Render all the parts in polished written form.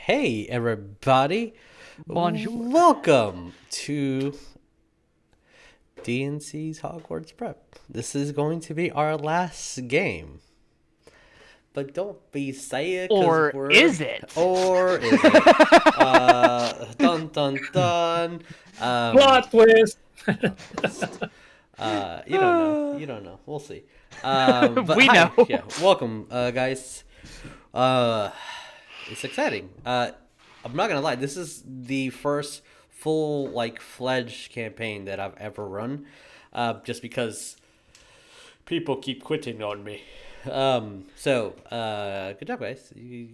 Hey, everybody. Bonjour. Welcome to DNC's Hogwarts Prep. This is going to be our last game. But don't be sad, Or is it? Or is it? Dun dun dun. Plot twist. You don't know. You don't know. We'll see. But We hi. know. Yeah, welcome, guys. It's exciting. I'm not gonna lie. This is the first full, fledged campaign that I've ever run. Just because people keep quitting on me. Good job, guys. You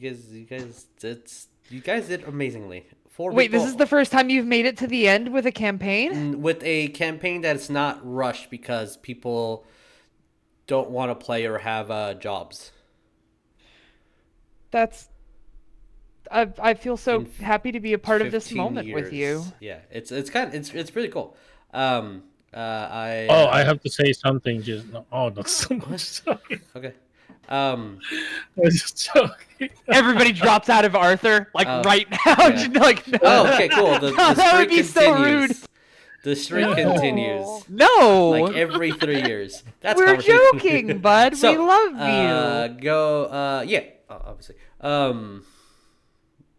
guys did amazingly. Wait, this is the first time you've made it to the end with a campaign? With a campaign that's not rushed because people don't want to play or have jobs. That's... I feel so happy to be a part of this 15 moment with you. Yeah, it's really cool. I have to say something. Just not so much. Sorry. Okay. I was just joking. Everybody drops out of Arthur, right now. Yeah. No. Oh, okay, cool. The That would streak be so rude. continues. The streak continues. No. Like every 3 years. That's We're conversation. joking, bud. So, we love you. Obviously.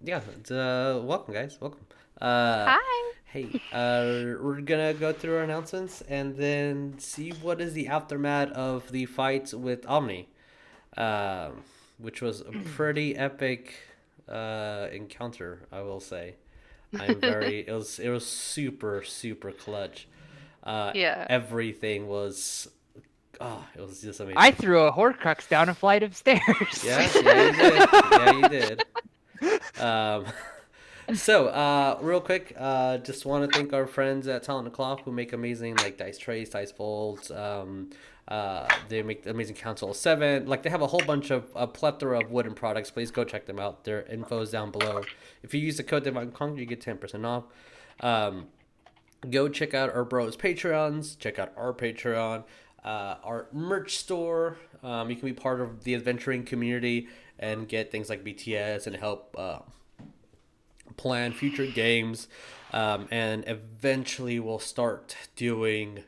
Welcome, guys. Welcome. Hi. Hey, we're gonna go through our announcements and then see what is the aftermath of the fight with Omni, which was a pretty epic encounter, I will say. It was super super clutch. Yeah. Everything was, it was just amazing. I threw a Horcrux down a flight of stairs. Yeah, you did. Real quick, just want to thank our friends at Talent O'Clock who make amazing dice trays, dice folds. They make amazing Council of 7. They have a whole bunch of a plethora of wooden products. Please go check them out. Their info is down below. If you use the code Divine Conquer, you get 10% off. Go check out our bros Patreons. Check out our Patreon. Our merch store. You can be part of the adventuring community and get things like BTS and help plan future games. And eventually we'll start doing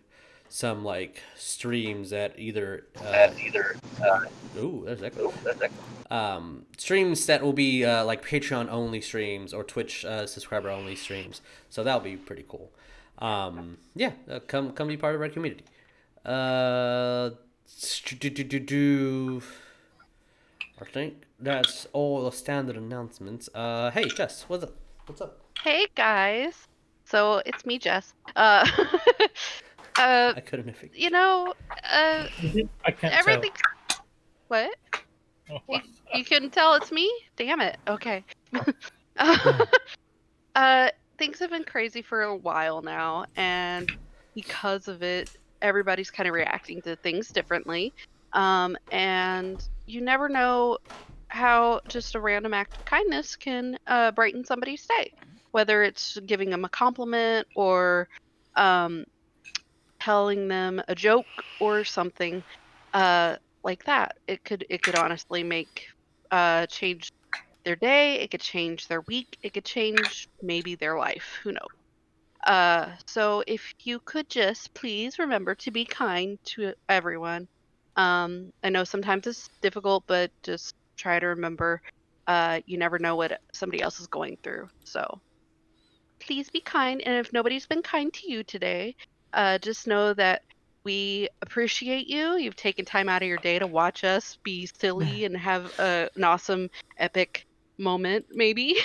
some streams at either there's echo. Streams that will be Patreon only streams or Twitch subscriber only streams. So that'll be pretty cool. Come be part of our community. I think that's all the standard announcements. Hey Jess, what's up? Hey guys. So it's me, Jess. I couldn't have figured. I can't Everything. What? tell. You couldn't tell it's me? Damn it. Okay. Things have been crazy for a while now, and because of it, everybody's kind of reacting to things differently. And you never know how just a random act of kindness can brighten somebody's day, whether it's giving them a compliment or telling them a joke or something like that. It could honestly make change their day. It could change their week. It could change maybe their life. Who knows? So if you could just please remember to be kind to everyone. I know sometimes it's difficult, but just try to remember you never know what somebody else is going through. So please be kind. And if nobody's been kind to you today, just know that we appreciate you. You've taken time out of your day to watch us be silly and have an awesome, epic moment, maybe.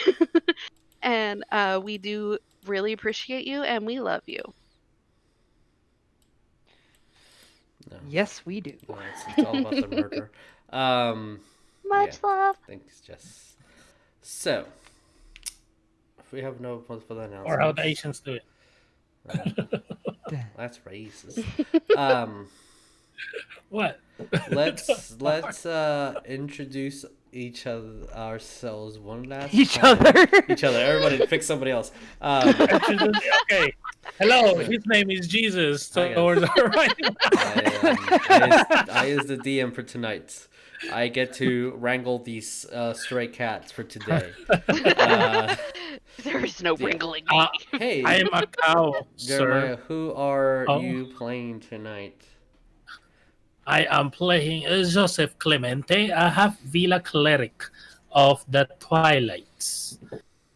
And we do really appreciate you, and we love you. No. Yes, we do. No, it's all about the murder. Much love. Thanks, Jess. So, if we have no further announcements, Or how the Asians do it. That's racist. What? Let's introduce ourselves one last Each time. other. Each other. Everybody pick somebody else. Okay. Hello, his name is Jesus. Hi, guys. Towards our right. I is the DM for tonight. I get to wrangle these stray cats for today. There is no wrangling. Hey, I am a cow, Jeremiah, sir. who are Oh. you playing tonight? I am playing Joseph Clemente, a Half-Veela Cleric of the Twilights.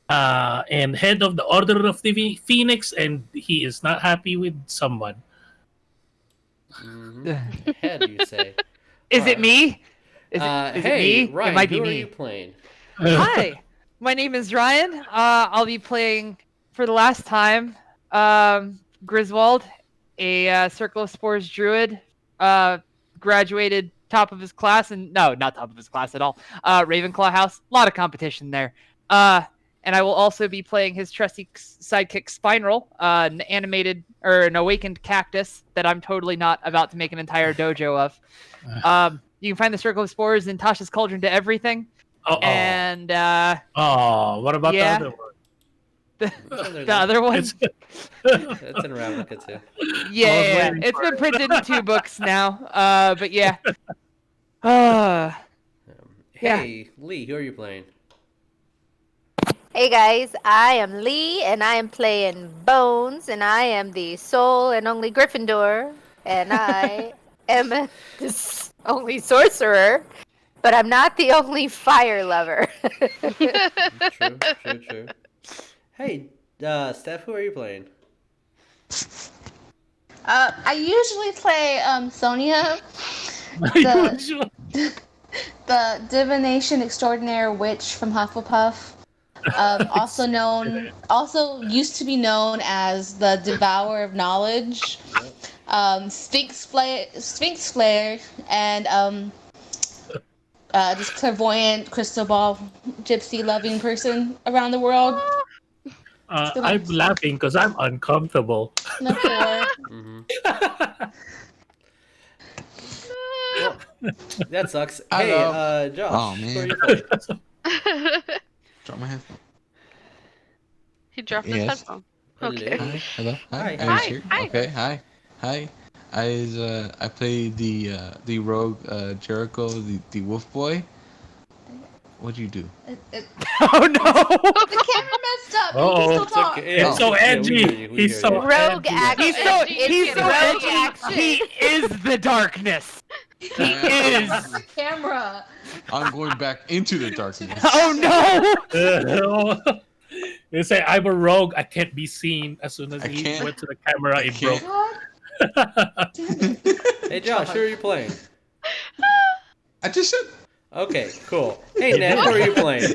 And head of the Order of the Phoenix, and he is not happy with someone. Head, you say? Is Alright. it me? Is it Hey, me? Ryan, It might be who are me. you playing? Hi, my name is Ryan. I'll be playing for the last time Griswold, a Circle of Spores Druid, graduated top of his class, and no, not top of his class at all. Ravenclaw House, a lot of competition there. And I will also be playing his trusty sidekick Spineral, an animated or an awakened cactus that I'm totally not about to make an entire dojo of. You can find the Circle of Spores in Tasha's Cauldron to Everything. And what about yeah. the other one? The other one? It's in Ravnica too. Yeah, it's been printed in 2 books now. But yeah. Hey, Lee, who are you playing? Hey guys, I am Lee, and I am playing Bones, and I am the sole and only Gryffindor, and I am the only sorcerer, but I'm not the only fire lover. True. Hey, Steph, who are you playing? I usually play Sonya, the divination extraordinaire witch from Hufflepuff. Also used to be known as the Devourer of Knowledge, Sphinx Slayer, and this clairvoyant crystal ball gypsy loving person around the world. I'm laughing because I'm uncomfortable. Well, that sucks. Hello. Hey, Josh, Oh, who man. are you playing? Drop my headphone. He dropped his Yes. headphone. Hello. Okay. Hi. Hello. Hi. Hi. I was here. Hi. Okay. Hi. I play the rogue Jericho, the wolf boy. What'd you do? Oh no! The camera messed up. Oh, You can still it's talk. okay. He's so edgy. We He's hear so you. Rogue edgy. action. He's so Rogue edgy. action. He is the darkness. He is. Camera. I'm going back into the darkness. Oh no! They say I'm a rogue. I can't be seen. As soon as I he can't- went to the camera, I it can't. broke. Hey, Josh, who are you playing? I just said. Okay, cool. Hey, Ned, who are you playing?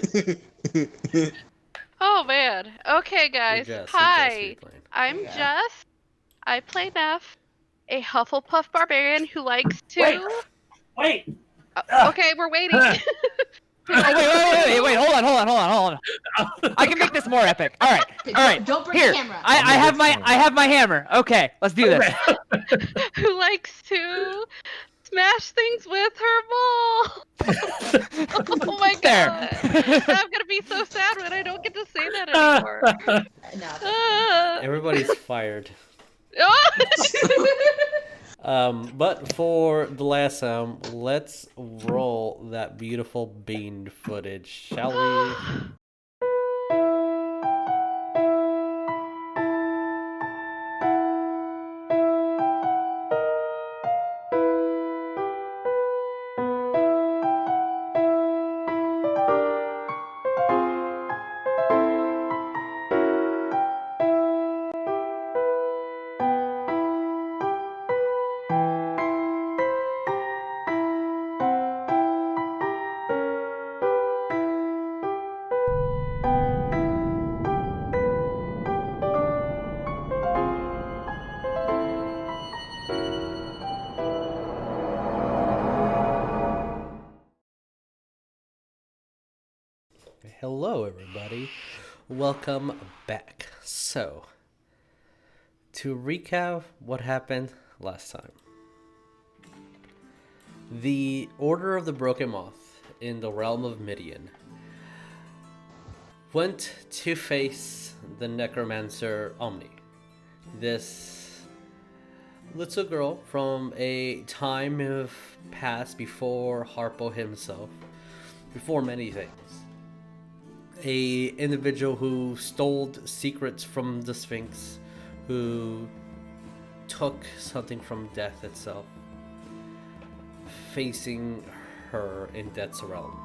Oh man. Okay, guys. Jess, who are Hi. you playing? I'm Jess. I play Neff, a Hufflepuff barbarian who likes to. Wait. Okay, we're waiting. Oh, wait! Hold on. I can make this more epic. All right. Don't break Here, the camera. I have my hammer. Okay, let's do this. Who likes to smash things with her ball. Oh my There. god. I'm gonna be so sad when I don't get to say that anymore. Ah. Everybody's fired. Oh. But for the last sound, let's roll that beautiful bean footage, shall we? Hello, everybody. Welcome back. So, to recap what happened last time. The Order of the Broken Moth in the realm of Midian went to face the necromancer Omni. This little girl from a time of past before Harpo himself, before many things. A individual who stole secrets from the Sphinx, who took something from death itself, facing her in Death's realm.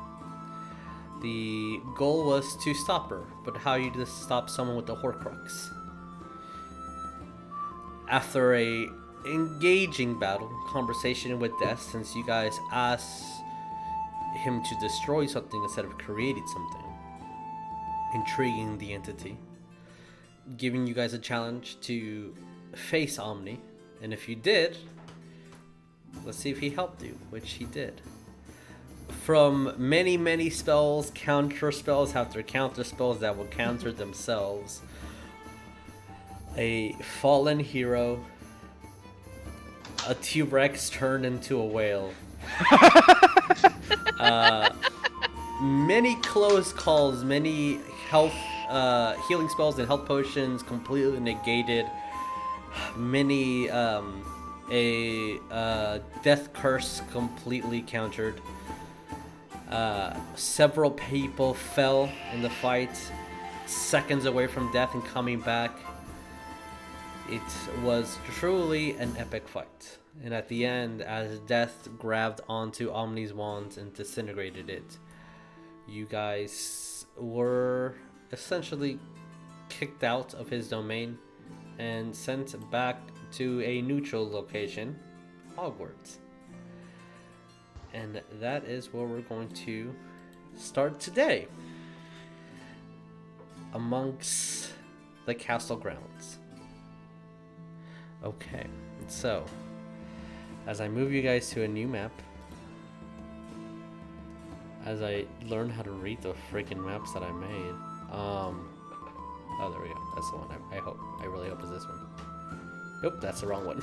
The goal was to stop her, but how you just stop someone with a Horcrux? After a engaging battle, conversation with Death, since you guys asked him to destroy something instead of creating something, intriguing the entity, giving you guys a challenge to face Omni, and if you did, let's see if he helped you, which he did. From many spells, counter spells after counter spells that will counter themselves, a fallen hero, a T-Rex turned into a whale, many close calls, many health healing spells and health potions completely negated, many death curse completely countered. Several people fell in the fight, seconds away from death and coming back. It was truly an epic fight. And at the end, as death grabbed onto Omni's wand and disintegrated it, you guys were essentially kicked out of his domain and sent back to a neutral location, Hogwarts. And that is where we're going to start today, amongst the castle grounds. Okay, so as I move you guys to a new map, as I learn how to read the freaking maps that I made, oh, there we go. That's the one. I really hope is this one. Nope, that's the wrong one.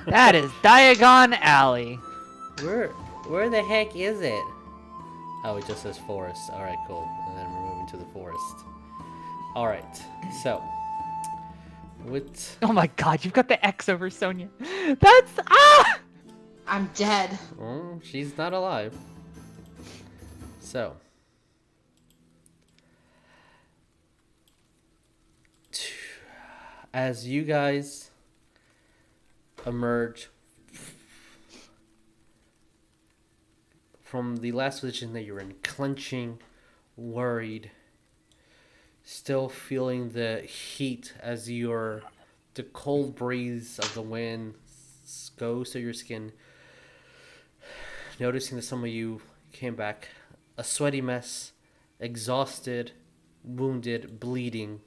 That is Diagon Alley. Where the heck is it? Oh, it just says forest. Alright, cool. And then we're moving to the forest. Alright, so. Oh my god, you've got the X over Sonya. That's... Ah! I'm dead. Oh, she's not alive. So. As you guys emerge from the last position that you're in, clenching, worried, still feeling the heat as the cold breeze of the wind goes through your skin, noticing that some of you came back a sweaty mess, exhausted, wounded, bleeding.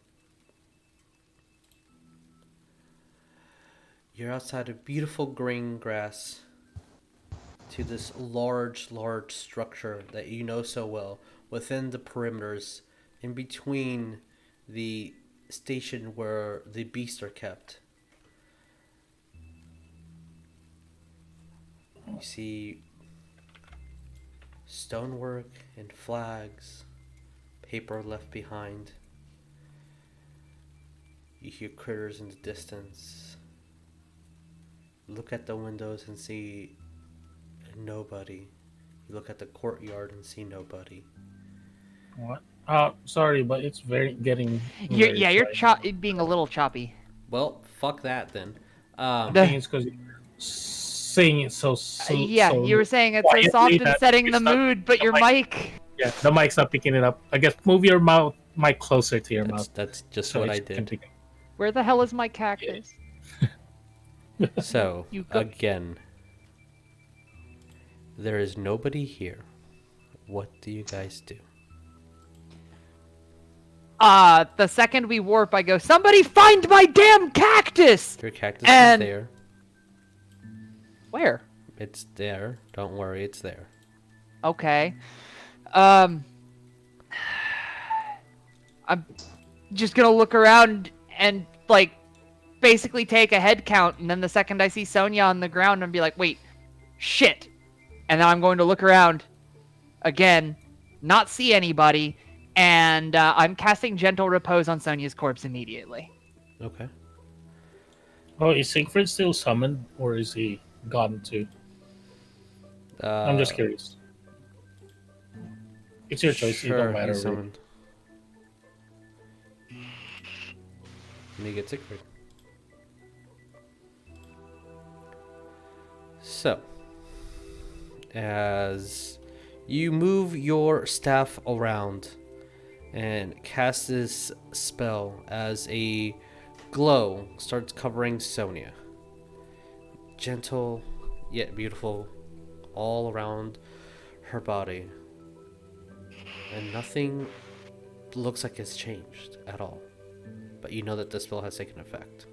You're outside of beautiful green grass to this large structure that you know so well, within the perimeters, in between the station where the beasts are kept. You see stonework and flags, paper left behind. You hear critters in the distance. Look at the windows and see nobody. You look at the courtyard and see nobody. What? Sorry, but it's getting. You're being a little choppy. Well, fuck that then. I think it's because you're saying it so. You were saying it's so soft and setting the mood, but your mic. Yeah, the mic's not picking it up. I guess move your mic closer to your mouth. That's just what I did. Where the hell is my cactus? So, again, there is nobody here. What do you guys do? The second we warp, I go, somebody find my damn cactus! Your cactus is there. Where? It's there. Don't worry, it's there. Okay. I'm just gonna look around and, like, basically take a head count, and then the second I see Sonya on the ground, I'm be like, wait, shit. And then I'm going to look around. again, not see anybody, and I'm casting Gentle Repose on Sonya's corpse immediately. Okay. Oh, is Siegfried still summoned, or is he gone too? I'm just curious. It's your choice. It don't Sure, matter. he's Really. summoned. And he gets Siegfried. So, as you move your staff around and cast this spell, as a glow starts covering Sonya. Gentle yet beautiful all around her body. And nothing looks like it's changed at all. But you know that the spell has taken effect.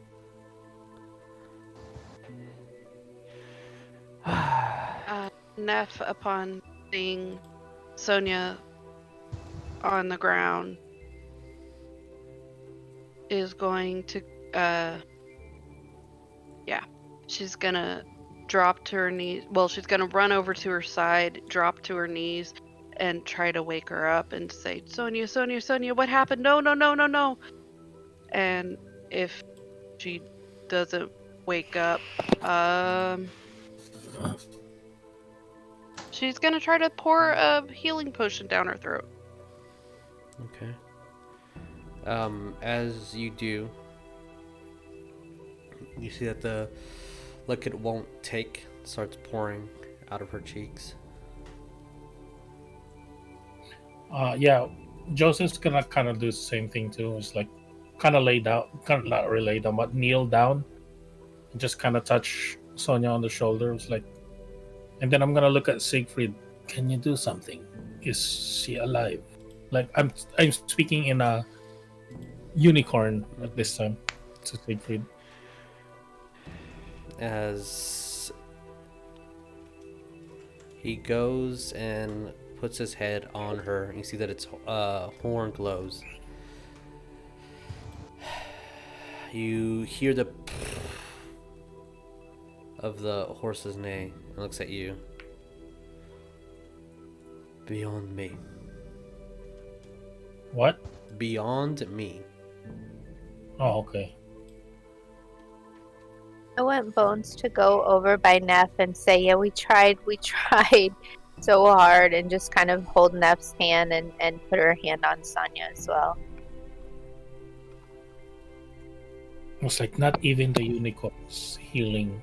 Neff, upon seeing Sonya on the ground, is going to, she's gonna drop to her knees. Well, she's gonna run over to her side, drop to her knees, and try to wake her up and say, Sonya, Sonya, Sonya, what happened? No, no, no, no, no. And if she doesn't wake up, she's gonna try to pour a healing potion down her throat. Okay. As you do, you see that the liquid won't take, starts pouring out of her cheeks. Yeah, Joseph's gonna kind of do the same thing too. It's like kind of lay down, kind of not really lay down, but kneel down and just kind of touch Sonya on the shoulder. It's like, and then I'm gonna look at Siegfried. Can you do something? Is she alive? Like I'm speaking in a unicorn at this time to Siegfried. As he goes and puts his head on her, you see that its horn glows. You hear the of the horse's neigh and looks at you. Beyond me. What? Beyond me. Oh, okay. I want Bones to go over by Neff and say, yeah, we tried so hard, and just kind of hold Neff's hand and put her hand on Sonya as well. It's like not even the unicorn's healing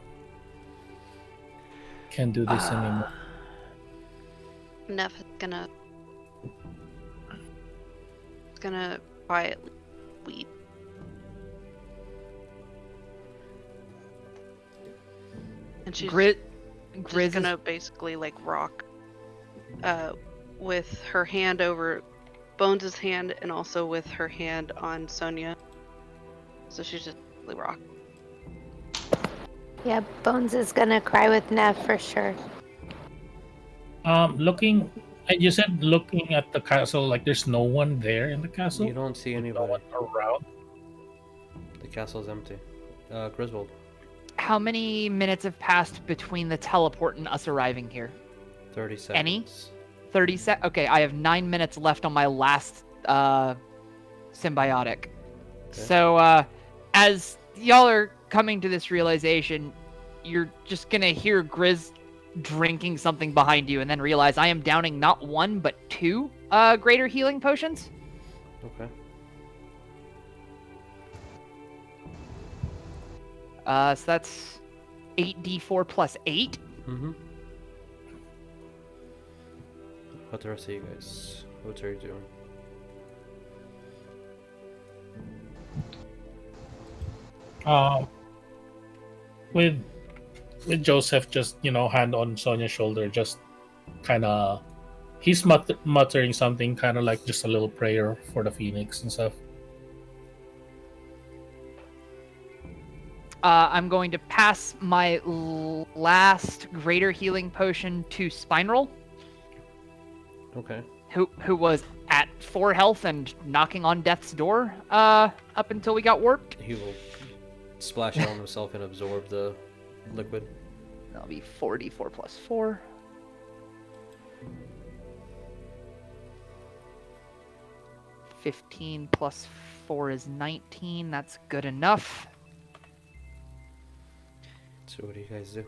can do this anymore. Neff is gonna quietly weep. And she's Grizz just gonna basically like rock with her hand over Bones' hand and also with her hand on Sonya. So she's just really rock. Yeah, Bones is gonna cry with Neff for sure. Looking, you said looking at the castle, like there's no one there in the castle? You don't see No anybody. one around? The castle's empty. Griswold. How many minutes have passed between the teleport and us arriving here? 30 seconds. Any? 30 sec. Okay, I have 9 minutes left on my last symbiotic. So as y'all are coming to this realization, you're just gonna hear Grizz drinking something behind you, and then realize I am downing not one but two greater healing potions. Okay. So that's 8d4 plus 8. Mm-hmm. What the rest of you guys? What are you doing? With Joseph just hand on Sonya's shoulder, just kind of he's muttering something, kind of like just a little prayer for the phoenix and stuff. I'm going to pass my last greater healing potion to Spineroll, Okay. who was at 4 health and knocking on death's door up until we got warped. He will splash it on himself and absorb the liquid. That'll be 4d4 plus 4. 15 plus 4 is 19. That's good enough. So what do you guys do?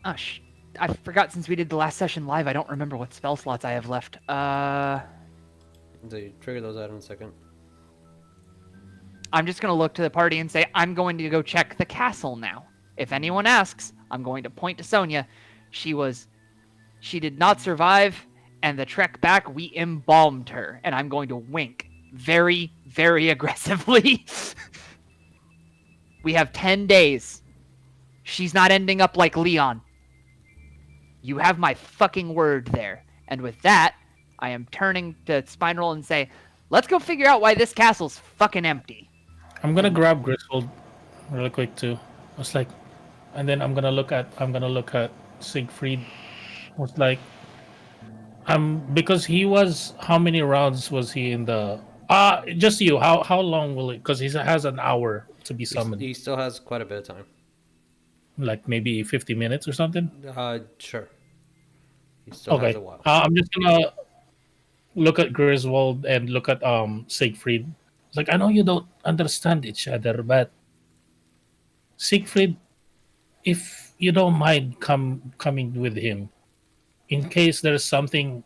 I forgot since we did the last session live, I don't remember what spell slots I have left. So you trigger those out in a second. I'm just going to look to the party and say, I'm going to go check the castle now. If anyone asks, I'm going to point to Sonya. She did not survive, and the trek back, we embalmed her. And I'm going to wink very, very aggressively. We have 10 days. She's not ending up like Leon. You have my fucking word there. And with that, I am turning to Spiral and say, let's go figure out why this castle's fucking empty. I'm gonna grab Griswold really quick too. I was like, and then I'm gonna look at Siegfried. I was like, because he was, how many rounds was he in the? Just you. How long will it? Because he has an hour to be summoned. He still has quite a bit of time. Like maybe 50 minutes or something. Sure. He still has a while. I'm just gonna look at Griswold and look at Siegfried. It's like, I know you don't understand each other, but Siegfried, if you don't mind coming with him, in case there's something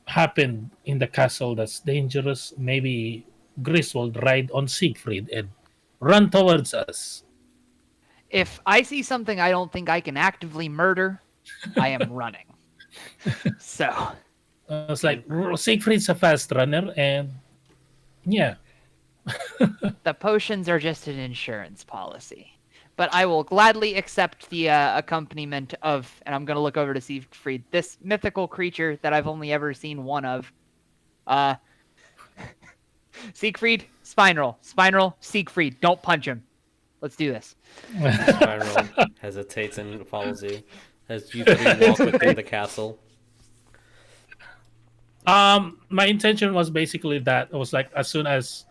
happened in the castle that's dangerous, maybe Griswold ride on Siegfried and run towards us. If I see something I don't think I can actively murder, I am running. So. It's like, Siegfried's a fast runner, and yeah. The potions are just an insurance policy. But I will gladly accept the accompaniment of, and I'm going to look over to Siegfried, this mythical creature that I've only ever seen one of. Siegfried, Spiral, Siegfried, don't punch him. Let's do this. Spiral hesitates and follows you as you three walk within the castle. My intention was basically that. It was like, as soon as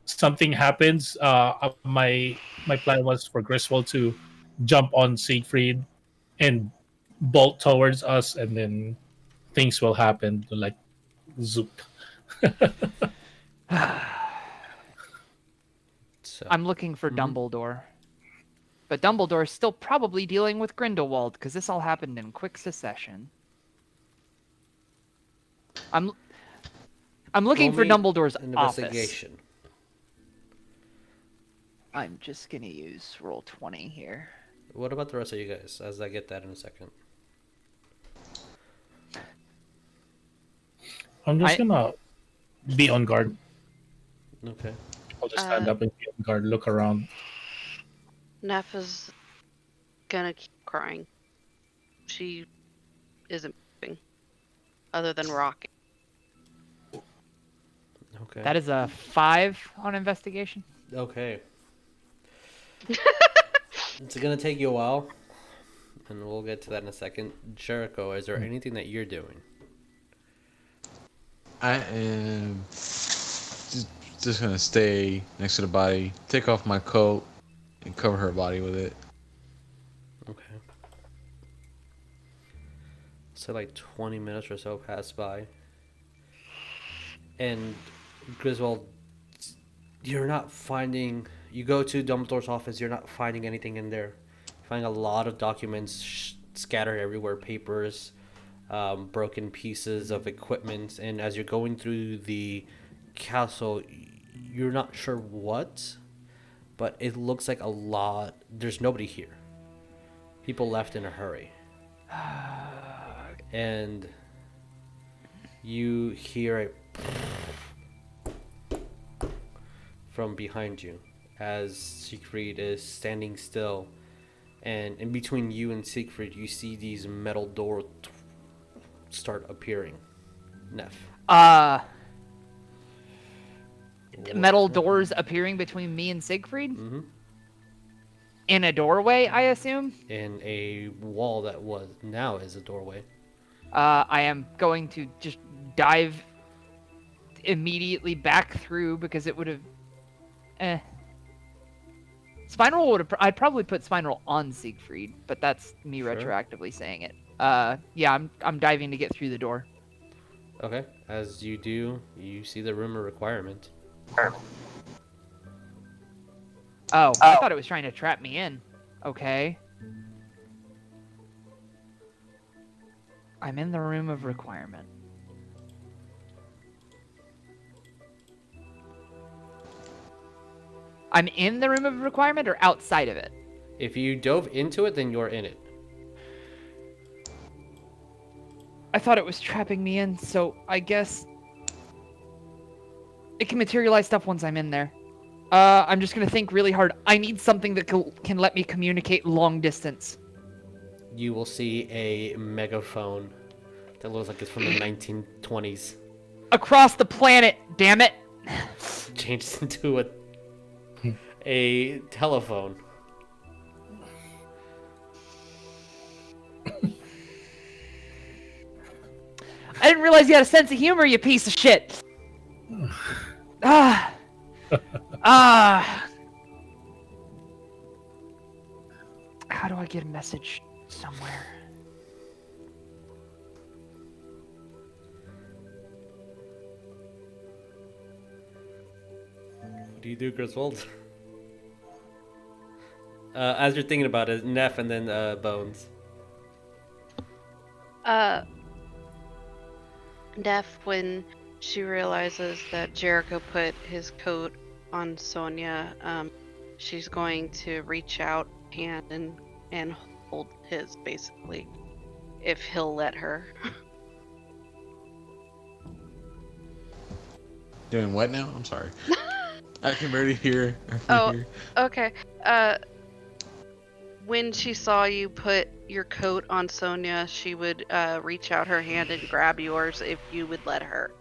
something happens, my plan was for Griswold to jump on Siegfried and bolt towards us, and then things will happen, like zoop. So, I'm looking for Dumbledore. But Dumbledore's still probably dealing with Grindelwald, because this all happened in quick succession. I'm looking for Dumbledore's office. I'm just gonna use roll 20 here. What about the rest of you guys? As I get that in a second. I'm just gonna be on guard. Okay. I'll just stand up and be on guard, look around. Neff is gonna keep crying. She isn't moving, other than rocking. Okay. That is a 5 on investigation. Okay. It's gonna take you a while, and we'll get to that in a second. Jericho, is there anything that you're doing? I am just gonna stay next to the body, take off my coat, and cover her body with it. Okay. So like 20 minutes or so pass by, and Griswold, you're not finding. You go to Dumbledore's office, you're not finding anything in there. You're finding a lot of documents scattered everywhere, papers, broken pieces of equipment, and as you're going through the castle, you're not sure what, but it looks like a lot. There's nobody here. People left in a hurry. And you hear a from behind you as Siegfried is standing still, and in between you and Siegfried you see these metal doors start appearing. Neff. Metal doors appearing between me and Siegfried? Mm-hmm. In a doorway, I assume? In a wall that was now is a doorway. I am going to just dive immediately back through because it would have... Spiral would have... I'd probably put Spiral on Siegfried, but that's me Sure. retroactively saying it. yeah, I'm diving to get through the door. Okay. As you do, you see the room of requirement. Oh, I thought it was trying to trap me in. Okay. I'm in the room of requirement. I'm in the room of requirement or outside of it? If you dove into it, then you're in it. I thought it was trapping me in, so I guess it can materialize stuff once I'm in there. I'm just gonna think really hard. I need something that can let me communicate long distance. You will see a megaphone that looks like it's from the 1920s. Across the planet, damn it! Changes into a telephone. I didn't realize you had a sense of humor, you piece of shit. Ah. How do I get a message somewhere? What do you do, Griswold? As you're thinking about it, Neff and then Bones. Neff, when she realizes that Jericho put his coat on Sonya, she's going to reach out hand and hold his, basically, if he'll let her. Doing what now? I'm sorry. I can barely hear. Okay. When she saw you put your coat on Sonya, she would reach out her hand and grab yours if you would let her.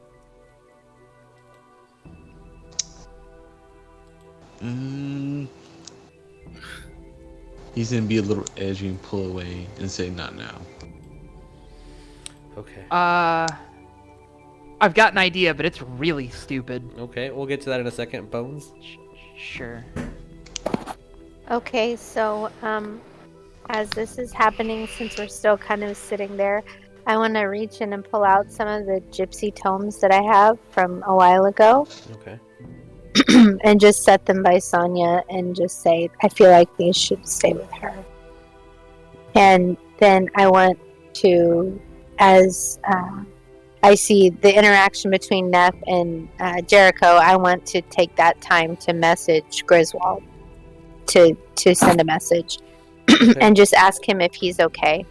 He's gonna be a little edgy and pull away and say, "Not now." Okay. I've got an idea, but it's really stupid. Okay, we'll get to that in a second. Bones? Sure. Okay, so as this is happening, since we're still kind of sitting there, I want to reach in and pull out some of the gypsy tomes that I have from a while ago. Okay. And just set them by Sonya and just say, I feel like these should stay with her. And then I want to, as I see the interaction between Neff and Jericho, I want to take that time to message Griswold to send a message. Okay. And just ask him if he's okay.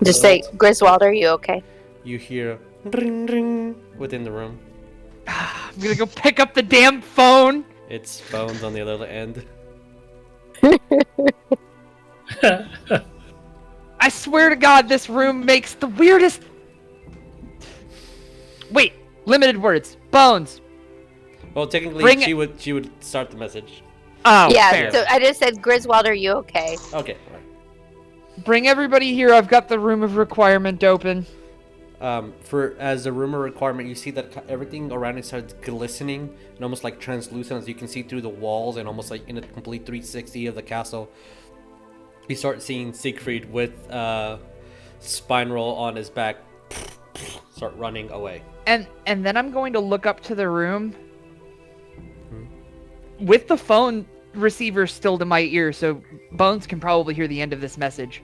Just say, Griswold, are you okay? You hear ring ring within the room. I'm gonna go pick up the damn phone. It's Bones on the other end. I swear to God, this room makes the weirdest. Wait, limited words. Bones. Well, technically, she would start the message. Oh, yeah, fair. so I just said, Griswold, are you okay? Okay. All right. Bring everybody here. I've got the room of requirement open. As a room of requirement, you see that everything around it starts glistening and almost like translucent, as you can see through the walls and almost like in a complete 360 of the castle. You start seeing Siegfried with spine roll on his back start running away. And then I'm going to look up to the room with the phone receiver still to my ear, so Bones can probably hear the end of this message.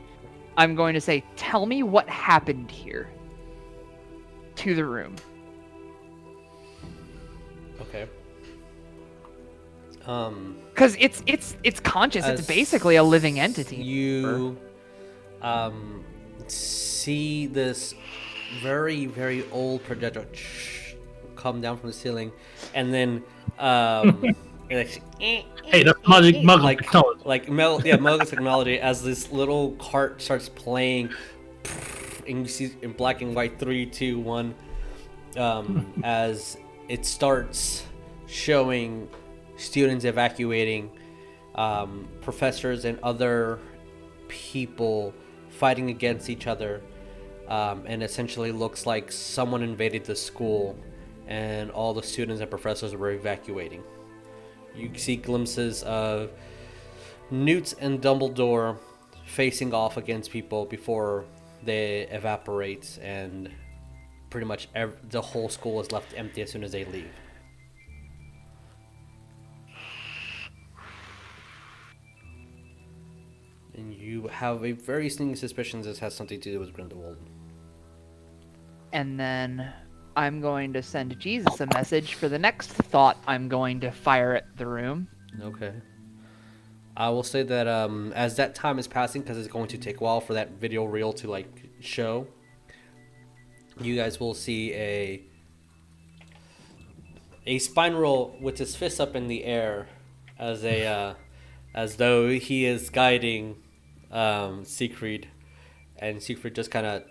I'm going to say, tell me what happened here. To the room. Okay. Because it's conscious. It's basically a living entity. You see this very, very old projector come down from the ceiling, and then Hey, that's magic muggle technology. Muggle technology, as this little cart starts playing, and you see in black and white 3, 2, 1, as it starts showing students evacuating, professors and other people fighting against each other, and essentially looks like someone invaded the school and all the students and professors were evacuating. You see glimpses of Newt and Dumbledore facing off against people before they evaporate, and pretty much the whole school is left empty as soon as they leave. And you have a very sneaking suspicion this has something to do with Grindelwald. And then I'm going to send Jesus a message for the next thought I'm going to fire at the room. Okay. I will say that as that time is passing, because it's going to take a while for that video reel to like show, you guys will see a Spineroll with his fist up in the air as though he is guiding Siegfried, and Siegfried just kind of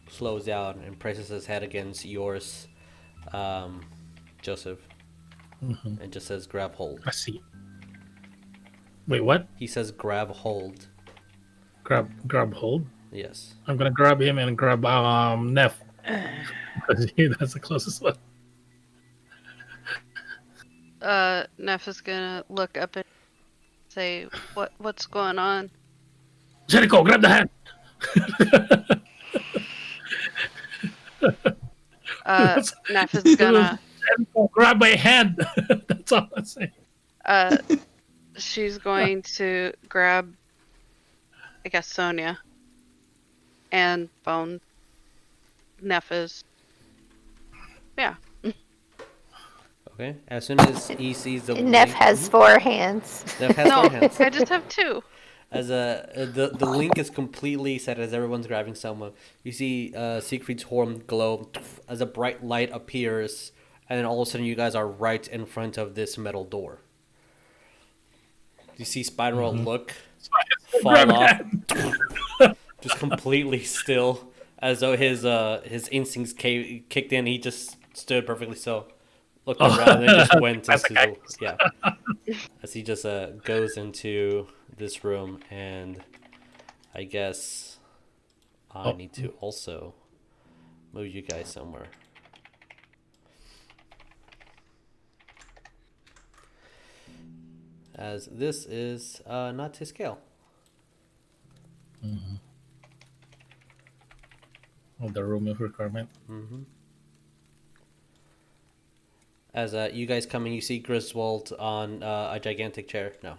slows down and presses his head against yours, Joseph, and just says, "Grab hold." I see. Wait, what? He says, "Grab hold." Grab hold? Yes. I'm gonna grab him and grab Neff. Because that's the closest one. Neff is gonna look up and say, "What's going on?" Jericho, grab the hand! Neff is gonna. Jericho, grab my hand! That's all I say. She's going to grab, I guess, Sonya and Bone. Neff is. Yeah. Okay. As soon as he sees the Neff has 4 hands. Neff has No, 4 hands. I just have 2. As the link is completely set as everyone's grabbing someone, you see Siegfried's horn glow as a bright light appears, and then all of a sudden you guys are right in front of this metal door. You see Spiral look, fall off, just completely still, as though his instincts kicked in. He just stood perfectly still, looked around, and just went into as he just goes into this room. And I guess I need to also move you guys somewhere. As this is not to scale. The room of requirement. As you guys come in, you see Griswold on a gigantic chair. No,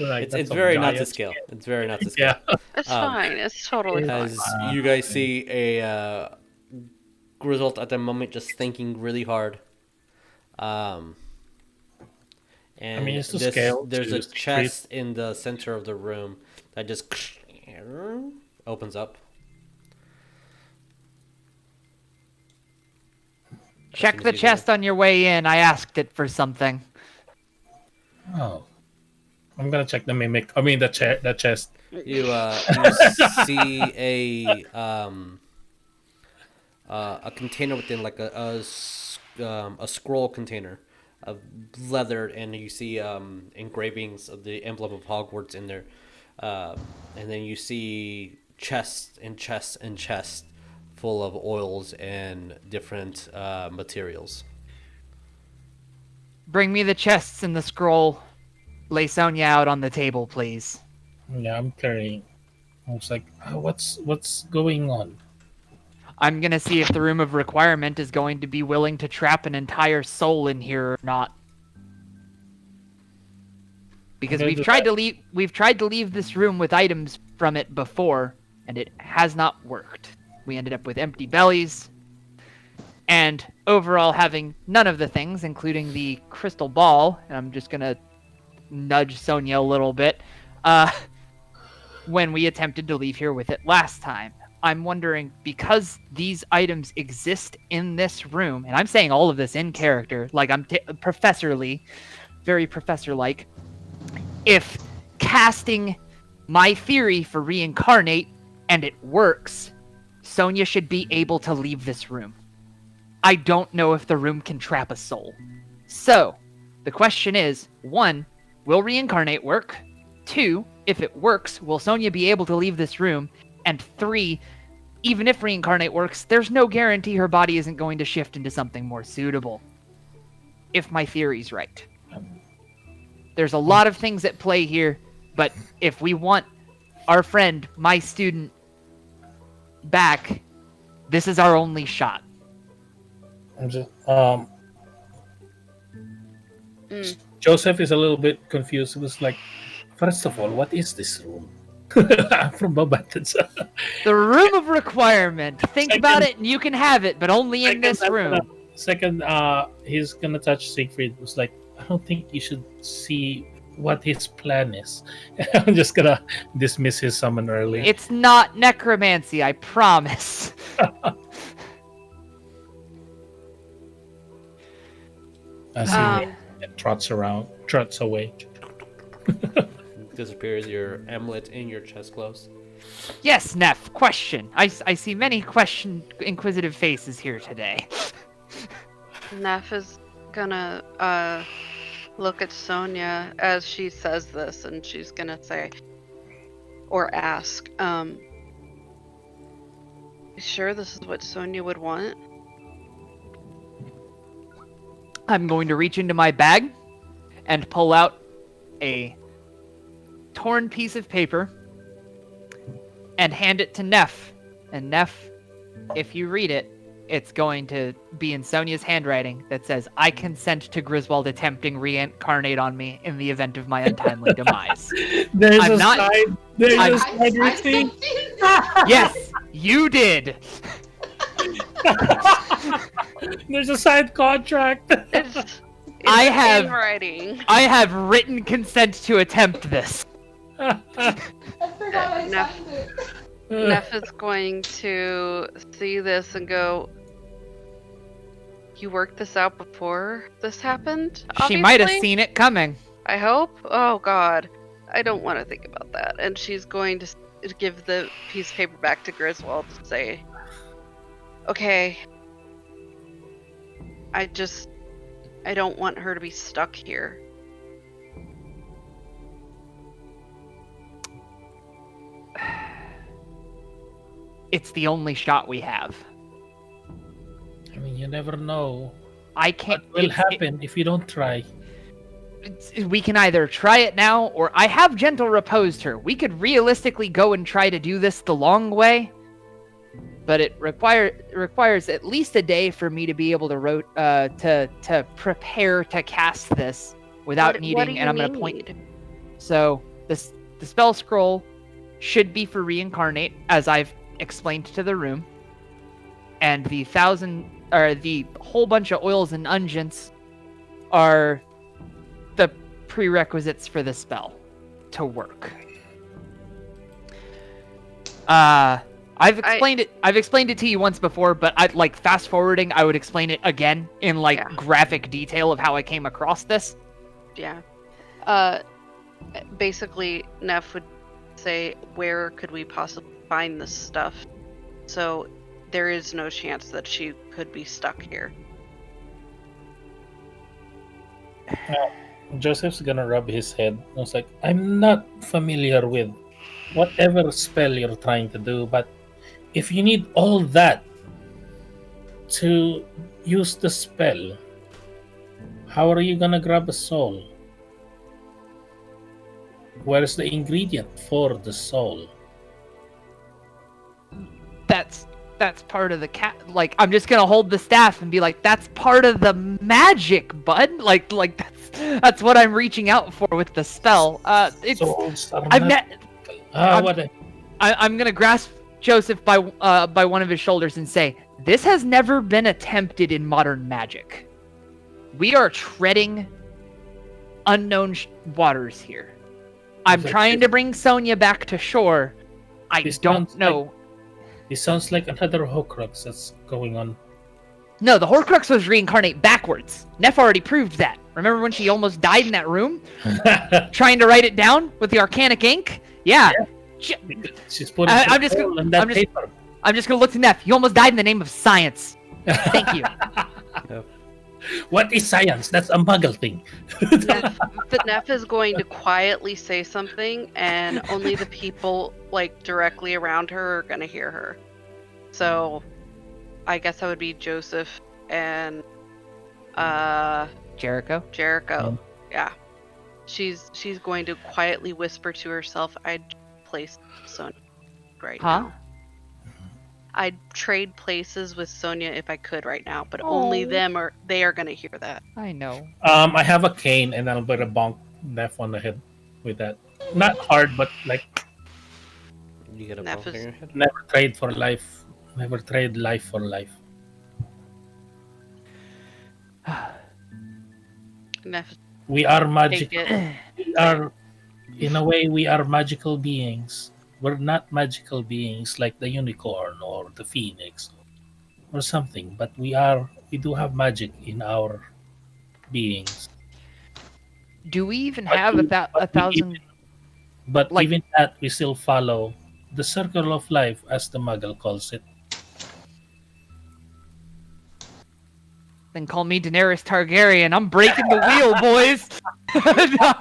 it's very not to scale. It's very not to scale. Yeah. It's fine. It's totally fine. As you guys see a Griswold at the moment just thinking really hard. And I mean, it's to scale. There's a chest in the center of the room that just opens up. Check the chest on your way in. I asked it for something. Oh. I'm gonna check the mimic. I mean, the chest. You see a container within, like a scroll container of leather, and you see engravings of the emblem of Hogwarts in there, and then you see chests and chests and chests full of oils and different materials. Bring me the chests and the scroll. Lay Sonya out on the table, please. Yeah, I'm carrying. I was like, what's going on? I'm gonna see if the room of requirement is going to be willing to trap an entire soul in here or not. Because we've tried to leave this room with items from it before, and it has not worked. We ended up with empty bellies, and overall having none of the things, including the crystal ball. And I'm just gonna nudge Sonya a little bit. When we attempted to leave here with it last time. I'm wondering, because these items exist in this room, and I'm saying all of this in character, like I'm professorly, very professor-like, if casting my theory for reincarnate and it works, Sonya should be able to leave this room. I don't know if the room can trap a soul. So, the question is, 1, will reincarnate work? 2, if it works, will Sonya be able to leave this room? And 3, even if reincarnate works, there's no guarantee her body isn't going to shift into something more suitable. if my theory's right. There's a lot of things at play here, but if we want our friend, my student, back, this is our only shot. Joseph is a little bit confused. He was like, first of all, what is this room? From Babatan's. The room of requirement. Think Second- about it and you can have it, but only in this room. Second, he's gonna touch Siegfried. It was like, I don't think you should see what his plan is. I'm just gonna dismiss his summon early. It's not necromancy, I promise. As he trots away. Disappears your amulet in your chest close. Yes, Neff, question. I see many inquisitive faces here today. Neff is gonna look at Sonya as she says this, and she's gonna say, or ask, you sure this is what Sonya would want? I'm going to reach into my bag and pull out a torn piece of paper and hand it to Neff. And Neff, if you read it, it's going to be in Sonya's handwriting that says, I consent to Griswold attempting reincarnate on me in the event of my untimely demise. There's I'm a not- side. There's I'm- a side routine. Yes, you did. There's a side contract. It's I have- in writing. I have written consent to attempt this. I forgot I Neff- signed it. Neff is going to see this and go, you worked this out before this happened? She might have obviously? seen it coming. I hope. Oh God, I don't want to think about that. And she's going to give the piece of paper back to Griswold and say, "Okay, I don't want her to be stuck here." It's the only shot we have. I mean, you never know I can't. what will happen if you don't try. We can either try it now, or I have gentle reposed her. We could realistically go and try to do this the long way, but it requires at least a day for me to be able to prepare to cast this without What do needing. you And I'm going to point. need? So the spell scroll should be for reincarnate, as I've explained to the room, and the whole bunch of oils and unguents are the prerequisites for the spell to work. I've explained it to you once before, but I'd like fast forwarding. I would explain it again in graphic detail of how I came across this. Yeah. Basically, Neff would say, where could we possibly find this stuff? So there is no chance that she could be stuck here. Joseph's gonna rub his head. I was like, I'm not familiar with whatever spell you're trying to do, but if you need all that to use the spell, how are you gonna grab a soul? Where's the ingredient for the soul? That's part of the like, I'm just gonna hold the staff and be like, that's part of the magic, bud. Like that's what I'm reaching out for with the spell. Souls are I'm I'm gonna grasp Joseph by one of his shoulders and say, this has never been attempted in modern magic. We are treading unknown waters here. I'm trying to bring Sonya back to shore. I don't know. It sounds like another Horcrux that's going on. No, the Horcrux was reincarnate backwards. Neff already proved that. Remember when she almost died in that room? Trying to write it down with the arcanic ink? Yeah. She's putting I'm just soul on that paper. I'm just gonna look to Neff. You almost died in the name of science. Thank you. What is science? That's a muggle thing. Neff is going to quietly say something, and only the people directly around her are going to hear her. So, I guess that would be Joseph and Jericho. Jericho. Yeah. She's going to quietly whisper to herself, I'd place Sonya right Huh? now. I'd trade places with Sonya if I could right now, but only they are gonna hear that. I know. I have a cane, and I'll put a bonk Neff on the head with that. Not hard, but like You get a Neff bump in is- your head. never trade for life. Never trade life for life. Neff, We are take magical. it. We are, in a way, we are magical beings. We're not magical beings like the unicorn or the phoenix or something, but we do have magic in our beings. Do we even But have we- a but we thousand? But Like- even that, we still follow the circle of life, as the Muggle calls it. Then call me Daenerys Targaryen. I'm breaking the wheel, boys. No,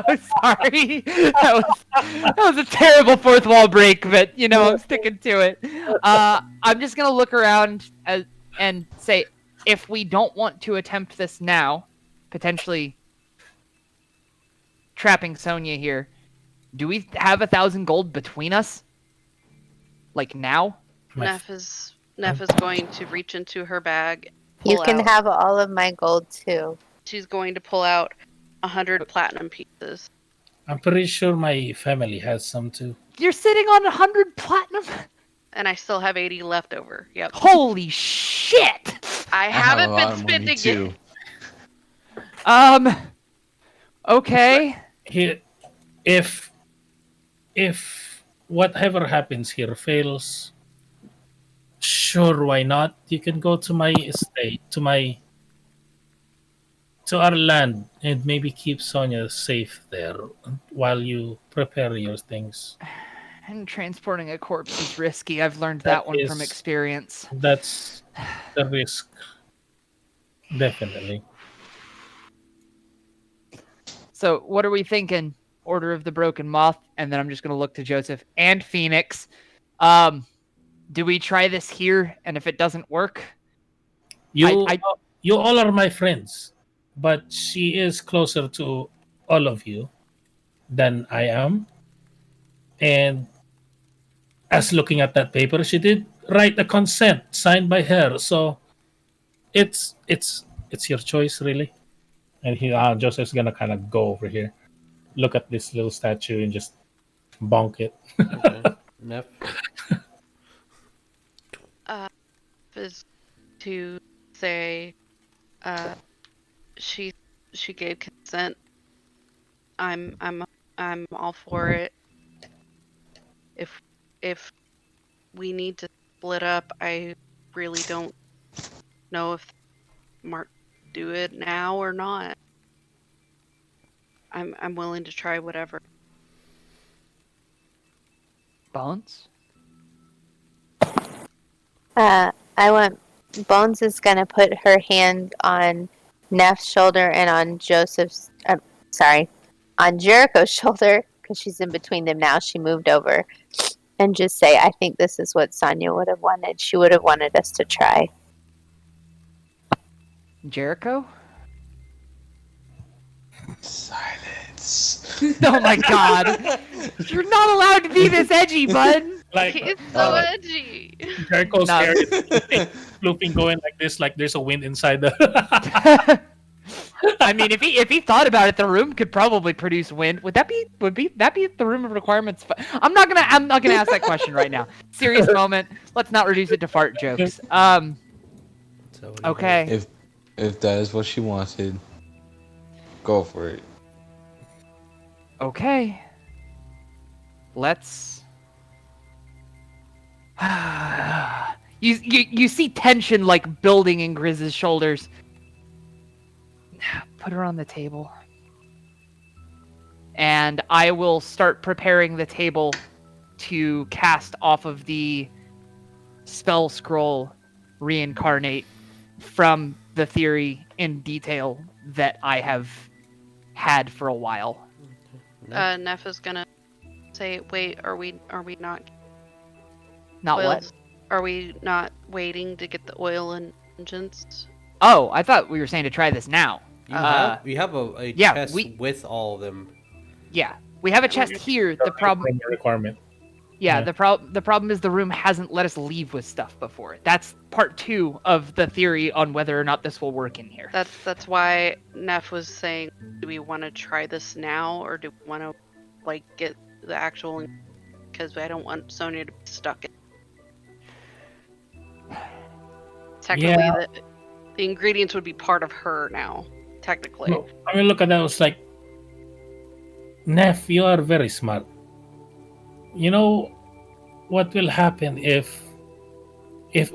sorry. That was a terrible fourth wall break, but I'm sticking to it. I'm just gonna look around and say, if we don't want to attempt this now, potentially trapping Sonya here, do we have 1,000 gold between us? Like now? My Neff is going to reach into her bag. You pull can out- have all of my gold too. She's going to pull out 100 platinum pieces. I'm pretty sure my family has some too. You're sitting on 100 platinum? And I still have 80 left over. Yep. Holy shit! I I have a haven't lot been of money spending it. too. Okay. Here, if whatever happens here fails, sure, why not? You can go to my estate, to our land, and maybe keep Sonya safe there while you prepare your things. And transporting a corpse is risky. I've learned that one from is- experience. That's the risk, definitely. So, what are we thinking? Order of the Broken Moth, and then I'm just going to look to Joseph and Phoenix. Do we try this here, and if it doesn't work, You I- you all are my friends, but she is closer to all of you than I am. And as looking at that paper, she did write a consent signed by her. So it's your choice, really. And Joseph's gonna kind of go over here, look at this little statue, and just bonk it. Okay. Neff. Is to say she gave consent. I'm all for it. If we need to split up, I really don't know if Mark do it now or not. I'm willing to try whatever. Bones? I want Bones is gonna put her hand on Neff's shoulder and on on Jericho's shoulder because she's in between them now. She moved over and just say, "I think this is what Sonya would have wanted. She would have wanted us to try." Jericho? Silence. Oh my god! You're not allowed to be this edgy, bud! Like He's so edgy. Jericho's No. hair is looping, going like this, like there's a wind inside the. I mean, if he thought about it, the room could probably produce wind. Would that be the room of requirements? I'm not gonna ask that question right now. Serious moment. Let's not reduce it to fart jokes. So what do you Okay. If that is what she wanted, go for it. Okay. Let's. You see tension like building in Grizz's shoulders. Put her on the table. And I will start preparing the table to cast off of the spell scroll Reincarnate from the theory in detail that I have had for a while. Neff? Neff is gonna say, "Wait, are we not Not what? oils? Are we not waiting to get the oil and engines?" Oh, I thought we were saying to try this now. You have a yeah, chest with all of them. Yeah, we have a chest here. The problem. requirement. Yeah, Yeah. the problem is the room hasn't let us leave with stuff before. That's part 2 of the theory on whether or not this will work in here. That's why Neff was saying, do we want to try this now, or do we want to like get the actual? Because I don't want Sonya to be stuck in. Technically, Yeah. the ingredients would be part of her now. Technically, No, I mean, look at that. It's like, Neff, you are very smart. You know what will happen if,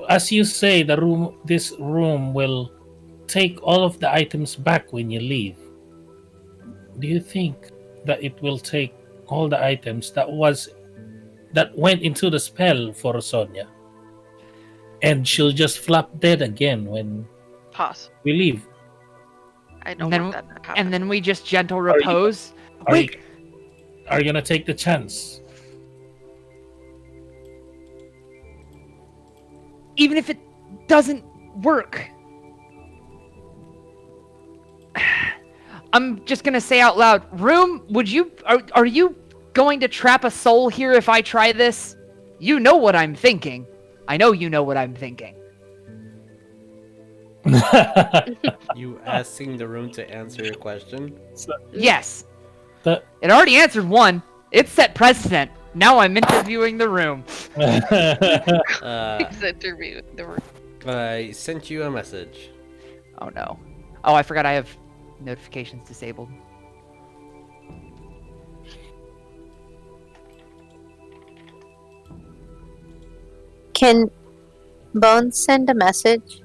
as you say, this room will take all of the items back when you leave. Do you think that it will take all the items that went into the spell for Sonya, and she'll just flop dead again when pause. we leave? I don't And want then- that to happen. And then we just gentle Are you- repose. Are Wait, you, are you gonna take the chance? even if it doesn't work. I'm just gonna say out loud, room, are you going to trap a soul here if I try this? You know what I'm thinking. I know you know what I'm thinking. You asking the room to answer your question? Yes. The- It already answered one. It set precedent. Now I'm interviewing the room. Uh, Interview the room. I sent you a message. Oh no. Oh, I forgot I have notifications disabled. Can Bones send a message?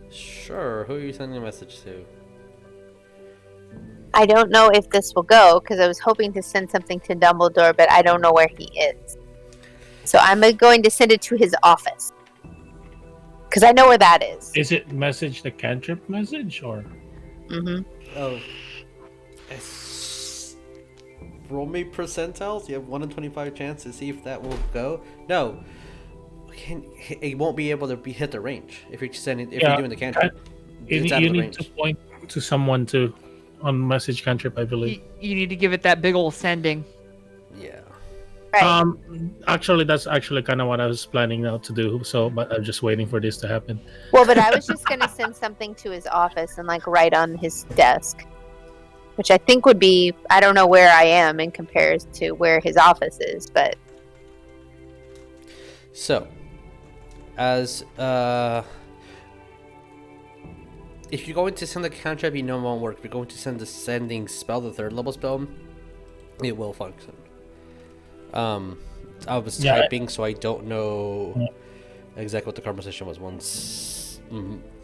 Sure. Who are you sending a message to? I don't know if this will go because I was hoping to send something to Dumbledore, but I don't know where he is. So I'm going to send it to his office because I know where that is. Is it message the cantrip message or? Mm-hmm. Oh. Roll me percentiles. You have 1 in 25 chance to see if that will go. No. It won't be able to hit the range if you're sending. If you're doing the cantrip. It's out You of the need range. to point to someone to on message cantrip, I believe. You need to give it that big ol' sending. Yeah. Right. Actually, that's actually kind of what I was planning now to do. So, but I'm just waiting for this to happen. Well, but I was just going to send something to his office and like write on his desk, which I think would be, I don't know where I am in comparison to where his office is, but So, as if you're going to send the cantrip, you know it won't work. If you're going to send the sending spell, the 3rd level spell, it will function. I was typing, so I don't know exactly what the conversation was once.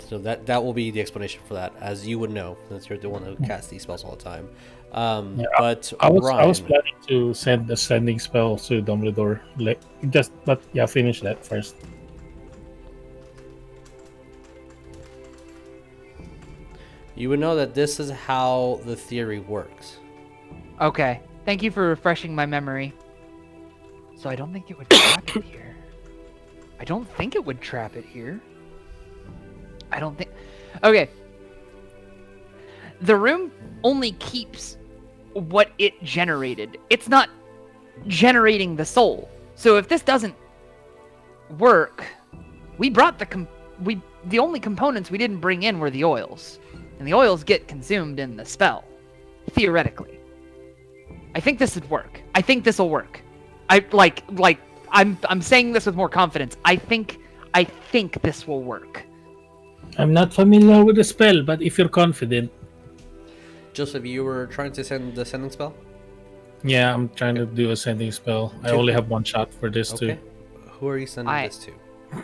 So that will be the explanation for that, as you would know, since you're the one who casts these spells all the time. But I was Ryan, planning to send the sending spell to Dumbledore. Finish that first. you would know that this is how the theory works. Okay. Thank you for refreshing my memory. So I don't think it would trap it here. I don't think it would trap it here. I don't think... Okay. The room only keeps what it generated. It's not generating the soul. So if this doesn't work, we brought the only components we didn't bring in were the oils. And the oils get consumed in the spell. Theoretically. I think this would work. I think this will work. I'm saying this with more confidence. I think this will work. I'm not familiar with the spell, but if you're confident, Joseph, you were trying to send the sending spell? yeah, I'm trying to do a sending spell. I only have one shot for this Okay. Who are you sending this to?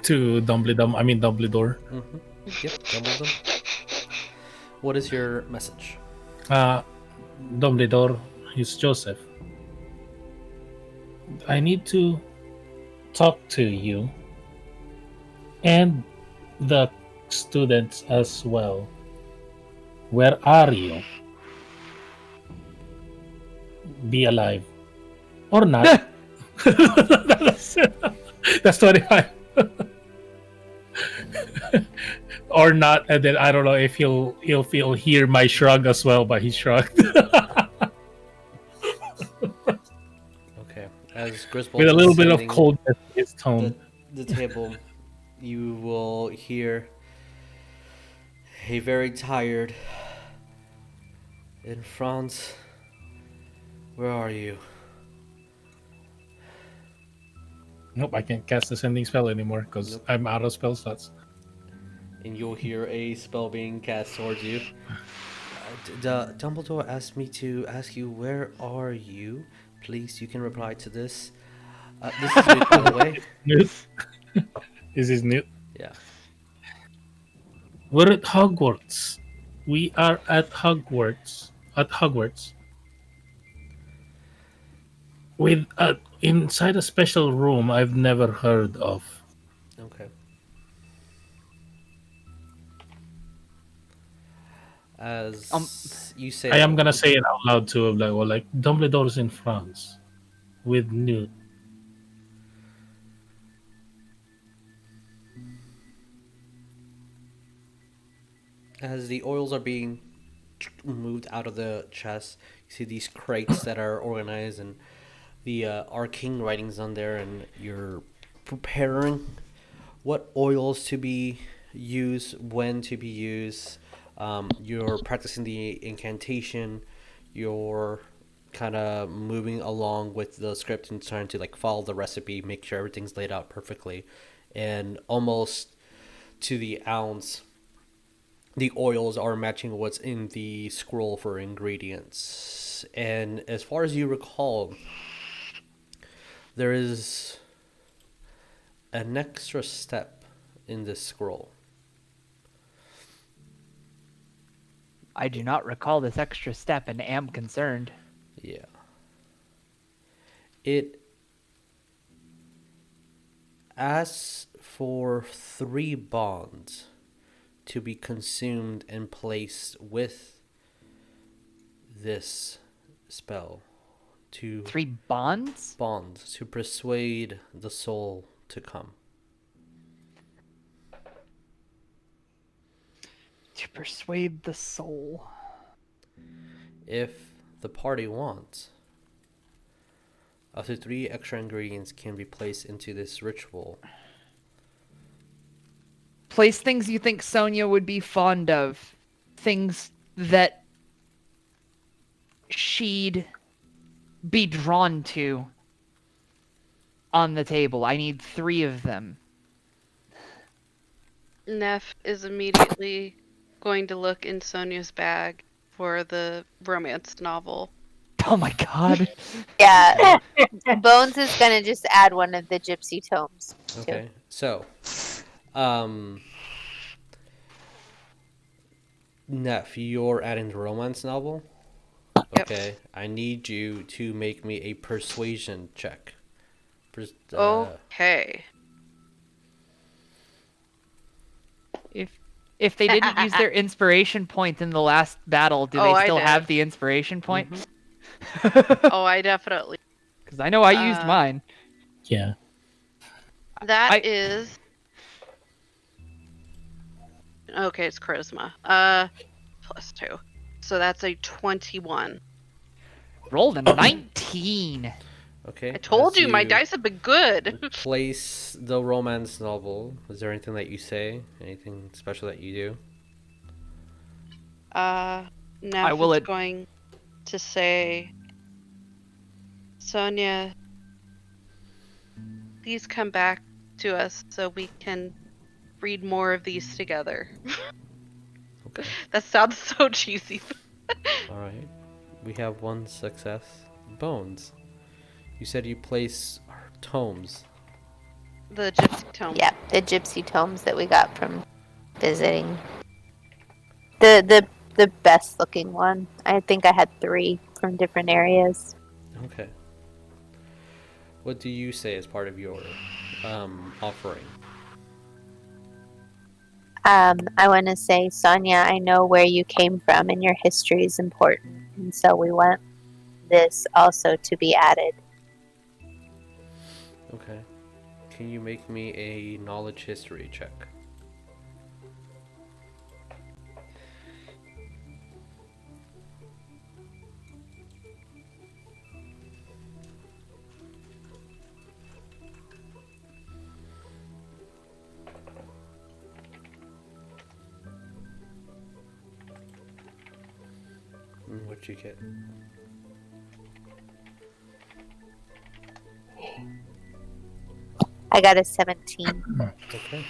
to Dumbledore. I mean Dumbledore. Mm-hmm. Yep, Dumbledore. What is your message? Dumbledore, it's Joseph. I need to talk to you and the students as well. Where are you? Be alive. Or not. That's 25. or not, and then I don't know if he'll hear my shrug as well, but he shrugged Okay. As Griswold with a is little bit of sending coldness in his tone. the table, you will hear a very tired. In France, where are you? Nope, I can't cast the sending spell anymore because Nope. I'm out of spell slots. And you'll hear a spell being cast towards you. Dumbledore asked me to ask you, where are you? Please, you can reply to this. This is Newt, by the way. Newt? Is this Newt? Yeah. We're at Hogwarts. We are at Hogwarts. At Hogwarts. With inside a special room I've never heard of. Okay. As you say, I am gonna say it out loud too. Of like Dumbledore's in France with Newt. as the oils are being moved out of the chest, you see these crates that are organized and the arcane writings on there, and you're preparing what oils to be used, when to be used. You're practicing the incantation. You're kind of moving along with the script and trying to like follow the recipe, make sure everything's laid out perfectly, and almost to the ounce, the oils are matching what's in the scroll for ingredients. And as far as you recall, there is an extra step in this scroll. I do not recall this extra step and am concerned. Yeah. It asks for 3 bonds to be consumed and placed with this spell. 3 bonds? Bonds to persuade the soul to come. To persuade the soul. If the party wants, up to 3 extra ingredients can be placed into this ritual. Place things you think Sonya would be fond of. Things that she'd be drawn to on the table. I need 3 of them. Neff is immediately going to look in Sonya's bag for the romance novel. Oh my god. Yeah. Bones is gonna just add one of the gypsy tomes. Too. Okay, so, Neff, you're adding the romance novel? Yep. Okay, I need you to make me a persuasion check. Okay. If they didn't use their inspiration point in the last battle, do Oh, they I still did. have the inspiration point? Oh, I definitely. Because I know I used mine. Yeah. That is. Okay, it's charisma. +2. So that's a 21. Rolled a 19. Okay. I told as you, my dice have been good. place the romance novel. Is there anything that you say? Anything special that you do? Neff will is going to say, Sonya, please come back to us so we can read more of these together. Okay. That sounds so cheesy. All right. We have 1 success. Bones. You said you place tomes. The gypsy tome. Yeah, the gypsy tomes that we got from visiting. The best looking one. I think I had 3 from different areas. Okay. What do you say as part of your offering? I want to say, Sonya, I know where you came from and your history is important. And so we want this also to be added. Okay. Can you make me a knowledge history check? What'd you get? I got a 17. Okay.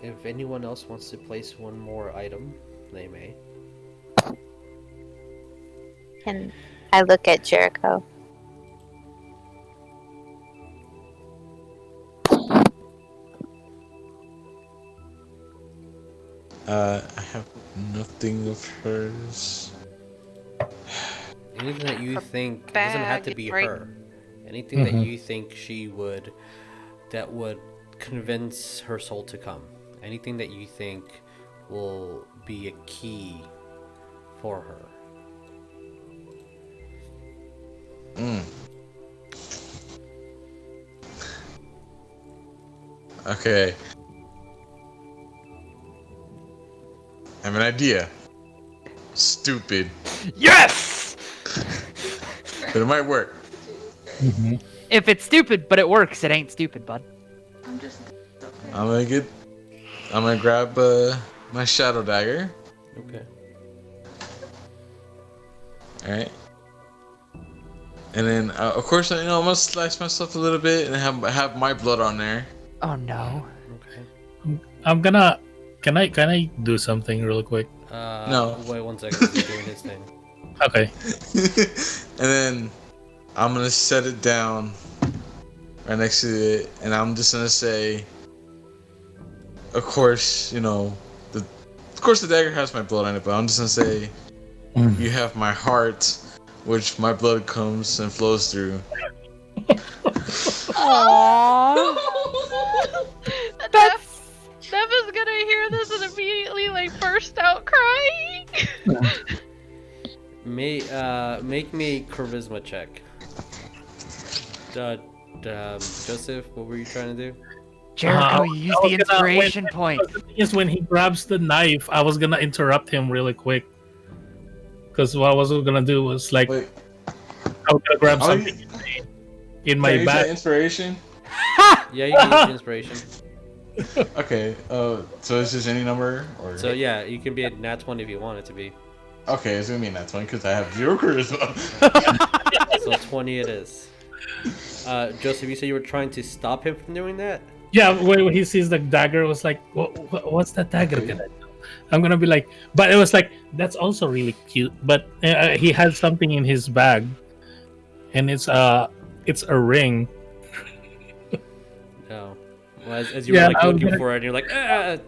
If anyone else wants to place one more item, they may. And I look at Jericho. I have nothing of hers. Anything that you think, it doesn't have to bag, be right? her. Anything that you think she would, that would convince her soul to come. Anything that you think will be a key for her. Okay. I have an idea. Stupid. Yes! But it might work. If it's stupid, but it works, it ain't stupid, bud. I'm gonna grab my shadow dagger. Okay. Alright. And then, of course, I'm gonna slice myself a little bit and have my blood on there. Oh no. Okay. I'm gonna. Can I do something real quick? No. Wait 1 second. He's doing his thing. Okay. And then I'm gonna set it down right next to it, and I'm just gonna say, of course, of course the dagger has my blood on it, but I'm just gonna say, you have my heart, which my blood comes and flows through. Aww. That's Nev is gonna hear this and immediately burst out crying. Make me a charisma check. Joseph, what were you trying to do? Jericho, you use the inspiration point. The thing is, when he grabs the knife, I was gonna interrupt him really quick. Because what I was gonna do was Wait, I was gonna grab something in my can I use that bag. inspiration? Yeah, you can use inspiration. Okay, so it's just any number? Or... So yeah, you can be a nat 20 if you want it to be. Okay, it's gonna be a nat 20 because I have 0 charisma. So 20 it is. Joseph, you said you were trying to stop him from doing that? Yeah, when he sees the dagger, it was like, what's that dagger gonna do? I'm gonna be like, but it was like, that's also really cute. But he had something in his bag, and it's a ring. No. Well, as you were looking for it, and you're like,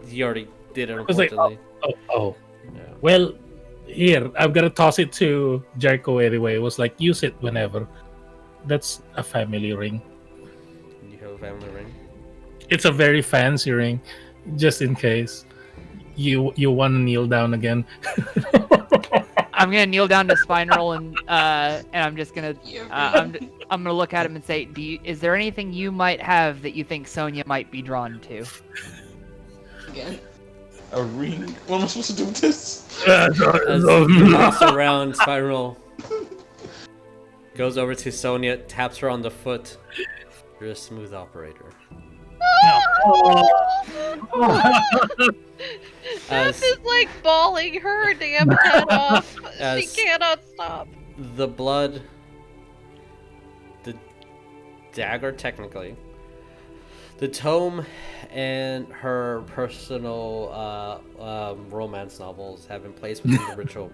you already did it, I was like, unfortunately. oh. Yeah. Well, here, I'm gonna toss it to Jericho anyway. It was like, use it whenever. That's a family ring. You have a family ring? It's a very fancy ring, just in case you want to kneel down again. I'm gonna kneel down to spine roll and I'm just gonna I'm gonna look at him and say, is there anything you might have that you think Sonya might be drawn to? Again. A ring? What am I supposed to do with this? As he looks around, Spiral goes over to Sonya, taps her on the foot. You're a smooth operator. Jess is bawling her damn head off. She cannot stop. The blood, the dagger, technically, the tome, and her personal romance novels have been placed within the ritual.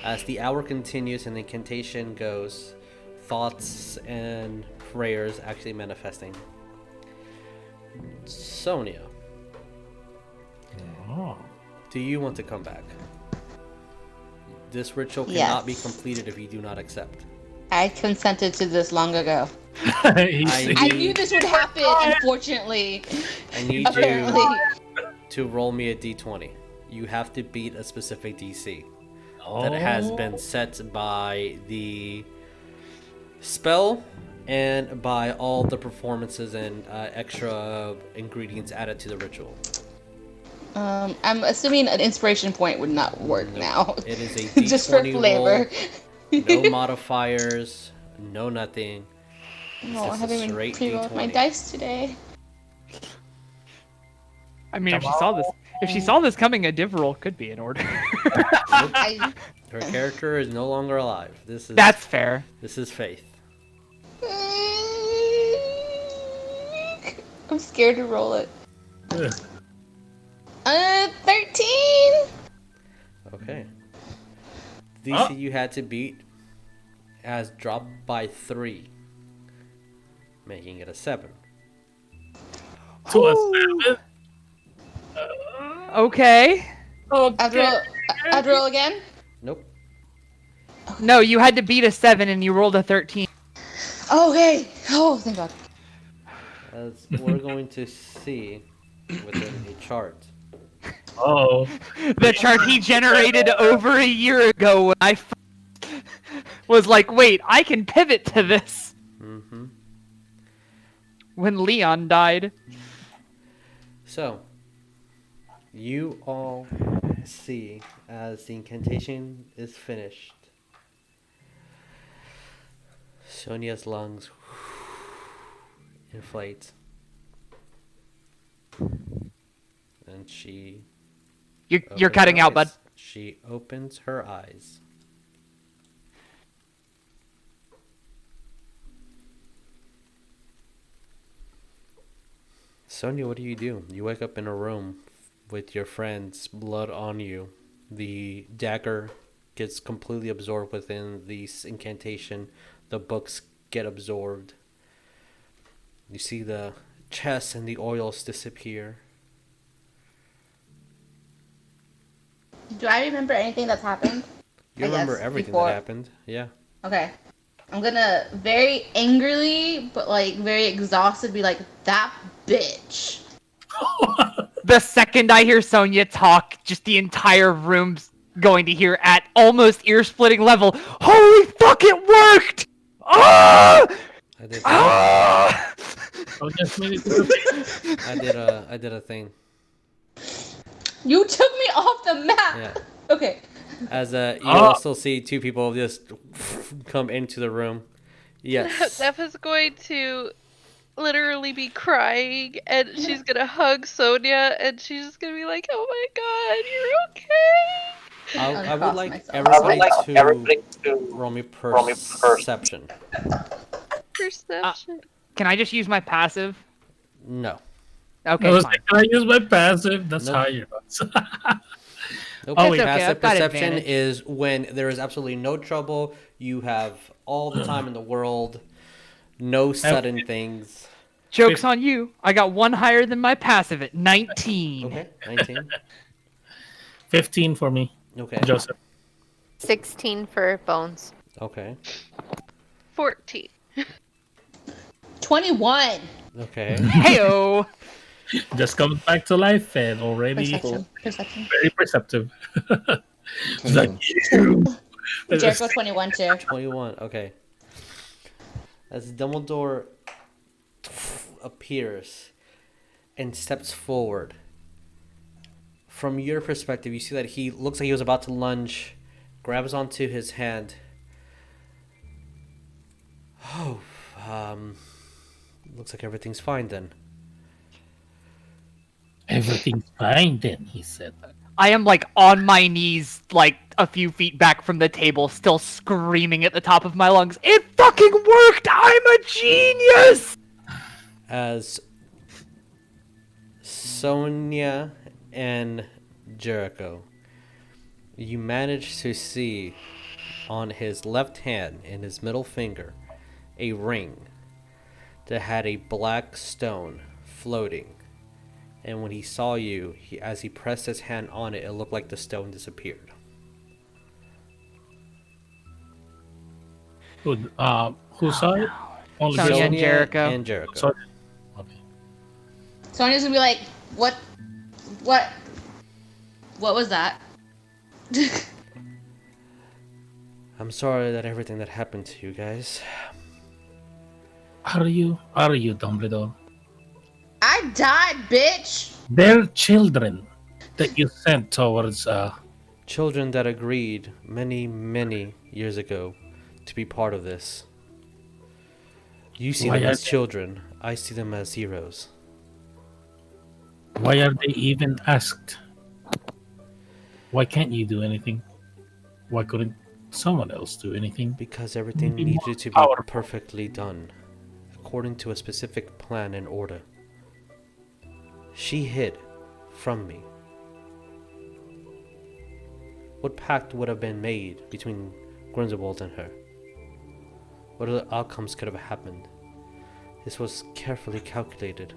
As the hour continues and the incantation goes, thoughts and prayers actually manifesting. Sonya, do you want to come back? This ritual cannot be completed if you do not accept. I consented to this long ago. I knew this would happen, unfortunately. I need Apparently. you to roll me a d20. You have to beat a specific DC that has been set by the spell and by all the performances and extra ingredients added to the ritual. I'm assuming an inspiration point would not work now. It is a d20 just for flavor. Roll, no modifiers, no nothing. No, I It's haven't a even straight pre-rolled my D20. dice today. I mean, if she saw this, If she saw this coming, a div roll could be in order. I, Her character is no longer alive. That's fair. This is Faith. I'm scared to roll it. Ugh. 13. Okay. The DC you had to beat has dropped by 3, making it a 7. To a 7? Okay. I have to roll again. Nope. No, you had to beat a 7 and you rolled a 13. Okay. Oh, thank God. As we're going to see within a chart. Oh. The chart he generated over a year ago when I was like, wait, I can pivot to this. Mm-hmm. When Leon died. So, you all see as the incantation is finished, Sonya's lungs inflate, and she You're opens cutting her out, bud. eyes. She opens her eyes. Sonya, what do? You wake up in a room with your friend's blood on you. The dagger gets completely absorbed within the incantation. The books get absorbed. You see the chest and the oils disappear. Do I remember anything that's happened? You I remember guess, everything before. that happened. Yeah. Okay. I'm gonna very angrily, but like very exhausted, be like, that bitch. The second I hear Sonya talk, just the entire room's going to hear at almost ear-splitting level, holy fuck, it worked! Ah! I did. Ah! Oh, just made it to the I did a thing. You took me off the map. Yeah. Okay. As you also see 2 people just come into the room. Yes. Zeph is going to literally be crying, and she's gonna hug Sonya, and she's just gonna be like, "Oh my God, you're okay." I would like myself. everybody to roll me perception. Perception. Can I just use my passive? No. Okay, I was fine. like, can I use my passive? That's Nope. higher. Nope. Oh, It's okay, Passive I've got perception advantage. is when there is absolutely no trouble. You have all the time in the world. No sudden things. Joke's on you. I got one higher than my passive at 19. Okay. 19. 15 for me, Okay. Joseph. 16 for Bones. Okay. 14. 21. Okay. Heyo! Just comes back to life and already Perception. very perceptive. It's like, you. Jericho 21 too. 21. Okay. As Dumbledore appears and steps forward, from your perspective, you see that he looks like he was about to lunge, grabs onto his hand. Oh, looks like everything's fine then. Everything's fine then, he said. I am like on my knees, like a few feet back from the table, still screaming at the top of my lungs. It fucking worked! I'm a genius! As Sonya and Jericho, you manage to see on his left hand, in his middle finger, a ring that had a black stone floating. And when he saw you, as he pressed his hand on it, it looked like the stone disappeared. Good. Who saw it? Only Sonya Joe? and Jericho. And Jericho. So- okay. Sonya's gonna be like, what was that? I'm sorry that everything that happened to you guys. Are you Dumbledore? I died, bitch. They're children that you sent towards Children that agreed many, many years ago to be part of this. You see Why them are as they- children. I see them as heroes. why are they even asked Why can't you do anything? Why couldn't someone else do anything? Because everything Be more needed to be powerful. perfectly done, according to a specific plan and order. She hid from me. What pact would have been made between Griswold and her? What other outcomes could have happened? This was carefully calculated.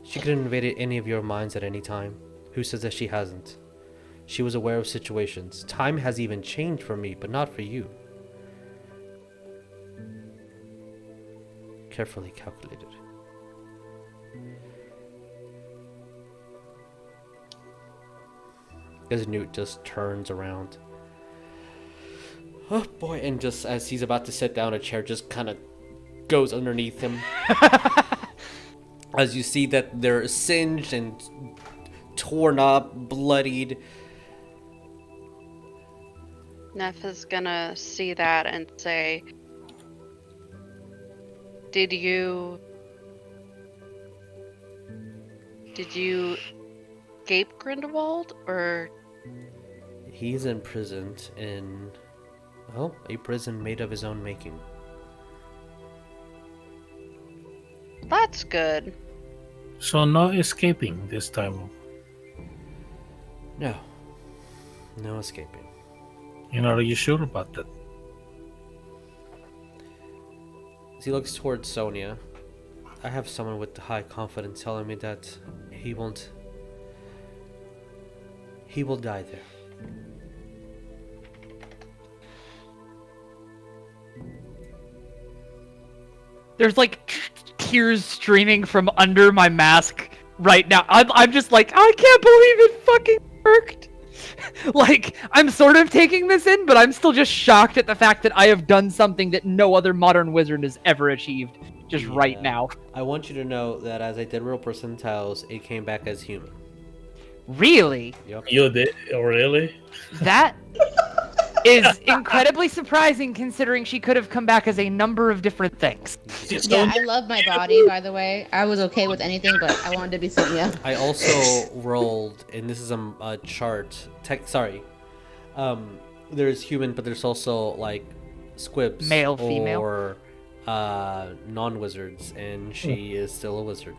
She could have invaded any of your minds at any time. Who says that she hasn't? She was aware of situations. Time has even changed for me, but not for you. Carefully calculated. As Newt just turns around. Oh boy, and just as he's about to sit down, a chair just kind of goes underneath him. As you see that they're singed and torn up, bloodied. Neff is gonna see that and say, Did you escape Grindelwald, or He's imprisoned in, well, a prison made of his own making. that's good. So no escaping this time. No. No escaping. Are you sure about that? As he looks towards Sonya, I have someone with high confidence telling me that he will die there. There's like tears streaming from under my mask right now. I'm just like, I can't believe it fucking worked. Like, I'm sort of taking this in, but I'm still just shocked at the fact that I have done something that no other modern wizard has ever achieved just right now. I want you to know that as I did real percentiles, it came back as human. Really? Yep. You did? Really? That is incredibly surprising considering she could have come back as a number of different things. Yeah, I love my body, by the way. I was okay with anything, but I wanted to be Sonya. I also rolled, and this is a chart. There's human, but there's also like squibs, Male, female? or non-wizards, and she is still a wizard.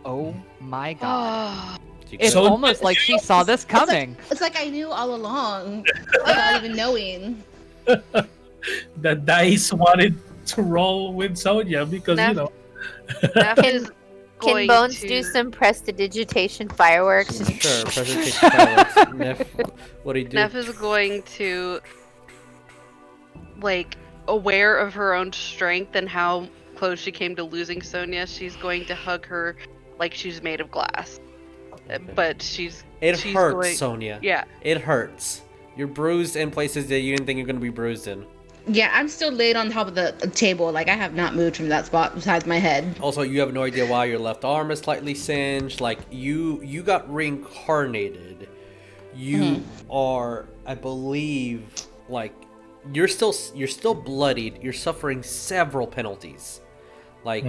Oh my god. So you It's could- almost like she saw this coming. It's like I knew all along, without even knowing. The dice wanted to roll with Sonya because, Neff- Neff is Can going Bones to... do some prestidigitation fireworks? Sure, presentation fireworks. Neff, what do you do? Neff is going to, like, aware of her own strength and how close she came to losing Sonya, she's going to hug her like she's made of glass. But she's It hurts, going... Sonya. Yeah. It hurts. You're bruised in places that you didn't think you're going to be bruised in. Yeah, I'm still laid on top of the table. Like, I have not moved from that spot besides my head. Also, you have no idea why your left arm is slightly singed. Like, you got reincarnated. You are, I believe, like, you're still bloodied. You're suffering several penalties. Like,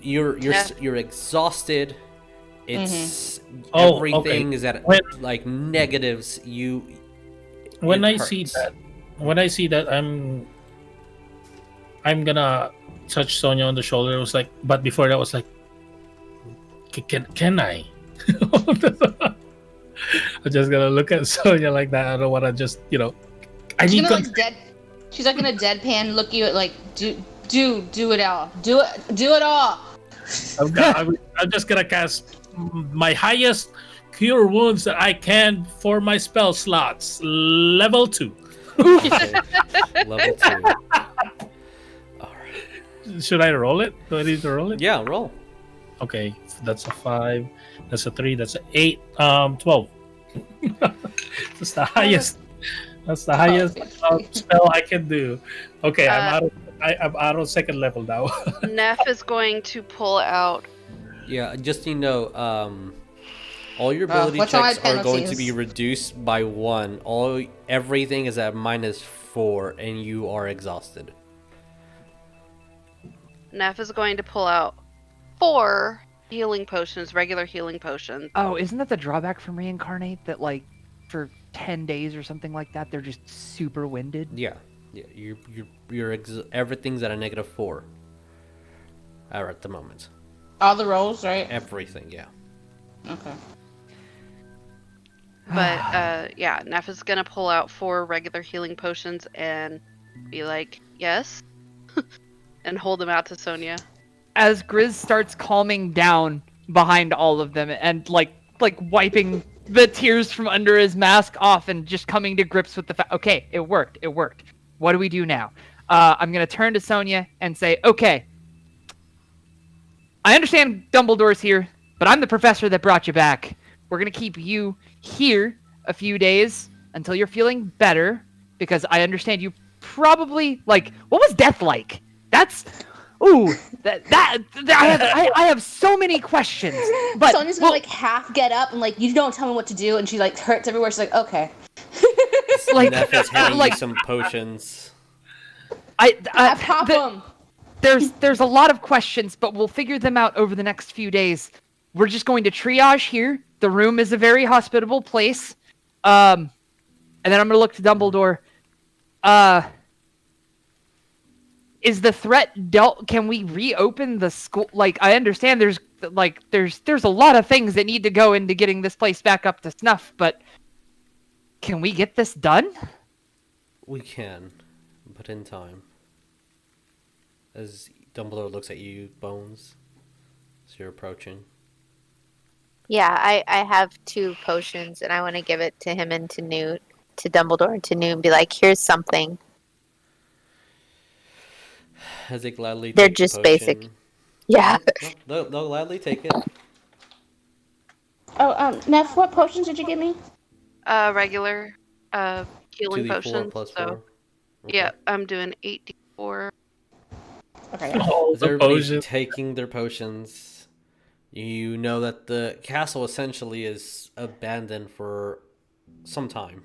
you're exhausted. It's everything is at like negatives. When I see that, I'm gonna touch Sonya on the shoulder. It was like, but before that, I was like, can I? I'm just gonna look at Sonya like that. I don't want to just, I She's need. gonna she's like gonna deadpan look you at like, do it all, do it all. I'm just gonna cast my highest cure wounds that I can for my spell slots, level 2. Okay. Level 2. All right. Should I roll it? Do I need to roll it? Yeah, roll. Okay, that's a 5. That's a 3. That's a 8. 12. That's the highest. That's the highest spell I can do. Okay, I'm out of second level now. Neff is going to pull out... Yeah, just so you know, all your ability what's all my checks are going to penalties? be reduced by 1. Everything is at -4, and you are exhausted. Neff is going to pull out 4 healing potions, regular healing potions. Oh, isn't that the drawback from reincarnate? That like for 10 days or something like that, they're just super winded. Yeah. Everything's at a -4. At the moment. All the rolls, right? Everything, yeah. Okay. But yeah, Neff is gonna pull out 4 regular healing potions and be like, "Yes," and hold them out to Sonya. As Grizz starts calming down behind all of them and like wiping the tears from under his mask off and just coming to grips with the fact, okay, it worked. What do we do now? I'm gonna turn to Sonya and say, okay, I understand Dumbledore's here, but I'm the professor that brought you back. We're gonna keep you here a few days until you're feeling better, because I understand you probably what was death like? That's I have so many questions. But Sonya's gonna half get up and you don't tell me what to do, and she hurts everywhere. She's like, okay. Neff is handing you some potions. I pop them. There's a lot of questions, but we'll figure them out over the next few days. We're just going to triage here. The room is a very hospitable place. And then I'm going to look to Dumbledore. Is the threat dealt? Can we reopen the school? I understand there's a lot of things that need to go into getting this place back up to snuff, but can we get this done? We can, but in time. As Dumbledore looks at you, Bones, as you're approaching. Yeah, I have 2 potions, and I want to give it to him and to Newt, to Dumbledore and to Newt, and be like, here's something. As they gladly They're take just the potion. basic. Yeah. They'll gladly take it. Oh, Neff, what potions did you give me? Regular healing 2d4 potions. plus So 4. Okay. yeah, I'm doing 8d4. Okay. As everybody's taking their potions, you know that the castle essentially is abandoned for some time.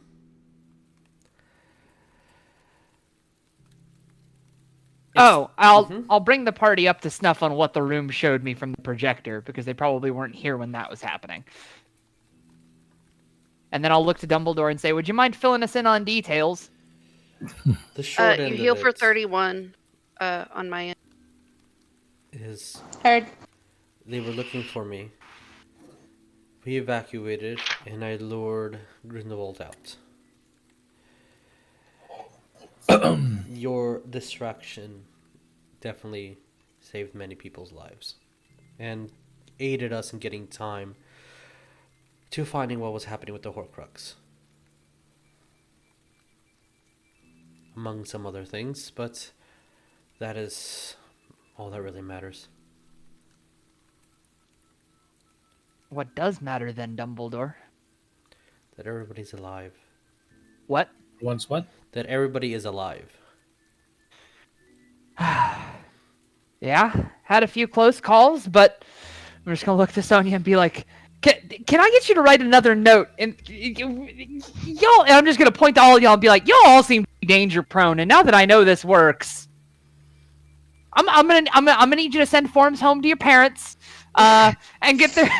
I'll bring the party up to snuff on what the room showed me from the projector, because they probably weren't here when that was happening. And then I'll look to Dumbledore and say, would you mind filling us in on details? The short end You heal of for it 31 on my end. is Heard. they were looking for me. We evacuated, and I lured Griswold out. Your distraction definitely saved many people's lives and aided us in getting time to finding what was happening with the Horcrux, among some other things, but that is all that really matters. What does matter then, Dumbledore? That everybody's alive. What? Once what? That everybody is alive. Yeah, had a few close calls, but I'm just gonna look to Sonya and be like, can I get you to write another note? And y'all, and I'm just gonna point to all of y'all and be like, y'all all seem danger prone, and now that I know this works, I'm gonna need you to send forms home to your parents, and get their.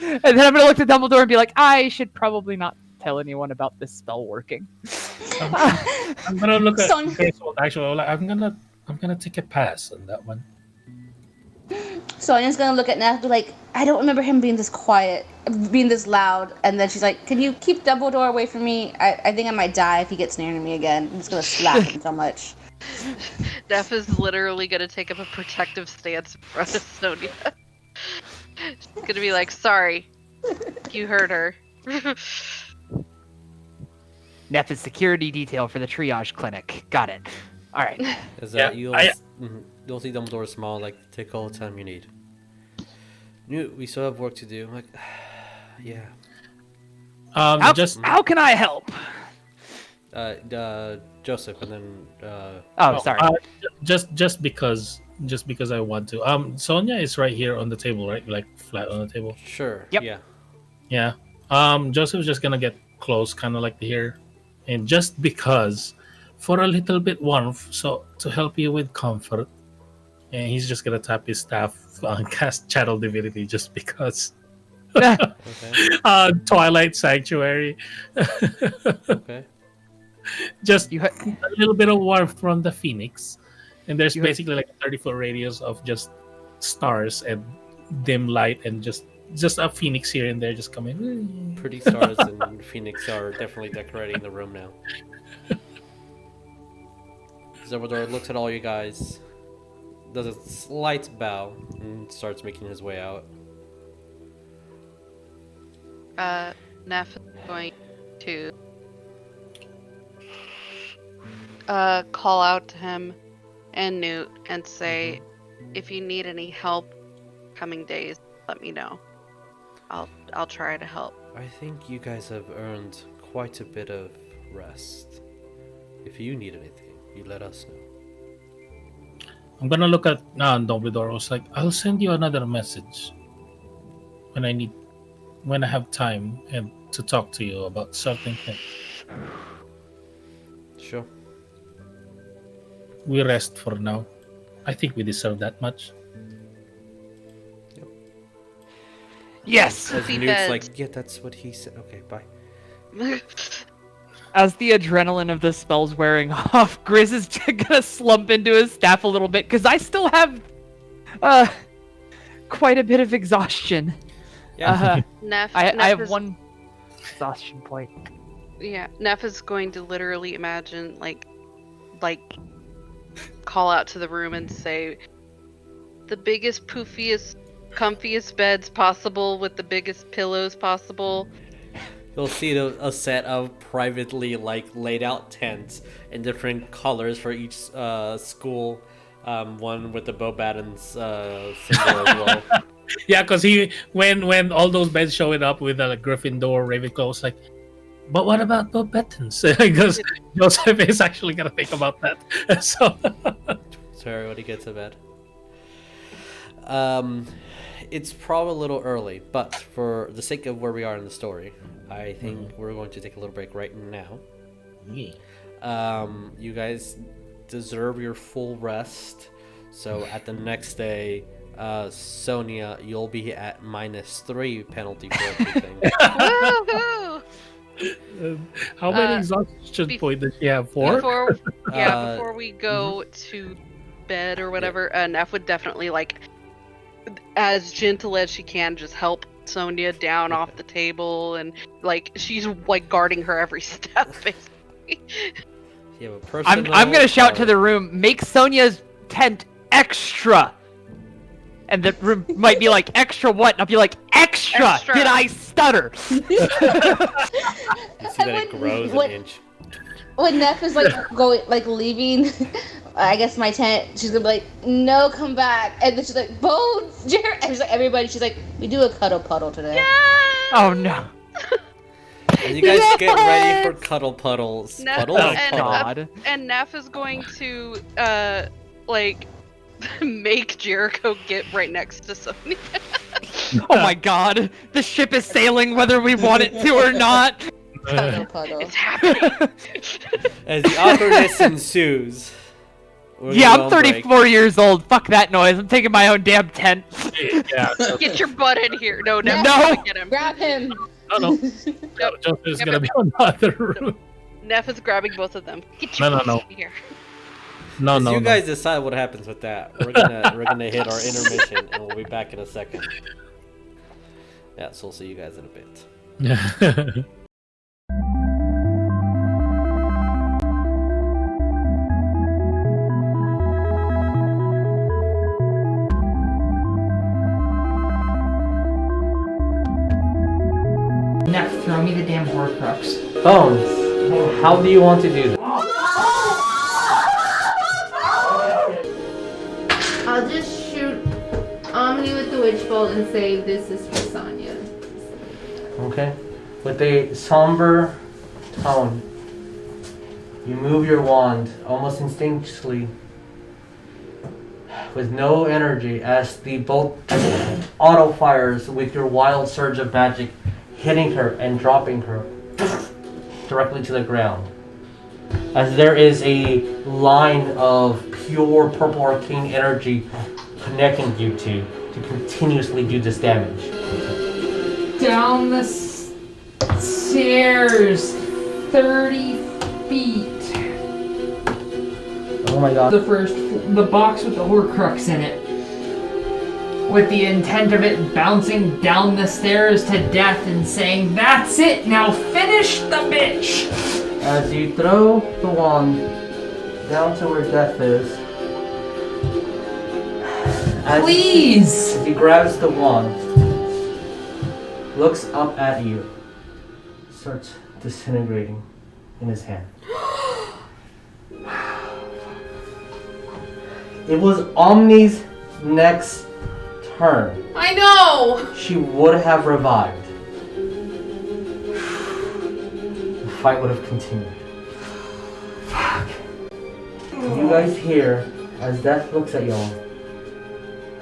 And then I'm gonna look to Dumbledore and be like, I should probably not tell anyone about this spell working. I'm gonna look at Son- Griswold. Actually, I'm gonna take a pass on that one. Sonya's gonna look at Neff and be like, I don't remember him being this quiet, being this loud. And then she's like, can you keep Dumbledore away from me? I think I might die if he gets near me again. I'm just gonna slap him so much. Neff is literally gonna take up a protective stance in front of Sonya. She's gonna be like, sorry, you hurt her. Neff is security detail for the triage clinic. Got it. All right. Is Yeah, that you'll see Dumbledore smile, like, take all the time you need. We still have work to do. I'm like, yeah. How can I help? Joseph, and then Sorry. Just because I want to. Sonya is right here on the table, right? Like flat on the table. sure. Yep. Yeah. Yeah. Joseph's just gonna get close, kind of like here, and just because, for a little bit warmth, so to help you with comfort, and he's just gonna tap his staff and cast Channel Divinity just because. Okay. Twilight Sanctuary. Okay. Just You a little bit of warmth from the Phoenix, and there's You- basically like a 30-foot radius of just stars and dim light, and just a Phoenix here and there just coming. Pretty stars and Phoenix are definitely decorating the room now. Zebrador looks at all you guys, does a slight bow, and starts making his way out. Neff is going to call out to him and Newt and say, if you need any help coming days, let me know. I'll try to help. I think you guys have earned quite a bit of rest. If you need anything, you let us know. I'm gonna look at Dumbledore. I was like, I'll send you another message when I have time and to talk to you about certain things. Sure. We rest for now. I think we deserve that much. Yes. As Poofy Newt's beds. like, yeah, that's what he said. Okay, bye. As the adrenaline of the spell's wearing off, Grizz is gonna slump into his staff a little bit because I still have quite a bit of exhaustion. Yeah. Neff, I Neff have is, one exhaustion point. Yeah, Neff is going to literally imagine like call out to the room and say, the biggest, poofiest, comfiest beds possible with the biggest pillows possible. You'll see a set of privately laid out tents in different colors for each school. One with the Bobaddon's symbol as well. Yeah, because when all those beds showing up with a Gryffindor, Ravenclaw was like, but what about Bob Bettons? Because Joseph is actually gonna think about that. So Sorry, when he gets to bed. It's probably a little early, but for the sake of where we are in the story, I think we're going to take a little break right now. You guys deserve your full rest. So at the next day, Sonya, you'll be at -3 penalty for everything. Woohoo! how many exhaustion points does she have? 4? Before we go to bed or whatever, Neff would definitely as gentle as she can, just help Sonya down off the table, and she's guarding her every step, basically. You have a personal I'm gonna shout to power. the room, make Sonya's tent extra. And the room might be like, extra what? And I'll be like, extra! Extra. Did I stutter? You see that it grows an inch. When Neff is leaving, I guess my tent, she's gonna be like, no, come back. And then she's like, Bones, Jared. And she's like, everybody, she's like, we do a cuddle puddle today. Oh no. As you guys get ready for cuddle puddles. Neff, Puddle Oh and, puddle. god. and Neff is going to make Jericho get right next to Sonya. Oh my god. The ship is sailing whether we want it to or not. Cuddle puddle. It's happening. As the awkwardness ensues. we're Yeah, gonna I'm go on break. 34 years old. Fuck that noise. I'm taking my own damn tent. Yeah. Get your butt in here. No, Neff, No. is gonna get him. Grab him. No. Joseph is gonna be on the other room. Neff is grabbing both of them. Get your No. butts in here. No, As no, you no. guys decide what happens with that. We're gonna hit our intermission and we'll be back in a second. Yeah, so we'll see you guys in a bit. Neff, throw me the damn Horcrux. Bones, how do you want to do this? I'll just shoot Omni with the Witch Bolt and say this is for Sonya. Okay. With a somber tone, you move your wand almost instinctually with no energy as the bolt auto fires with your wild surge of magic, hitting her and dropping her directly to the ground. As there is a line of pure purple arcane energy connecting you two to continuously do this damage. Down the stairs, 30 feet. Oh my god. The box with the Horcrux in it. With the intent of it bouncing down the stairs to death and saying, "That's it, now finish the bitch!" As you throw the wand down to where death is, Please! He grabs the wand, looks up at you, starts disintegrating in his hand. It was Omni's next turn. I know! She would have revived. The fight would have continued. Fuck. You guys hear, as Death looks at y'all,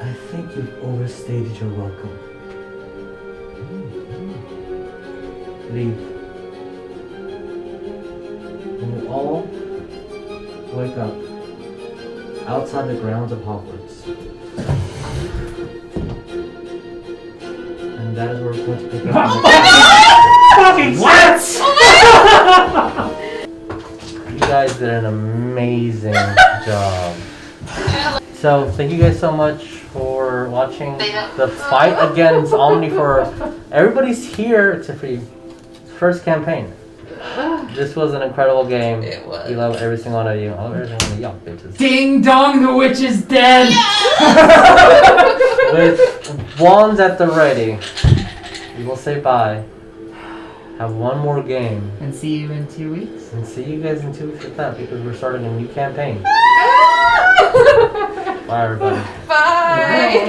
I think you've overstated your welcome. Leave. And you all wake up outside the grounds of Hogwarts. And that is where we're going to pick up. Fucking what? You guys did an amazing job. So thank you guys so much for watching the fight against Omni. For everybody's here except for you. First campaign. This was an incredible game. It was. We love every single one of you. I love every single one of y'all bitches. Ding dong, the witch is dead! With wands at the ready, we will say bye. Have one more game. And see you in 2 weeks. And see you guys in 2 weeks with that because we're starting a new campaign. Bye everybody. Bye!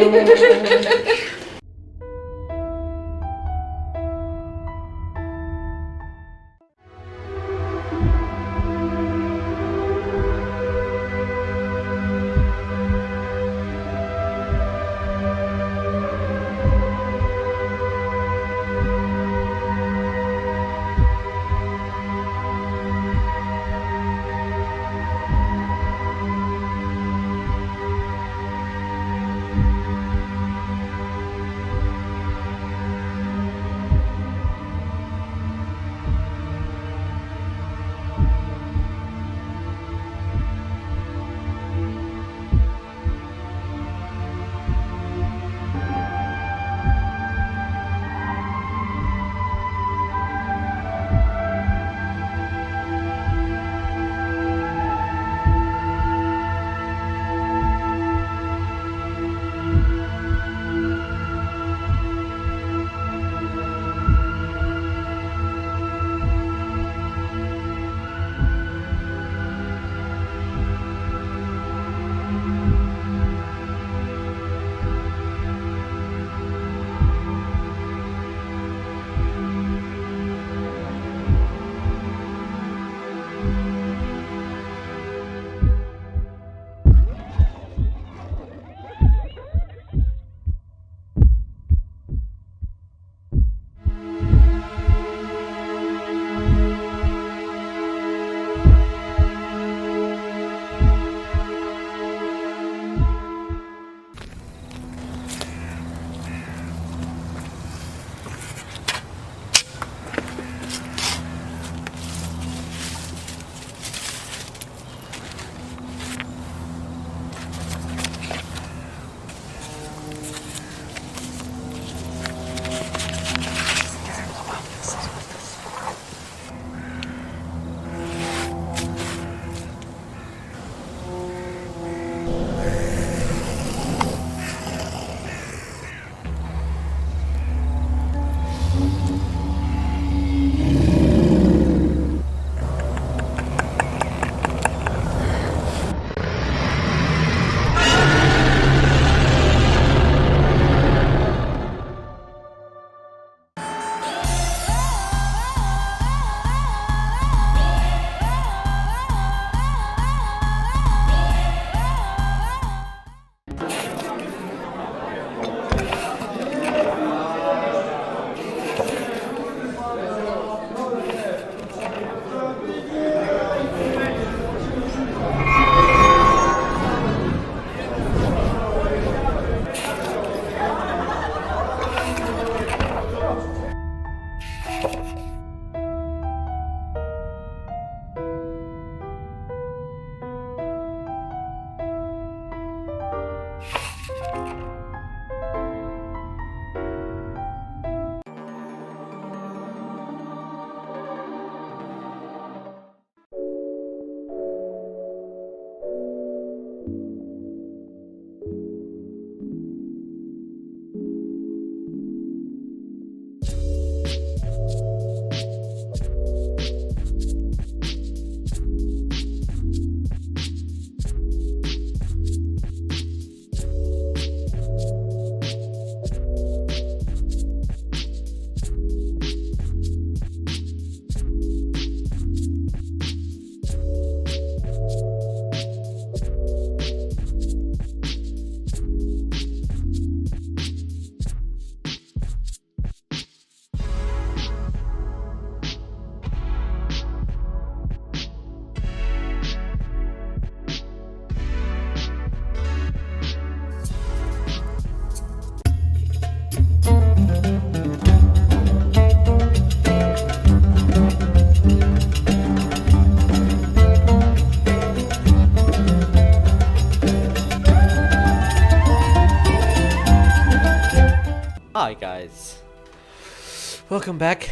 Welcome back.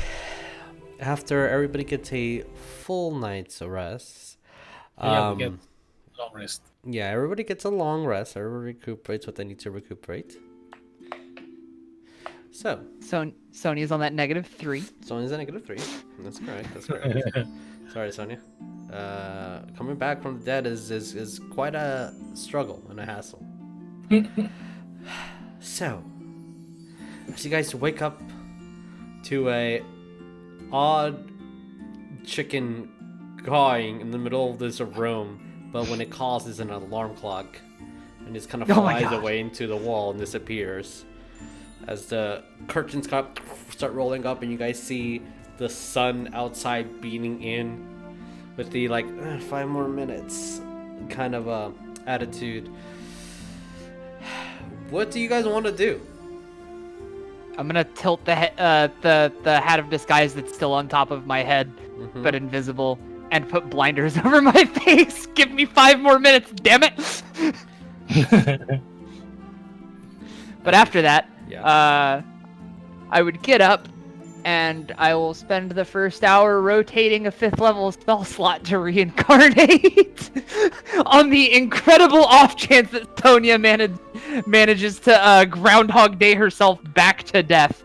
After everybody gets a full night's rest, Yeah, we get long rest. yeah, everybody gets a long rest. Everybody recuperates what they need to recuperate. So, Sonya's on that -3. Sonya's a -3. That's correct. That's correct. Sorry, Sonya. Coming back from the dead is quite a struggle and a hassle. So, as you guys wake up to a odd chicken cawing in the middle of this room, but when it calls, it's an alarm clock, and it kind of Oh my flies gosh. away into the wall and disappears. As the curtains start rolling up, and you guys see the sun outside beating in with the 5 more minutes kind of attitude. What do you guys want to do? I'm gonna tilt the hat of disguise that's still on top of my head, Mhm. but invisible, and put blinders over my face. Give me 5 more minutes, damn it! But after that, Yeah. I would get up, and I will spend the first hour rotating a 5th level spell slot to reincarnate. On the incredible off chance that Sonya manages to Groundhog Day herself back to death.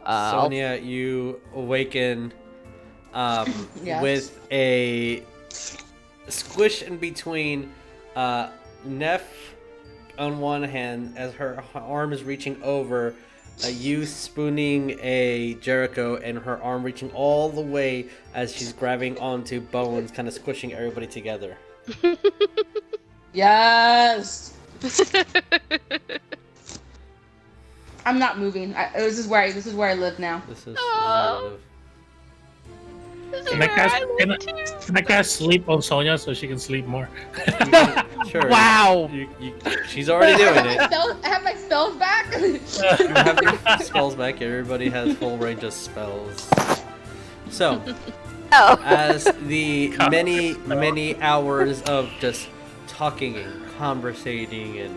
Sonya, you awaken Yes. with a squish in between Neff on one hand as her arm is reaching over, you spooning a Jericho, and her arm reaching all the way as she's grabbing onto Bones, kind of squishing everybody together. Yes. I'm not moving. This is where I live now. This is Can I cast sleep on Sonya so she can sleep more? sure. Wow. She's already doing it. I have my spells back. You have your spells back. Everybody has full range of spells. So, Oh. as the many hours of just talking and conversating and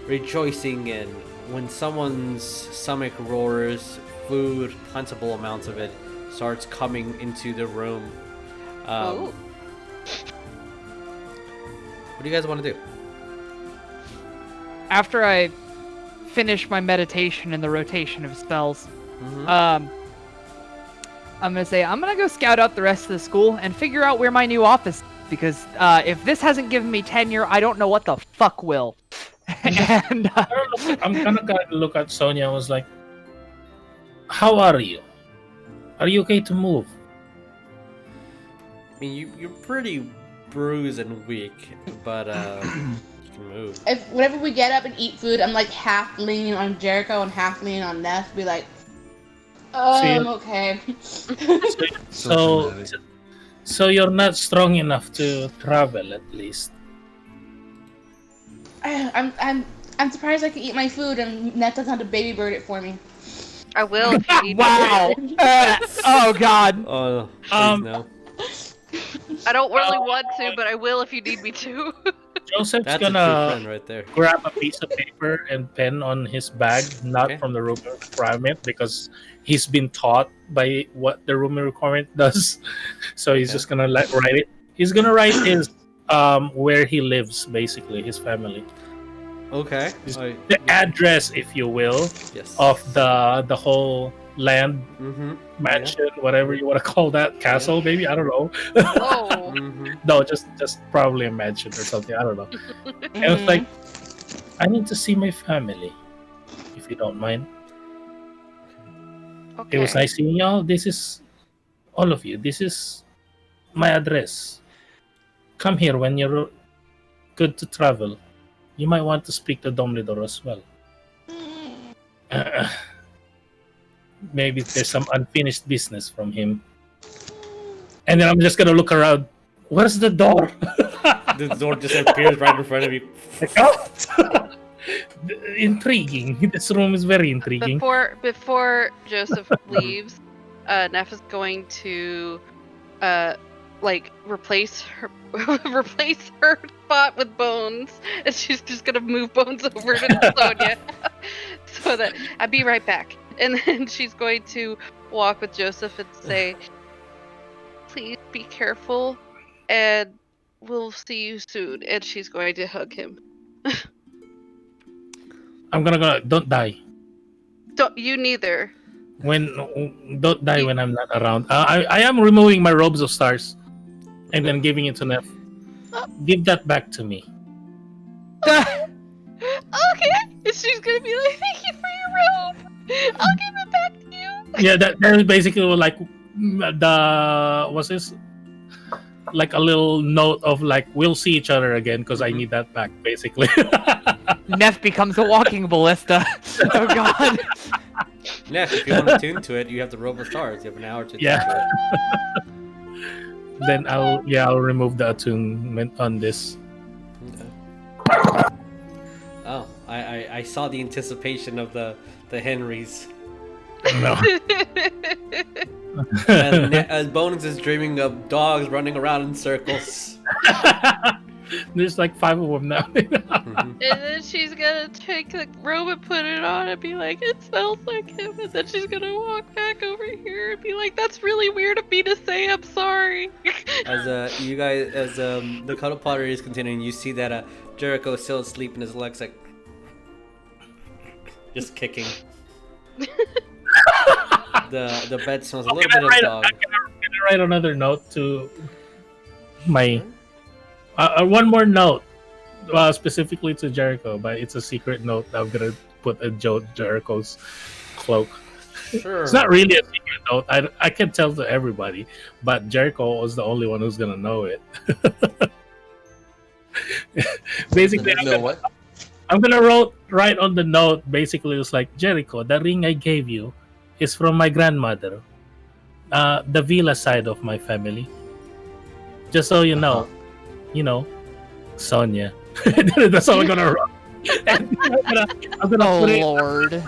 rejoicing, and when someone's stomach roars, food, plentiful amounts of it, starts coming into the room. Oh. What do you guys want to do? After I finish my meditation and the rotation of spells, Mhm. I'm gonna say I'm gonna go scout out the rest of the school and figure out where my new office is, because if this hasn't given me tenure, I don't know what the fuck will. And I'm gonna look at Sonya. I was like, "How are you? Are you okay to move?" I mean, you're pretty bruised and weak, but you can move. Whenever we get up and eat food, I'm like half leaning on Jericho and half leaning on Neff. Be like, I'm okay. So you're not strong enough to travel, at least. I'm surprised I can eat my food and Neff doesn't have to baby bird it for me. I will if you need me. wow! Oh god! Oh, please no. I don't really want to, but I will if you need me to. Joseph's That's a true gonna friend right there. grab a piece of paper and pen on his bag, not Okay. from the room requirement, because he's been taught by what the room requirement does. So he's Okay. just gonna write it. He's gonna write his where he lives, basically his family, Okay. the address, if you will, Yes. of the whole land, Mm-hmm. mansion, whatever you want to call that, castle, maybe, I don't know. Whoa. Mm-hmm. No, just probably a mansion or something, I don't know. And it's like, I need to see my family, if you don't mind. Okay. It was nice seeing y'all. This is all of you. This is my address. Come here when you're good to travel. You might want to speak to Dumbledore as well. Maybe there's some unfinished business from him. And then I'm just gonna look around. Where's the door? The door just appears right in front of you. Like, oh! Intriguing. This room is very intriguing. Before Joseph leaves, Neff is going to like replace her spot with Bones, and she's just gonna move Bones over to Sonya. So that I'll be right back. And then she's going to walk with Joseph and say, "Please be careful, and we'll see you soon." And she's going to hug him. I'm gonna go. Don't die. Don't you neither. Don't die when I'm not around. I am removing my robes of stars, and then giving it to Neff. Give that back to me. Okay. And she's gonna be like, "Thank you for your robe. I'll give it back to you." Yeah, that is basically like what's this? Like a little note of like, we'll see each other again because I need that back, basically. Neff becomes a walking ballista. Oh god. Neff, if you want to tune to it, you have the robe of stars. You have an hour to Yeah. tune to Then I'll remove the attunement on this. it. Oh, I saw the anticipation of the Henrys. No. As Bones is dreaming of dogs running around in circles. There's like 5 of them now. And then she's gonna take the robe and put it on and be like, "It smells like him." And then she's gonna walk back over here and be like, "That's really weird of me to say. I'm sorry." As you guys, as the cuddle pottery is continuing, you see that Jericho is still asleep and his legs like just kicking. The bed smells a little bit of dog. I'm gonna write another note to my. One more note, specifically to Jericho, but it's a secret note that I'm gonna put in Jericho's cloak. Sure. It's not really a secret note. I can tell to everybody, but Jericho was the only one who's gonna know it. Basically, You know what? I'm gonna write on the note. Basically, it's like, Jericho, the ring I gave you is from my grandmother, the Villa side of my family. Just so you know. You know, Sonya. That's all I'm gonna write. And I'm gonna Oh put it lord.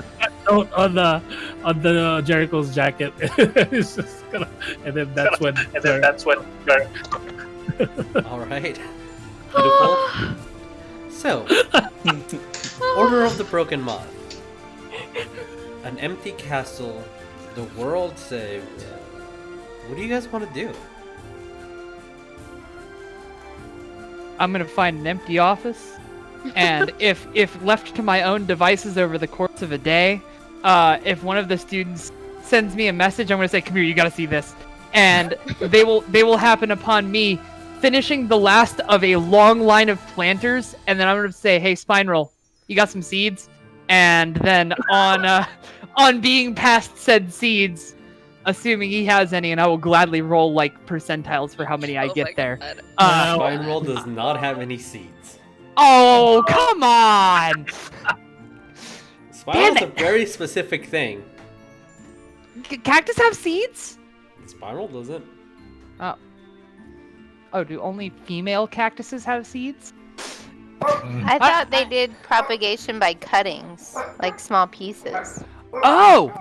note on the Jericho's jacket. It's just gonna, and then that's when. All right. Beautiful. So, Order of the Broken Moth. An empty castle. The world saved. What do you guys want to do? I'm gonna find an empty office, and if left to my own devices over the course of a day, if one of the students sends me a message, I'm gonna say, "Come here, you gotta see this," and they will happen upon me finishing the last of a long line of planters, and then I'm gonna say, "Hey, Spine Roll, you got some seeds?" And then on being past said seeds, assuming he has any, and I will gladly roll like percentiles for how many I get there. Spine Roll does not have any seeds. Oh, come on! Spine Roll's a very specific thing. Cactus have seeds? Spine Roll doesn't. Oh, do only female cactuses have seeds? I thought they did propagation by cuttings, like small pieces. Oh,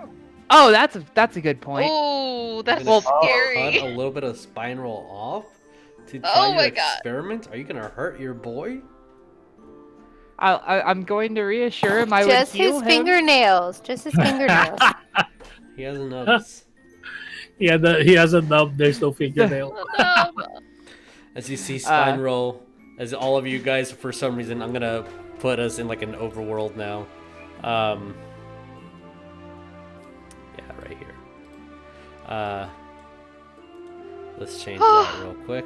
that's a good point. Oh, that's You're gonna scary. cut a little bit of Spine Roll off to try Oh your my God. experiment. Are you gonna hurt your boy? I'm going to reassure him. I Just would heal his him. fingernails. Just his fingernails. He has nubs. Yeah, he has a nub. There's no fingernail. No. As you see Spine Roll, as all of you guys, for some reason, I'm gonna put us in like an overworld now. Yeah, right here. Let's change that real quick.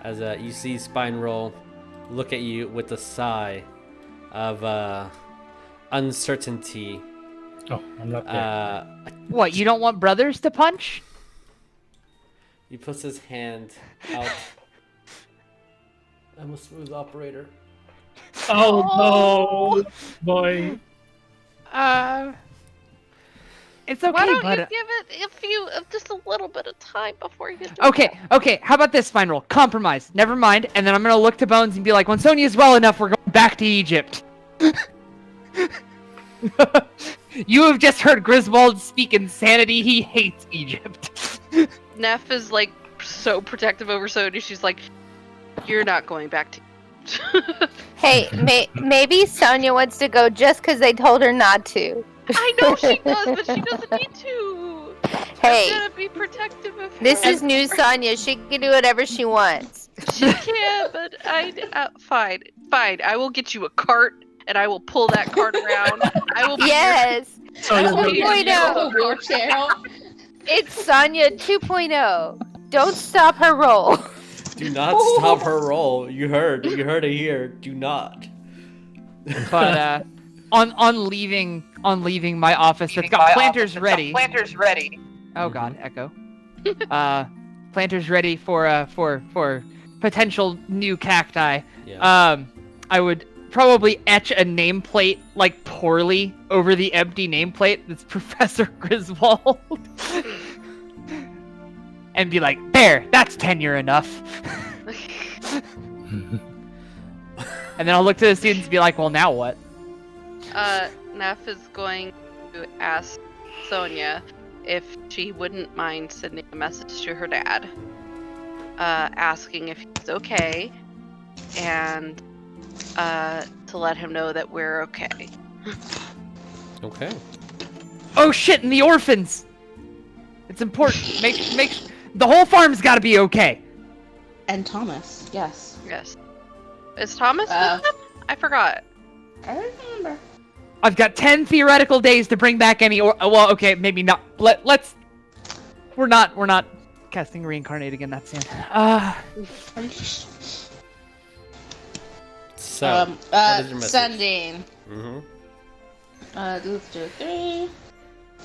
As you see Spine Roll look at you with a sigh of uncertainty. Oh, I'm not there. What, you don't want brothers to punch? He puts his hand out. I'm a smooth operator. Oh no, boy. It's okay, Why don't but you give it just a little bit of time before you do okay. How about this, Spine Roll? Compromise. Never mind. And then I'm gonna look to Bones and be like, when Sonya's well enough, we're going back to Egypt. You have just heard Griswold speak insanity. He hates Egypt. Neff is like so protective over Sonya. She's like, "You're not going back to." Hey, maybe Sonya wants to go just because they told her not to. I know she does, but she doesn't need to. Hey, I'm gonna be protective of her. this is new Sonya. She can do whatever she wants. She can, but fine. I will get you a cart, and I will pull that cart around. I will. Be Yes. So I you're will gonna- be your- A wheelchair. It's Sonya 2.0. Don't stop her roll. Do not stop her roll. You heard it here. Do not. But on leaving my office, that's got planters ready. Oh God, echo. Planters ready for potential new cacti. Yeah. I would probably etch a nameplate like poorly over the empty nameplate that's Professor Griswold. And be like, there, that's tenure enough. And then I'll look to the students and be like, well, now what? Neff is going to ask Sonya if she wouldn't mind sending a message to her dad, asking if he's okay, and to let him know that we're okay. Okay. Oh shit, and the orphans! It's important. Make the whole farm's gotta be okay. And Thomas, yes. Yes. Is Thomas Uh, with them? I forgot. I don't remember. I've got 10 theoretical days to bring back any well, okay, maybe not. Let's we're not casting reincarnate again that soon. So, what is your message? Sending. Mm-hmm. 3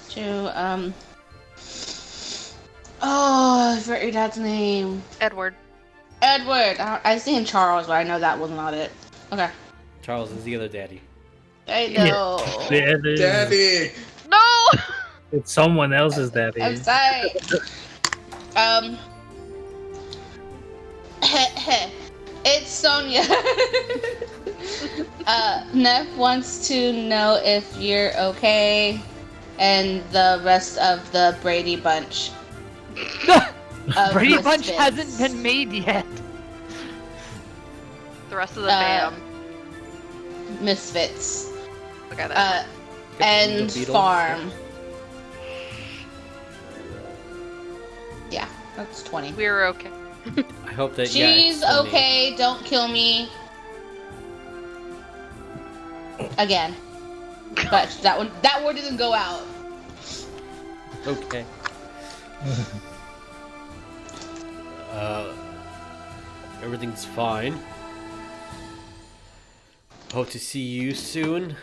to oh, I forgot your dad's name. Edward. Edward. I see him Charles, but I know that was not it. Okay. Charles is the other daddy. I know. Yeah, it is. Daddy. No! It's someone else's daddy. I'm sorry. It's Sonya. Neff wants to know if you're okay, and the rest of the Brady bunch. of Brady Bunch misfits. hasn't been made yet. The rest of the fam. Misfits. Okay, that. And The beetle. farm. Yeah, that's 20. We're okay. I hope that She's it's funny. okay, don't kill me. Again. But that word didn't go out. Okay. Everything's fine. Hope to see you soon.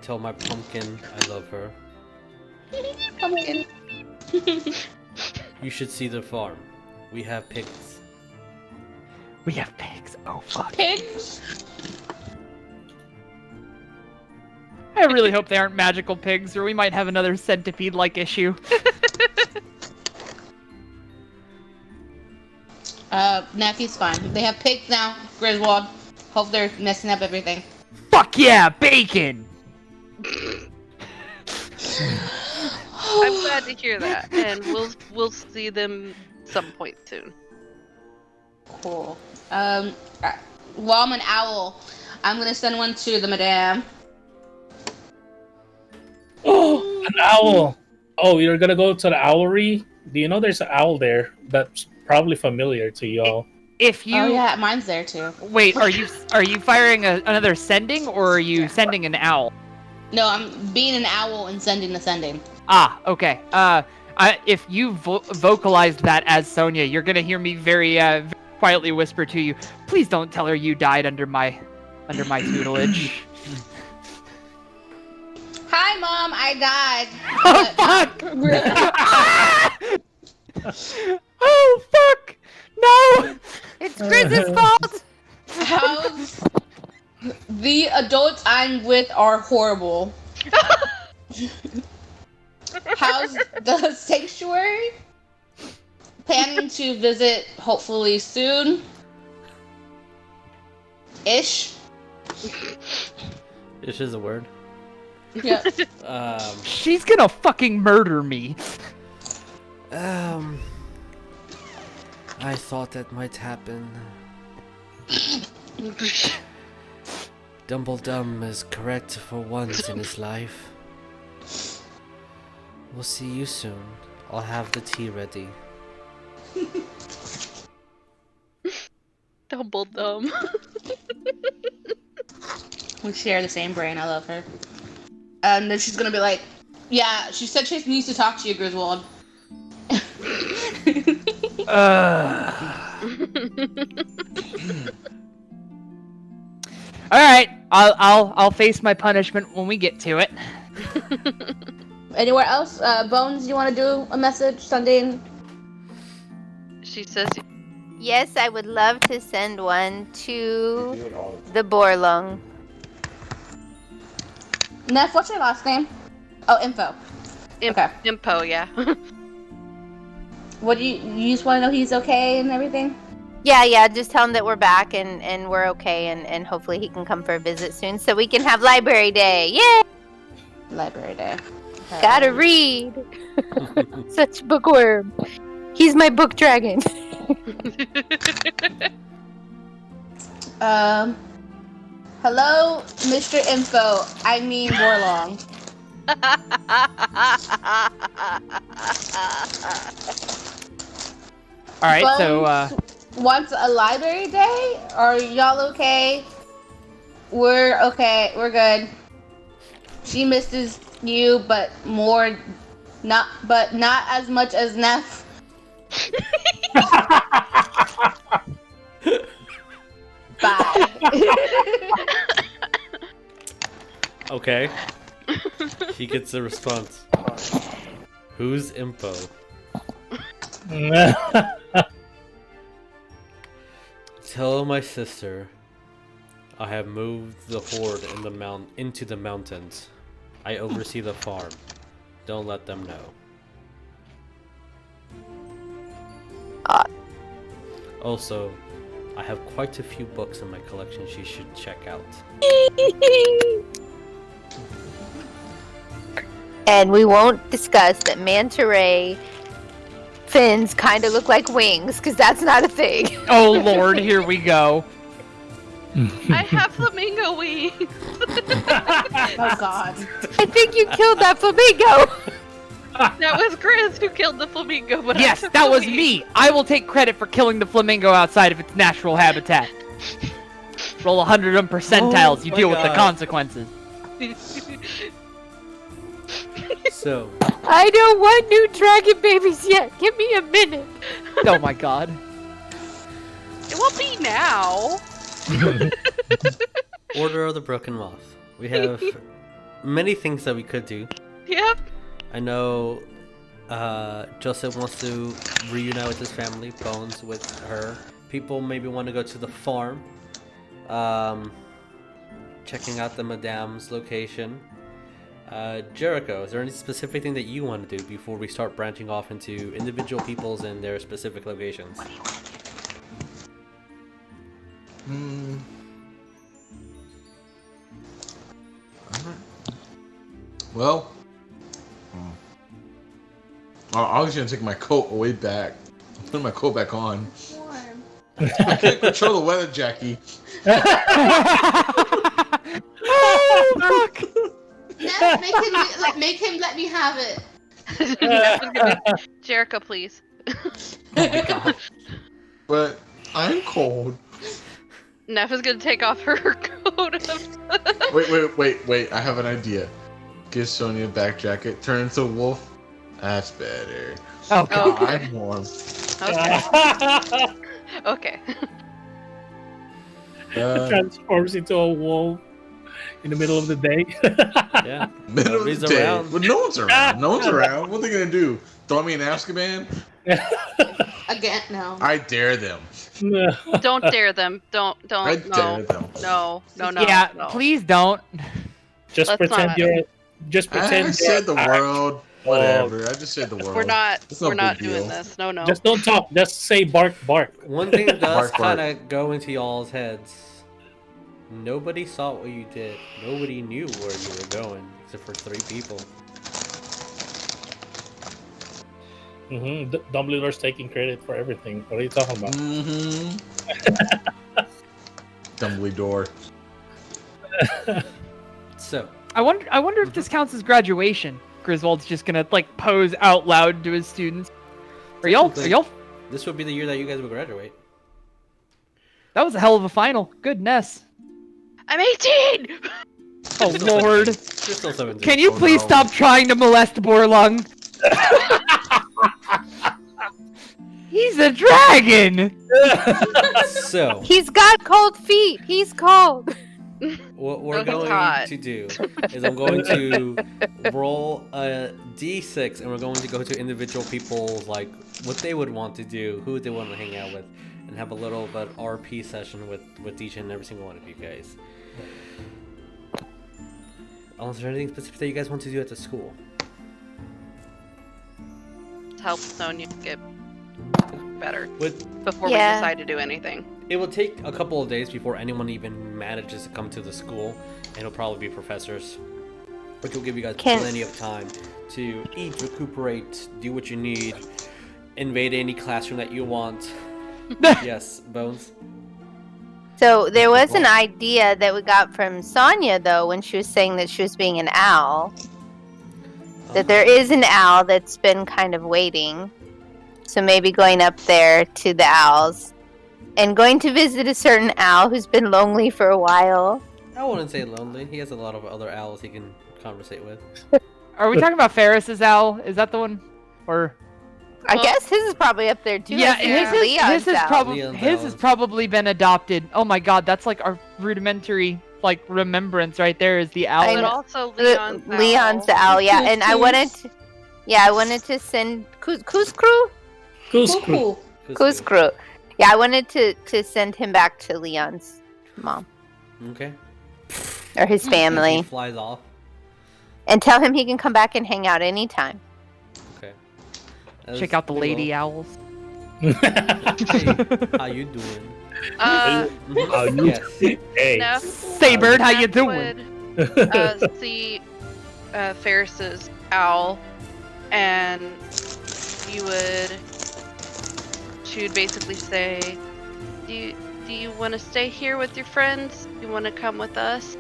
Tell my pumpkin I love her. Pumpkin. You should see the farm. We have pigs. We have pigs. Oh fuck. Pigs. I really hope they aren't magical pigs, or we might have another centipede-like issue. Nephew's fine. They have pigs now. Griswold. Hope they're messing up everything. Fuck yeah, bacon! I'm glad to hear that, and we'll see them some point soon. Cool. Well, I'm an owl. I'm gonna send one to the madame. Oh, an owl! Oh, you're gonna go to the owlery? Do you know there's an owl there that's probably familiar to y'all? If you Oh yeah, mine's there too. wait, are you firing another sending, or are you sending an owl? No, I'm being an owl and sending the sending. Ah, okay. If you vocalized that as Sonya, you're gonna hear me very quietly whisper to you, please don't tell her you died under my tutelage. Hi, Mom. I died. Oh fuck! Oh fuck! No! It's Grizz's fault. How's the adults I'm with are horrible. How's the sanctuary? Planning to visit hopefully soon. Ish. Ish is a word. Yeah. She's gonna fucking murder me. I thought that might happen. Dumbledum is correct for once in his life. We'll see you soon. I'll have the tea ready. Double dumb. We share the same brain. I love her. And then she's gonna be like, yeah, she said she needs to talk to you, Griswold. All right, I'll face my punishment when we get to it. Anywhere else? Bones, you want to do a message, Sundane? She says, Yes, I would love to send one to the Borlung. Neff, what's your last name? Oh, info. Okay. Impo, yeah. What do you just want to know he's okay and everything? Yeah, just tell him that we're back and we're okay and hopefully he can come for a visit soon so we can have library day. Yay! Library day. Gotta read. Such bookworm. He's my book dragon. Hello, Mr. Info. I mean Borlong. All right, Bones so wants a library day? Are y'all okay? We're okay. We're good. She misses you, but not as much as Neff. Bye. Okay. He gets a response. Who's Impo? Tell my sister I have moved the horde in into the mountains. I oversee the farm. Don't let them know. Also, I have quite a few books in my collection she should check out. And we won't discuss that manta ray fins kind of look like wings, because that's not a thing. oh lord, here we go. I have flamingo wings. Oh God. I think you killed that flamingo. That was Grizz who killed the flamingo, but Yes, I took that the was wings. me. I will take credit for killing the flamingo outside of its natural habitat. Roll 100 on percentiles, you my deal with the God. consequences. So, I don't want new dragon babies yet. Give me a minute. Oh my god. It won't be now. Order of the Broken Moth. We have many things that we could do. Yep. I know Joseph wants to reunite with his family, Bones with her. People maybe want to go to the farm, checking out the Madame's location. Jericho, is there any specific thing that you want to do before we start branching off into individual peoples and their specific locations? Well, I was gonna take my coat way back. Put my coat back on. Warm. I can't control the weather, Jackie. Oh fuck! Neff, make him let me have it. Jericho, please. Oh my god. But I'm cold. Neff is gonna take off her coat. Wait. I have an idea. Give Sonya a back jacket. Turn into a wolf. That's better. Oh god. I'm warm. Okay. Transforms into a wolf in the middle of the day. Yeah. Middle of Nobody's the day. around. Well, no one's around. No one's around. What are they gonna do? Throw me in Azkaban? Again, no. I dare them. Don't dare them. Don't. I No. dare them. No. Yeah, no. please don't. Just Let's pretend not. you're. Just pretend. I said the you're- world. Whatever. I just said the world. We're not. It's no We're not big doing deal. this. No. Just don't talk. Just say bark, bark. One thing does Bark, bark. kind of go into y'all's heads. Nobody saw what you did. Nobody knew where you were going, except for 3 people. Dumbledore's taking credit for everything. What are you talking about? Mm-hmm. Dumbledore. So, I wonder if this counts as graduation. Griswold's just gonna like pose out loud to his students. Are y'all? this would be the year that you guys would graduate. That was a hell of a final. Goodness. I'm 18. Oh lord. You're still 17. Can you Oh, please no. stop trying to molest Borlung? He's a dragon. So, He's got cold feet. He's cold. what we're Oh, he's going hot. to do is I'm going to roll a d6, and we're going to go to individual people's, like, what they would want to do, who they want to hang out with, and have a little bit RP session with each and every single one of you guys. Unless there's anything specific that you guys want to do at the school. Help Sonya get better With before Yeah. we decide to do anything. It will take a couple of days before anyone even manages to come to the school, and it'll probably be professors, which will give you guys plenty of time to eat, recuperate, do what you need, invade any classroom that you want. Yes, Bones? So there was an idea that we got from Sonya, though, when she was saying that she was being an owl. That there is an owl that's been kind of waiting. So maybe going up there to the owls and going to visit a certain owl who's been lonely for a while. I wouldn't say lonely. He has a lot of other owls he can conversate with. Are we talking about Ferris's owl? Is that the one? Or I guess his is probably up there too. yeah, Isn't it? Leon's owl. Leon's his owl has is- probably been adopted. Oh my god, that's like our rudimentary like remembrance right there is the owl. I But know. also Leon's owl, yeah. And I wanted to send Kuzcrew? Cool. Kuzcrew. Yeah, I wanted to send him back to Leon's mom Okay. or his He family flies off. and tell him he can come back and hang out anytime. Okay. Check out the lady owls. Hey, how you doing? How you Yes. Hey. Neff, Saybird, how you Neff doing? would see Ferris's owl, and she would basically say, do you want to stay here with your friends? Do you want to come with us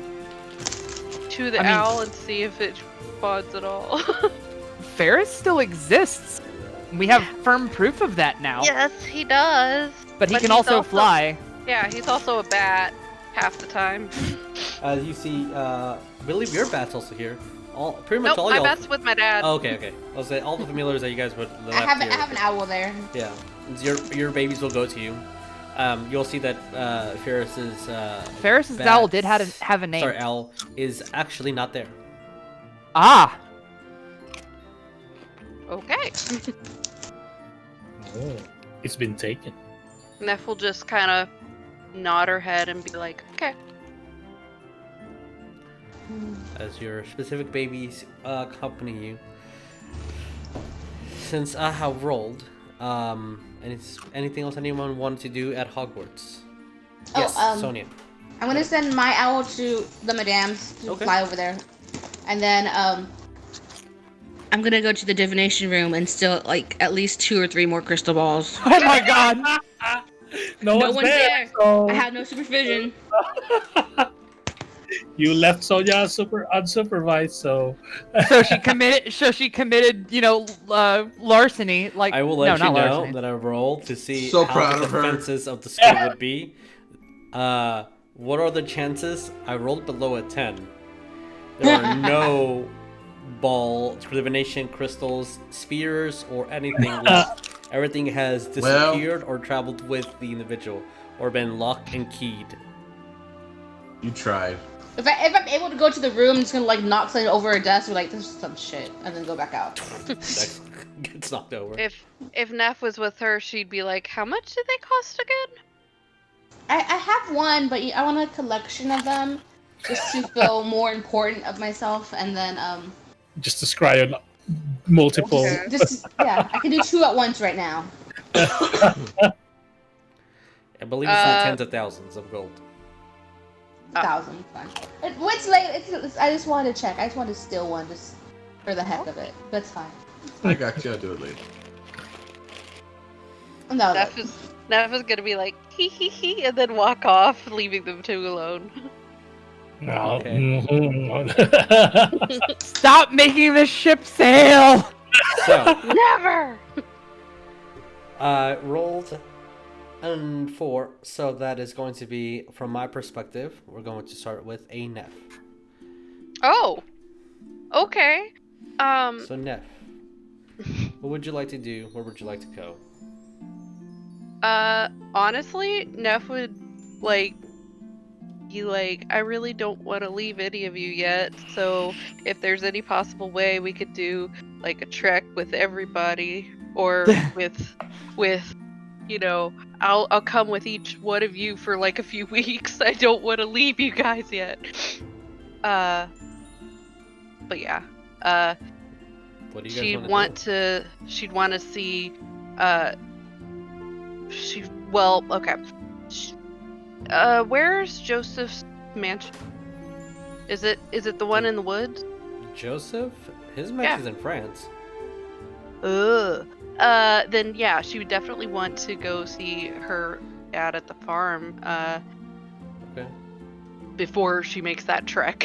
to the I mean- owl and see if it responds at all? Ferris still exists. We have firm proof of that now. Yes, he does. But he but can he's also also- fly. Yeah, he's also a bat half the time. As you see, I believe your bat's also here. Pretty much Nope, all my y'all. bat's with my dad. Oh, okay. I'll say all the familiars that you guys would left I have here. an owl there. Yeah, your babies will go to you. You'll see that Ferris's Ferris's bat- owl did have a name. Sorry, owl is actually not there. Ah, Okay. Oh, it's been taken. Neff will just kind of nod her head and be like, okay. As your specific babies accompany you. Since I have rolled, anything else anyone wanted to do at Hogwarts? Oh, Yes, Sonya. I'm gonna send my owl to the madams to Okay. fly over there, and then I'm gonna go to the divination room and steal like at least 2 or 3 more crystal balls. oh my god. No No one's one's there. there. So I have no supervision. you left Sonya unsupervised. So So she committed, larceny. Like I will let no, you not know larceny. that I rolled to see So how proud the of her. defenses of the school would be. What are the chances? I rolled below a 10. There are no ball, divination, crystals, spheres, or anything left. Everything has disappeared or traveled with the individual, or been locked and keyed. You tried. If I'm able to go to the room, I'm just gonna like knock something over a desk, or like this is some shit, and then go back out. That gets knocked over. If Neff was with her, she'd be like, how much did they cost again? I have one, but I want a collection of them just to feel more important of myself, and then just to scry on multiple. just yeah, I can do 2 at once right now. I believe it's in the tens of thousands of gold. 1,000, fine. It's late. I just wanted to check. I just wanted to steal one just for the heck of it. That's fine. I got you. I'll do it later. No, Neff is gonna be like hee hee hee, and then walk off, leaving them two alone. No. Okay. Stop making the ship sail! So, Never. rolled and 4, so that is going to be, from my perspective, we're going to start with a Neff. Oh. Okay. So Neff, what would you like to do? Where would you like to go? Honestly, Neff would like be like, I really don't want to leave any of you yet. So if there's any possible way we could do like a trek with everybody, or with you know, I'll come with each one of you for like a few weeks. I don't want to leave you guys yet. But yeah. What do you guys She'd want to do? she'd want to see well, okay. Where's Joseph's mansion? Is it the one in the woods? Joseph? His mansion's in France. Ugh. Then yeah, she would definitely want to go see her dad at the farm Okay. before she makes that trek.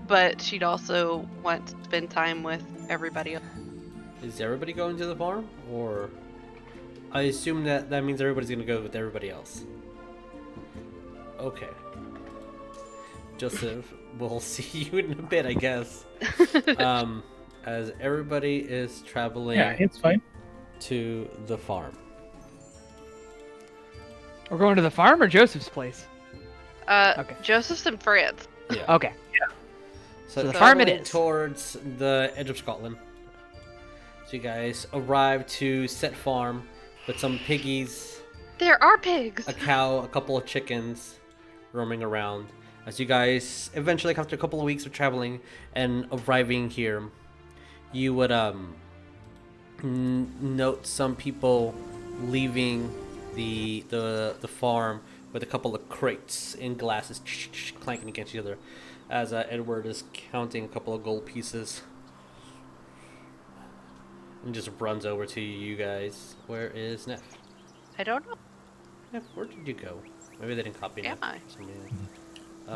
But she'd also want to spend time with everybody else. Is everybody going to the farm? Or I assume that means everybody's going to go with everybody else. Okay. Joseph, we'll see you in a bit, I guess. As everybody is traveling Yeah, it's fine. to the farm. We're going to the farm or Joseph's place? Okay. Joseph's in France. Yeah. Okay. So the farm it traveling is. towards the edge of Scotland. So you guys arrive to Set Farm with some piggies, There are pigs. a cow, a couple of chickens roaming around. As you guys eventually, after a couple of weeks of traveling and arriving here, you would note some people leaving the farm with a couple of crates and glasses clanking against each other, as Edward is counting a couple of gold pieces and just runs over to you guys. Where is Neff? I don't know. Neff, where did you go? Maybe they didn't copy Neff. Am I? For some reason.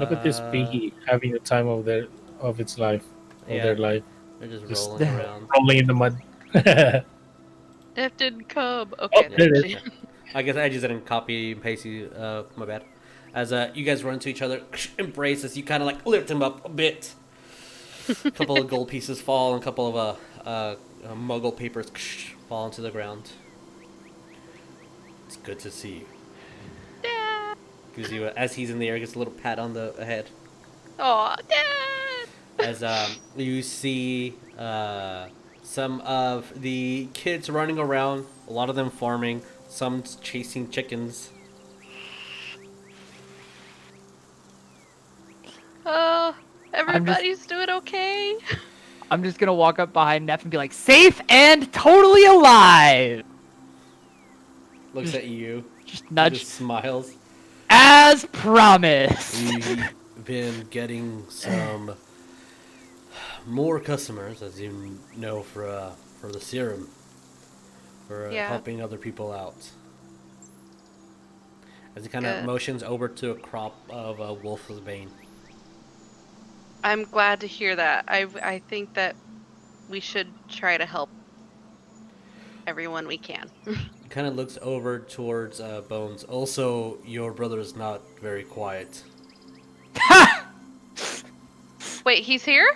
Look at this piggy having the time of its life. Yeah. Their life. They're just Just- rolling around. Rolling in the mud. Neff didn't come. Okay. there it is. I guess I just didn't copy and paste you. My bad. As you guys run into each other, embrace as you kind of like lift him up a bit. A couple of gold pieces fall, and a couple of muggle papers fall into the ground. It's good to see you. Dad. Gives you as he's in the air, gets a little pat on the head. Aw, Dad. As you see some of the kids running around, a lot of them farming, some chasing chickens. Everybody's doing okay. I'm just gonna walk up behind Neff and be like, safe and totally alive! Looks at you, Just nudge. just smiles. As promised! We've been getting some more customers, as you know, for the serum, for Yeah. helping other people out. As he kind of Good. motions over to a crop of Wolf's Bane. I'm glad to hear that. I think that we should try to help everyone we can. He kind of looks over towards Bones. Also, your brother is not very quiet. Wait, he's here?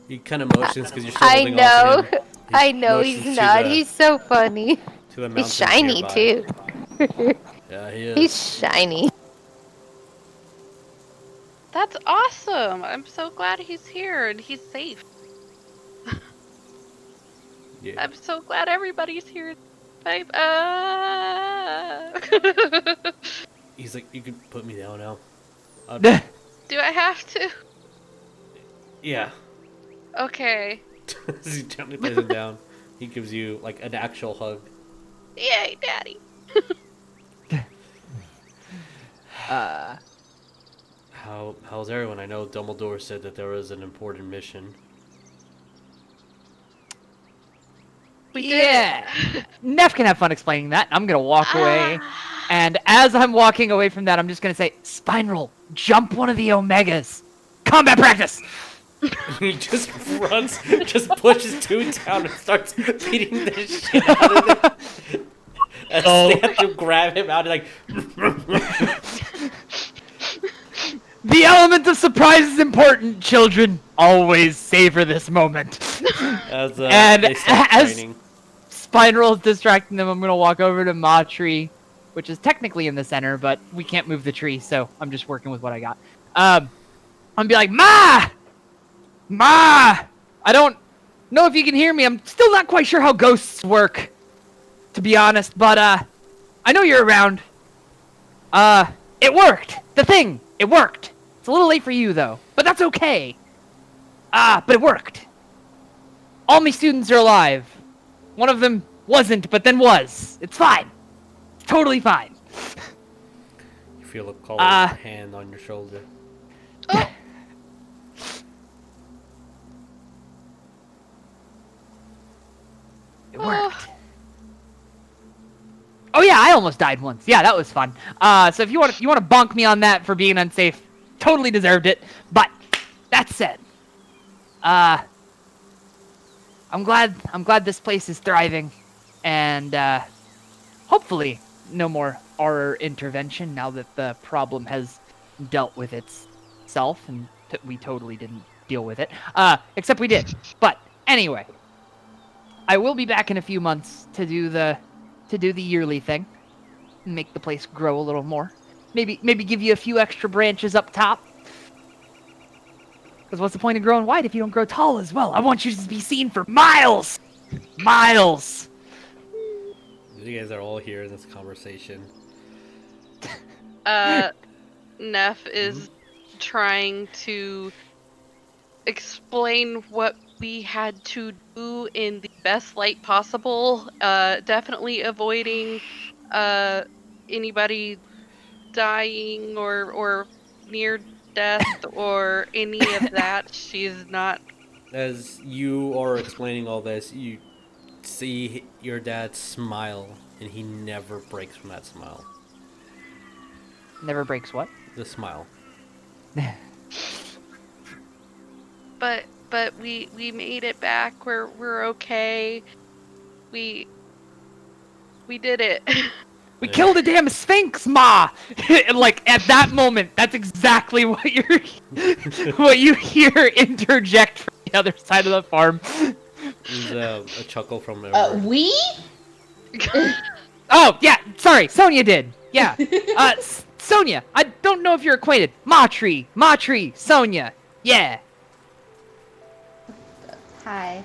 He kind of motions because you're still I holding on know. to him. He I know motions he's to not. the- He's so funny. to the He's mountains shiny nearby. too. Yeah, he is. He's shiny. That's awesome. I'm so glad he's here and he's safe. Yeah. I'm so glad everybody's here. Babe. He's like, you can put me down now. Do I have to? Yeah. Okay. As he gently plays him down, he gives you like an actual hug. Yay, Daddy. How's everyone? I know Dumbledore said that there was an important mission. We Yeah. did it. Neff can have fun explaining that. I'm gonna walk away. And as I'm walking away from that, I'm just gonna say, Spine roll, jump one of the Omegas. Combat practice! He just runs, just pushes two down and starts beating the shit out of them. And they have to grab him out and like. The element of surprise is important, children. Always savor this moment. As And they start as- training. Spine roll is distracting them. I'm gonna walk over to Ma Tree, which is technically in the center, but we can't move the tree, so I'm just working with what I got. I'm gonna be like, Ma! Ma! I don't know if you can hear me. I'm still not quite sure how ghosts work, to be honest, but I know you're around. It worked. The thing, it worked. It's a little late for you though, but that's okay. But it worked. All my students are alive. One of them wasn't, but then was. It's fine. It's totally fine. You feel a cold hand on your shoulder. It worked. Oh yeah, I almost died once. Yeah, that was fun. So if you want to bonk me on that for being unsafe, totally deserved it. But that said, I'm glad this place is thriving, and hopefully no more horror intervention now that the problem has dealt with itself, and we totally didn't deal with it. Except we did. But anyway, I will be back in a few months to do the yearly thing, and make the place grow a little more. Maybe give you a few extra branches up top. Because what's the point of growing wide if you don't grow tall as well? I want you to be seen for miles! Miles! You guys are all here in this conversation. Neff is trying to explain what we had to do in the best light possible. Definitely avoiding anybody dying or near death or any of that. She's not. As you are explaining all this, you see your dad smile, and he never breaks from that smile. Never breaks what? The smile. But we made it back. We're okay. We did it. We killed a damn sphinx, Ma! Like, at that moment, that's exactly what you hear interject from the other side of the farm. There's a chuckle from everywhere. We? Oh, yeah, sorry, Sonya did. Yeah. Sonya, I don't know if you're acquainted. Ma Tree, Sonya. Yeah. Hi.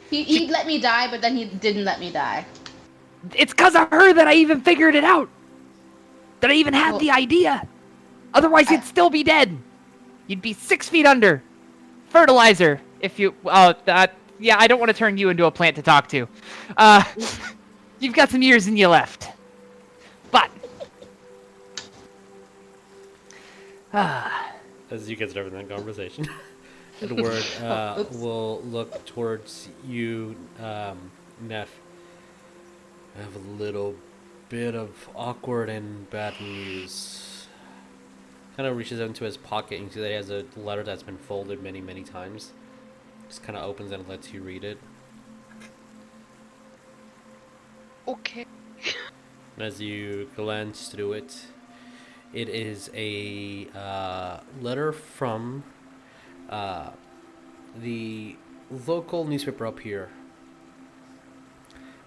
he let me die, but then he didn't let me die. It's because of her that I even figured it out. That I even had the idea. Otherwise, you'd still be dead. You'd be 6 feet under. Fertilizer, if you... yeah, I don't want to turn you into a plant to talk to. You've got some years in you left. But... As you guys are having that conversation, Edward will look towards you, Neff. I have a little bit of awkward and bad news. Kind of reaches into his pocket and you see that he has a letter that's been folded many, many times. Just kind of opens it and lets you read it. Okay. As you glance through it, it is a letter from the local newspaper up here,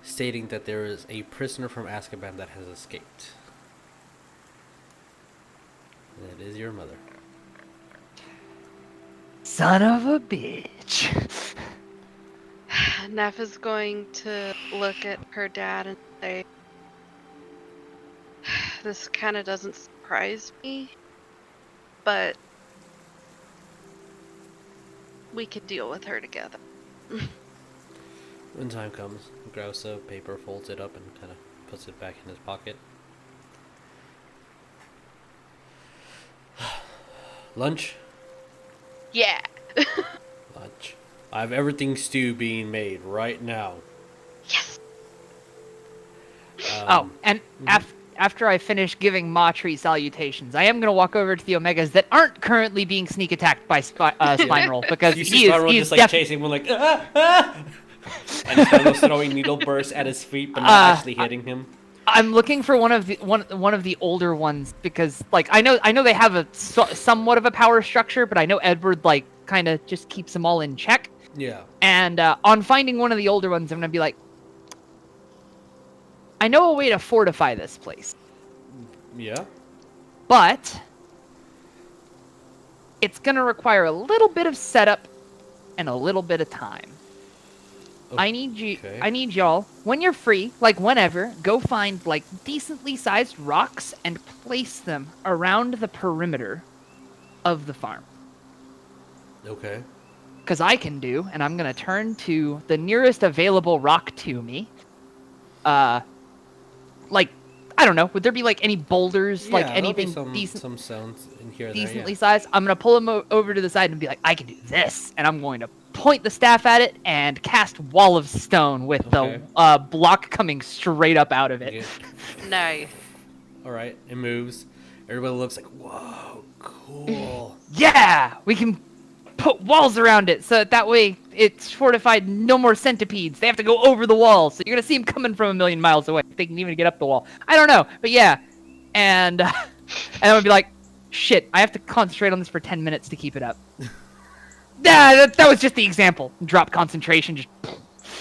stating that there is a prisoner from Azkaban that has escaped. That is your mother. Son of a bitch. Neff is going to look at her dad and say, this kind of doesn't surprise me, but we could deal with her together. When time comes, he grabs a paper, folds it up, and kind of puts it back in his pocket. Lunch? Yeah. Lunch. I have everything stew being made right now. Yes. And after I finish giving Matri salutations, I am going to walk over to the Omegas that aren't currently being sneak attacked by Spineroll, because You see Spiral just like chasing him, like and Spiral throwing needle bursts at his feet, but not actually hitting him. I'm looking for one of the older ones, because like I know they have a somewhat of a power structure, but I know Edward like kind of just keeps them all in check. Yeah. And on finding one of the older ones, I'm gonna be like, I know a way to fortify this place. Yeah. But it's gonna require a little bit of setup and a little bit of time. I need y'all, when you're free, like whenever, go find like decently sized rocks and place them around the perimeter of the farm. Okay. Because I can do, and I'm gonna turn to the nearest available rock to me. Like, I don't know, would there be like any boulders, like anything some sounds in here decently sized? I'm gonna pull them over to the side and be like, I can do this, and I'm going to point the staff at it and cast Wall of Stone with the block coming straight up out of it. Yeah. Nice. All right, it moves. Everybody looks like, whoa, cool. Yeah, we can put walls around it, so that way it's fortified. No more centipedes. They have to go over the wall, so you're gonna see them coming from a million miles away. They can even get up the wall. I don't know, but yeah. And I'm gonna be like, shit, I have to concentrate on this for 10 minutes to keep it up. That was just the example. Drop concentration. Just.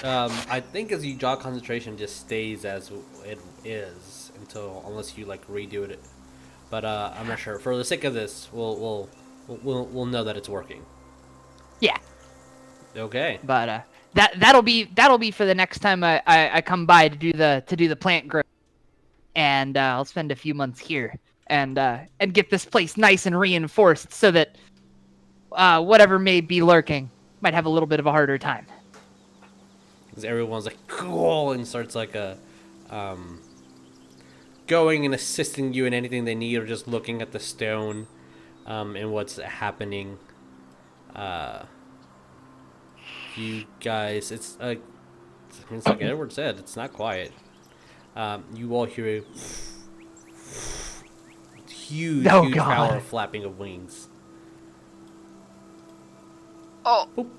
I think as you draw concentration, just stays as it is unless you like redo it. But I'm not sure. For the sake of this, we'll know that it's working. Yeah. Okay. But that'll be for the next time I come by to do the plant growth, and I'll spend a few months here and get this place nice and reinforced so that whatever may be lurking might have a little bit of a harder time. Because everyone's like cool and starts like going and assisting you in anything they need, or just looking at the stone and what's happening. You guys, it's like Edward said, it's not quiet. You all hear a huge power flapping of wings. Oh. Boop.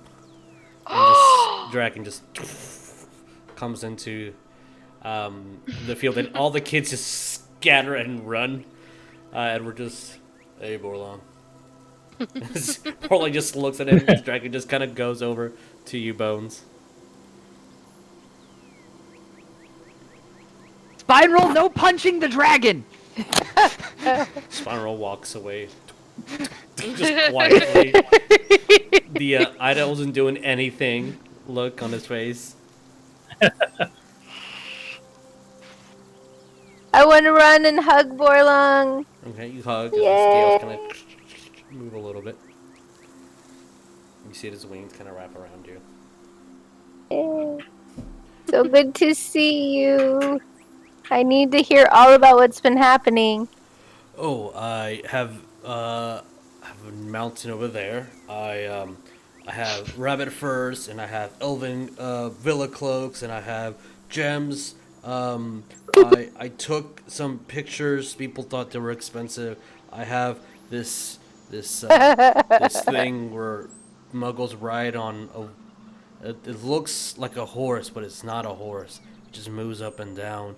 And this dragon just comes into the field, and all the kids just scatter and run. And we're just, hey, Borlong. Borlong just looks at him. The dragon just kind of goes over to you, Bones. Spiral, no punching the dragon. Spiral walks away. Just quietly. The Ida wasn't doing anything. Look on his face. I want to run and hug Borlong. Okay, you hug. Yay. The scales kind of move a little bit. You see his wings kind of wrap around you. Yay. So good to see you. I need to hear all about what's been happening. Oh, I have a mountain over there. I have rabbit furs, and I have elven villa cloaks, and I have gems. I took some pictures. People thought they were expensive. I have this thing where muggles ride on it looks like a horse, but it's not a horse. It just moves up and down,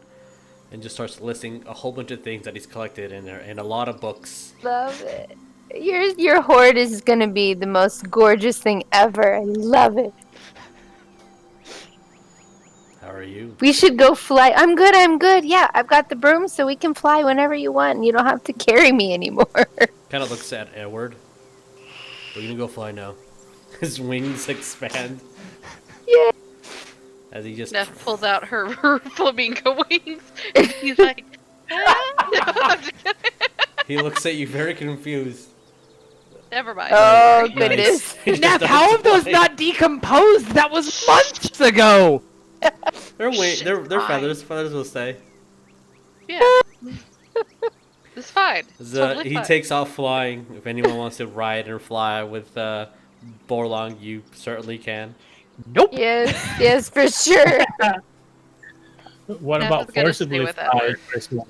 and just starts listing a whole bunch of things that he's collected in there, and a lot of books. Love it. Your hoard is gonna be the most gorgeous thing ever. I love it. How are you? We should go fly. I'm good. Yeah, I've got the broom, so we can fly whenever you want. And you don't have to carry me anymore. Kind of looks at Edward. We're gonna go fly now. His wings expand. Yeah. As he just Neff pulls out her flamingo wings, and he's like, ah. No, I'm just kidding. He looks at you very confused. Never mind. Oh, Nice. goodness. He just Nap, starts how have those flying. not decomposed? That was months ago. They're Fine. feathers. Feathers will stay. Yeah. It's fine. It's totally He fine. takes off flying. If anyone wants to ride or fly with Borlong, you certainly can. Nope. Yes, for sure. What Neff about is gonna stay forcibly with fly Edward. Griswold?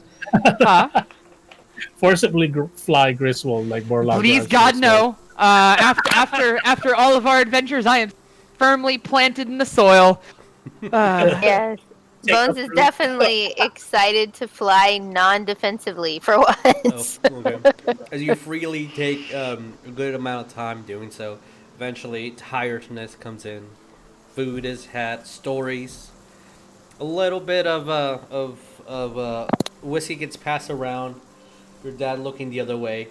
Huh? Forcibly fly Griswold like Borlog. Please runs God, Griswold. no. After all of our adventures, I am firmly planted in the soil. Yes. Take Bones a is fruit. definitely excited to fly non-defensively for once. Oh, okay. As you freely take a good amount of time doing so, eventually tiredness comes in. Food is had, stories, a little bit of whiskey gets passed around. Your dad looking the other way.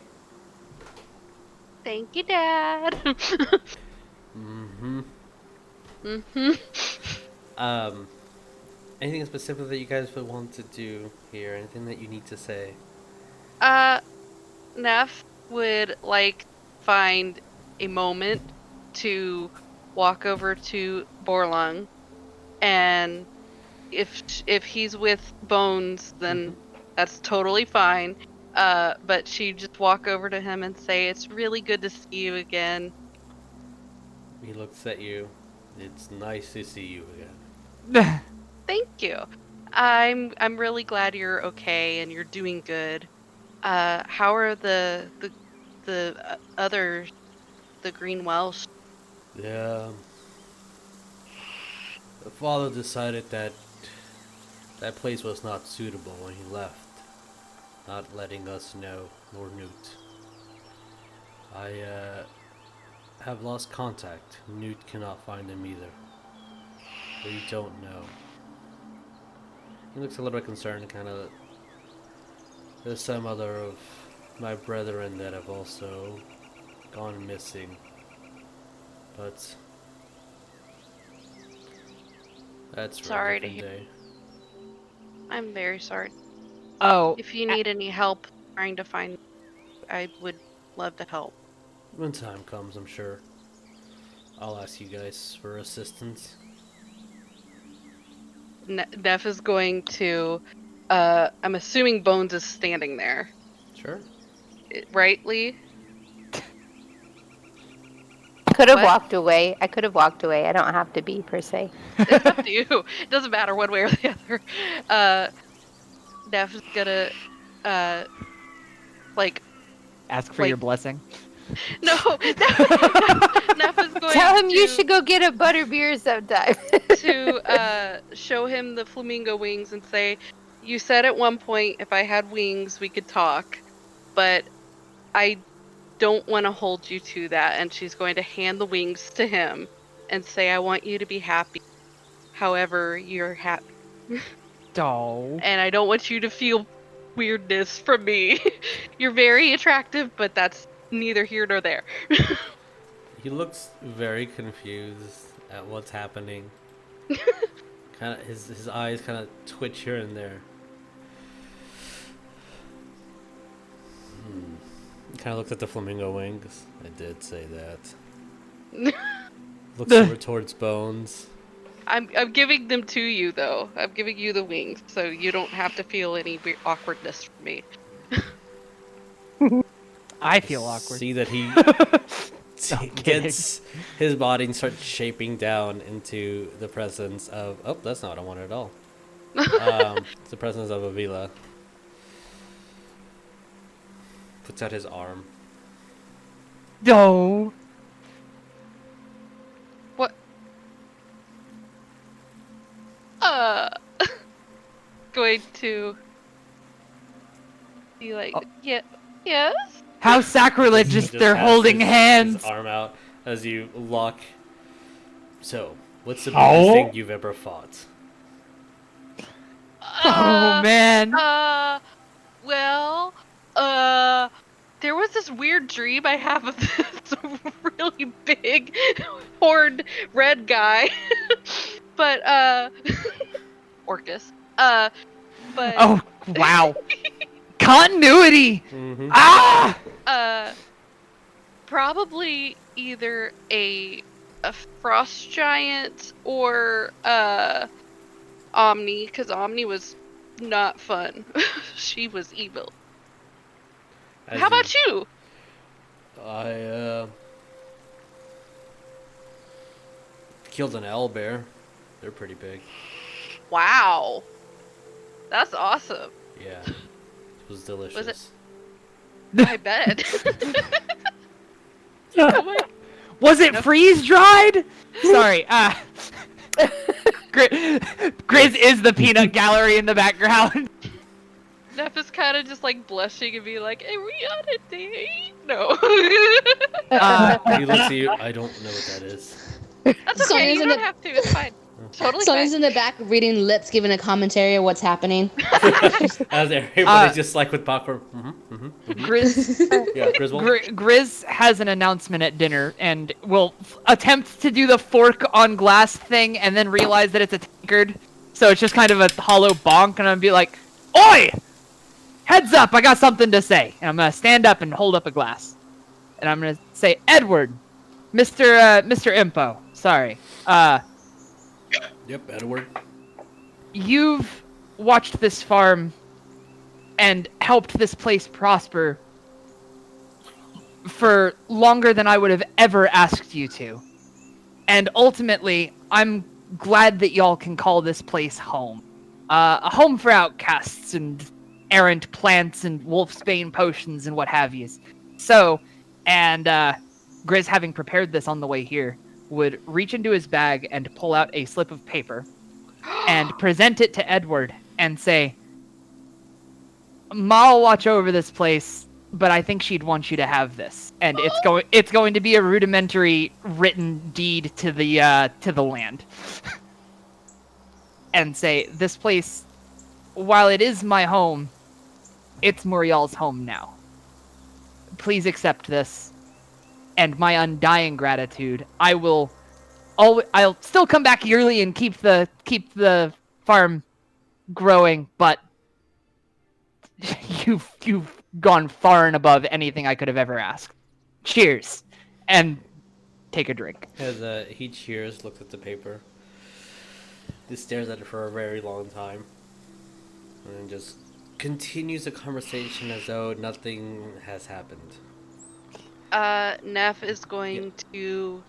Thank you, Dad. Mm-hmm. Mm-hmm. Anything specific that you guys would want to do here? Anything that you need to say? Neff would like find a moment to walk over to Borlong, and if he's with Bones, then that's totally fine. But she'd just walk over to him and say, "It's really good to see you again." He looks at you. It's nice to see you again. Thank you. I'm really glad you're okay and you're doing good. How are the other the Green Welsh? Yeah. The father decided that that place was not suitable when he left, not letting us know, nor Newt. I have lost contact. Newt cannot find him either. We don't know. He looks a little bit concerned, kind of. There's some other of my brethren that have also gone missing. But that's for a Sorry to different hear. day. I'm very sorry. Oh, If you need any help trying to find, I would love to help. When time comes, I'm sure I'll ask you guys for assistance. Neff is going to. I'm assuming Bones is standing there, Sure. right, Lee? Could have What? walked away. I could have walked away. I don't have to be per se. It's up to you. It doesn't matter one way or the other. Neff is gonna, like, ask for your blessing. no. Neff is going Tell him to, you should go get a butterbeer sometime. to show him the flamingo wings and say, "You said at one point if I had wings we could talk, but I don't want to hold you to that." And she's going to hand the wings to him and say, "I want you to be happy, however you're happy, Oh. and I don't want you to feel weirdness from me. You're very attractive, but that's neither here nor there." He looks very confused at what's happening. Kind of his eyes kind of twitch here and there. Kind of looks at the flamingo wings. I did say that. Looks over towards Bones. I'm giving them to you though. I'm giving you the wings, so you don't have to feel any weird awkwardness from me. I feel awkward. See that he kidding. gets his body and starts shaping down into the presence of. Oh, that's not what I wanted at all. It's the presence of Avila. Puts out his arm. No. What? Going to be like, yeah, yes. How sacrilegious! Just They're has holding his hands. arm out as you lock. So, what's the biggest Oh. thing you've ever fought? Oh man. Well, there was this weird dream I have of this really big, horned red guy, but Orcus. But Oh wow. Continuity. Mm-hmm. Ah. probably either a frost giant or Omni, because Omni was not fun. She was evil. How about you? killed an owlbear. They're pretty big. Wow. That's awesome. Yeah. It was delicious. I bet. Oh my- Was it freeze dried? Sorry. Grizz is the peanut gallery in the background. Neff is kind of just like blushing and being like, "Are we on a date?" No. He looks at you. I don't know what that is. That's okay. Sonya's You in don't the- have to. It's fine. Totally Sonya's fine. in the back reading lips, giving a commentary of what's happening. As everybody's just like with popcorn. Grizz, Yeah, Griswold. Grizz has an announcement at dinner and will attempt to do the fork on glass thing and then realize that it's a tankard. So it's just kind of a hollow bonk, and I'm be like, "Oi! Heads up, I got something to say." And I'm gonna stand up and hold up a glass. And I'm gonna say, "Edward, Mr. Impo, sorry. Yep, Edward. You've watched this farm and helped this place prosper for longer than I would have ever asked you to. And ultimately, I'm glad that y'all can call this place home. A home for outcasts and errant plants and wolfsbane potions and what have yous. So, and Grizz, having prepared this on the way here, would reach into his bag and pull out a slip of paper and present it to Edward and say, "Ma'll watch over this place, but I think she'd want you to have this, and it's going to be a rudimentary written deed to the land." And say, "This place, while it is my home, it's Muriel's home now. Please accept this, and my undying gratitude. I'll still come back yearly and keep the farm growing, but you've gone far and above anything I could have ever asked. Cheers," and take a drink. As he cheers, looks at the paper, just stares at it for a very long time, and then just continues the conversation as though nothing has happened. Neff is going to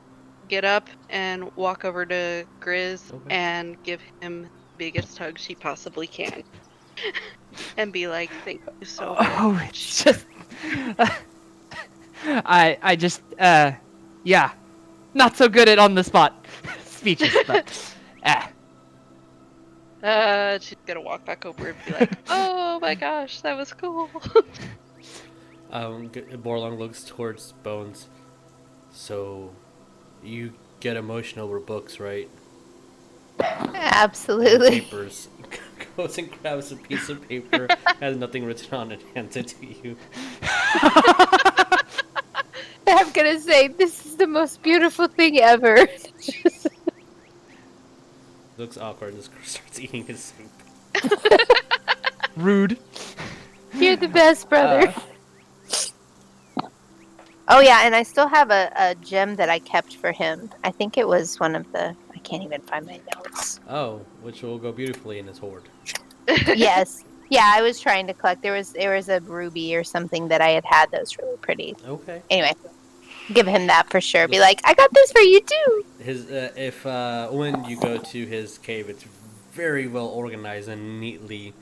get up and walk over to Grizz and give him the biggest hug she possibly can. And be like, "Thank you so much." Oh, it's just... I just, yeah. Not so good at on-the-spot speeches, but... She's gonna walk back over and be like, "Oh my gosh, that was cool." Borlong looks towards Bones. "So, you get emotional over books, right?" Absolutely. And papers. Goes and grabs a piece of paper, has nothing written on it, hands it to you. I'm gonna say this is the most beautiful thing ever. Looks awkward and just starts eating his soup. Rude. You're the best, brother. Oh yeah, and I still have a gem that I kept for him. I think it was one of the... I can't even find my notes. Oh, which will go beautifully in his hoard. Yes. Yeah, I was trying to collect. There was a ruby or something that I had that was really pretty. Okay. Anyway, give him that for sure. Be like, "I got this for you too." His when you go to his cave, it's very well organized and neatly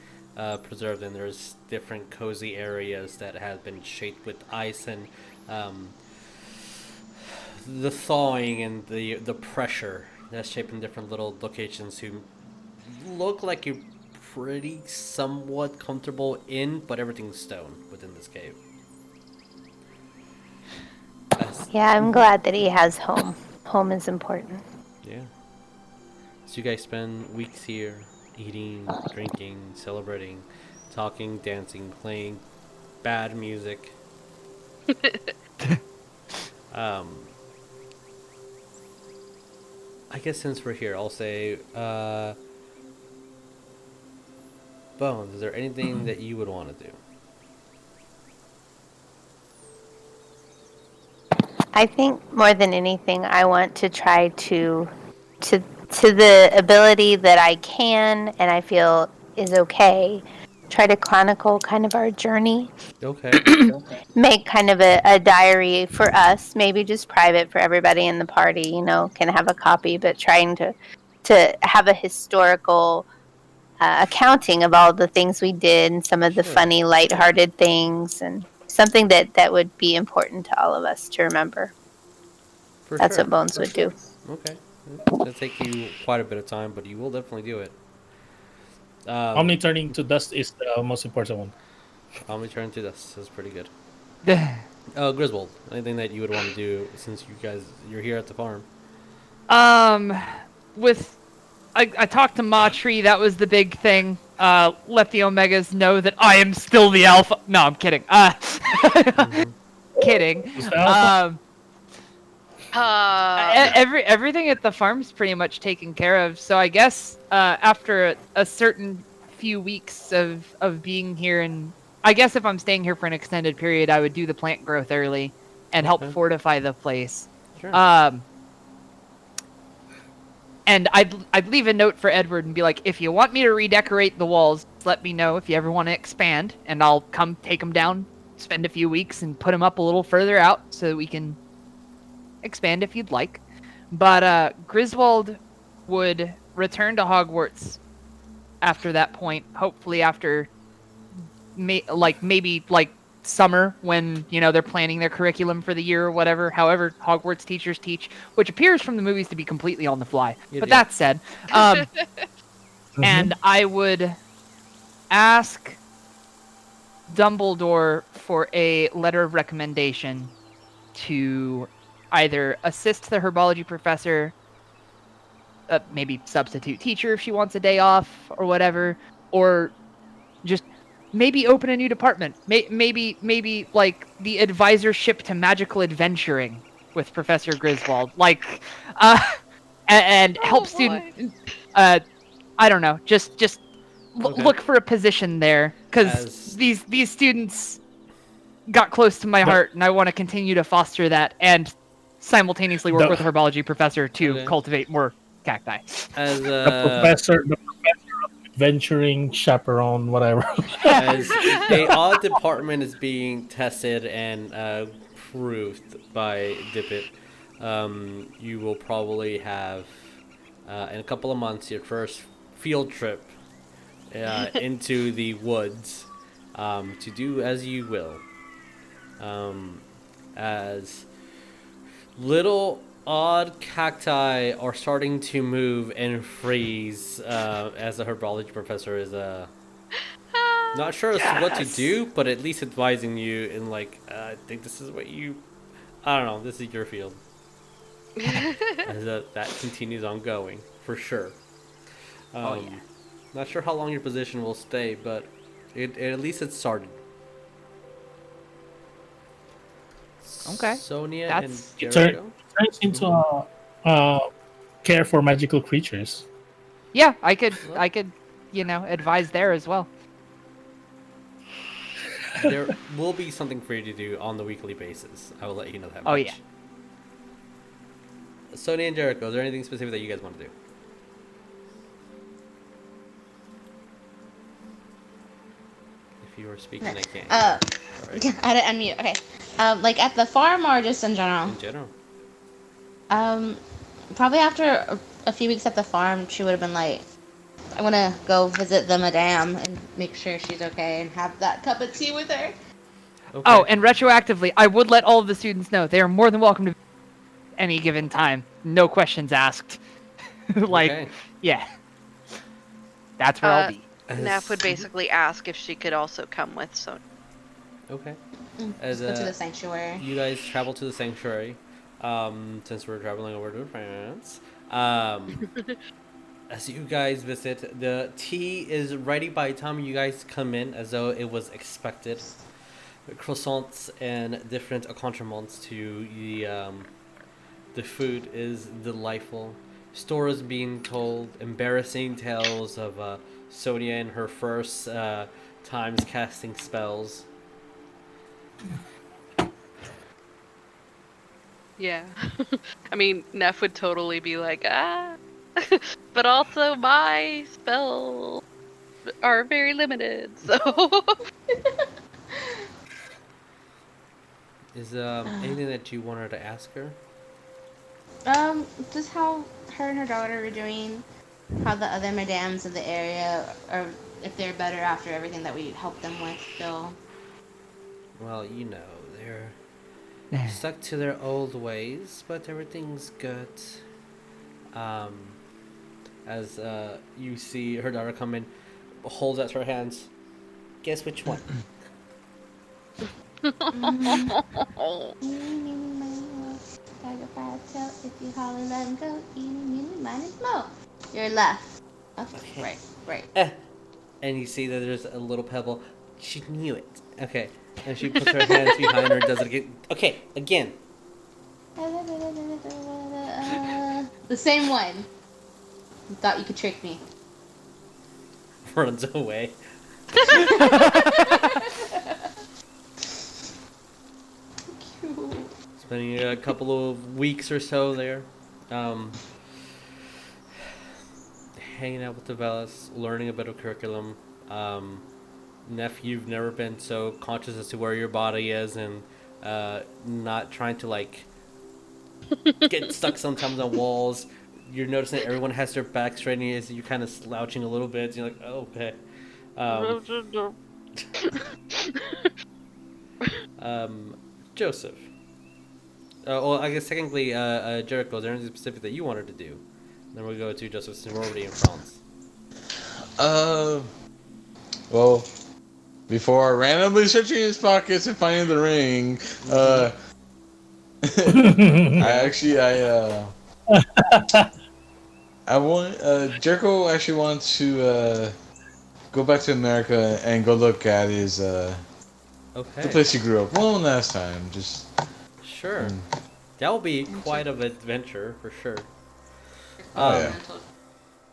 preserved, and there's different cozy areas that have been shaped with ice and the thawing and the pressure that's shaping different little locations who look like you're pretty somewhat comfortable in, but everything's stone within this cave. Yeah, I'm glad that he has home. Home is important. Yeah. So you guys spend weeks here, eating, drinking, celebrating, talking, dancing, playing bad music. I guess since we're here, I'll say, Bones, is there anything that you would want to do? I think more than anything, I want to try to the ability that I can and I feel is okay, try to chronicle kind of our journey. Okay. Make kind of a diary for us, maybe just private for everybody in the party, can have a copy, but trying to have a historical accounting of all the things we did and some of the Sure. funny, lighthearted things, and something that would be important to all of us to remember. For That's sure. what Bones would do. Okay. It's gonna take you quite a bit of time, but you will definitely do it. Omni turning to dust is the most important one. Omni turn to dust is pretty good. Griswold, anything that you would want to do since you're here at the farm? I talked to Matri. That was the big thing. Let the Omegas know that I am still the Alpha. No, I'm kidding. Kidding. Who's the Alpha? Everything at the farm's pretty much taken care of. So I guess after a certain few weeks of being here, and I guess if I'm staying here for an extended period, I would do the plant growth early and help fortify the place. Sure. And I'd leave a note for Edward and be like, if you want me to redecorate the walls, let me know if you ever want to expand, and I'll come take them down, spend a few weeks, and put them up a little further out so that we can expand if you'd like. But Griswold would return to Hogwarts after that point, hopefully after maybe summer, when they're planning their curriculum for the year or whatever, however Hogwarts teachers teach, which appears from the movies to be completely on the fly. But that said, and I would ask Dumbledore for a letter of recommendation to either assist the herbology professor, maybe substitute teacher if she wants a day off or whatever, or just maybe open a new department. Maybe like the advisorship to magical adventuring with Professor Griswold. And help students. I don't know. Just look for a position there, because these students got close to my heart, and I want to continue to foster that and simultaneously work with the herbology professor to cultivate more cacti. As the professor of adventuring chaperone, whatever. As a odd department is being tested and proved by Dippet, you will probably have in a couple of months your first field trip into the woods to do as you will. As little odd cacti are starting to move and freeze as the herbology professor is not sure as to what to do, but at least advising you in I think this is what I don't know, this is your field. As that continues on going for sure. Not sure how long your position will stay, but at least it started. Okay. Sonya That's... and Jericho? Turns into care for magical creatures. Yeah, I could advise there as well. There will be something for you to do on the weekly basis. I will let you know that much. Oh yeah. Sonya and Jericho, is there anything specific that you guys want to do? If you were speaking, I can't. I didn't unmute. Okay. At the farm or just in general? In general. Probably after a few weeks at the farm, she would have been like, I want to go visit the madame and make sure she's okay and have that cup of tea with her. Okay. Oh, and retroactively, I would let all of the students know they are more than welcome to any given time. No questions asked. Okay. Yeah. That's where I'll be. Neff would basically ask if she could also come with Sonya. Okay. Let's go to the sanctuary. You guys travel to the sanctuary. Since we're traveling over to France. As you guys visit, the tea is ready by the time you guys come in, as though it was expected. Croissants and different accoutrements to the food is delightful. Stories being told, embarrassing tales of Sonya and her first times casting spells. Yeah. I mean, Neff would totally be like, but also my spell. are very limited. So Is anything that you wanted to ask her? Just how her and her daughter are doing, how the other madams of the area are, if they're better after everything that we helped them with still. Well, they're stuck to their old ways, but everything's good. As you see her daughter come in, holds out her hands. Guess which one? If you holler, let him go. You're left. Okay. Right. And you see that there's a little pebble. She knew it. Okay. And she puts her hands behind her and does it again. Okay, again. The same one. You thought you could trick me. Runs away. Spending a couple of weeks or so there. Hanging out with the Velas, learning a bit of curriculum. Neff, you've never been so conscious as to where your body is and not trying to like get stuck sometimes on walls. You're noticing that everyone has their back straight and you're kind of slouching a little bit. You're like, oh, okay. Joseph. Well, I guess technically, Jericho, is there anything specific that you wanted to do? Then we'll go to Joseph's sorority in France. Well, before randomly searching his pockets and finding the ring, Jericho actually wants to go back to America and go look at his the place he grew up one last time. Just sure, that will be quite an adventure for sure. Yeah.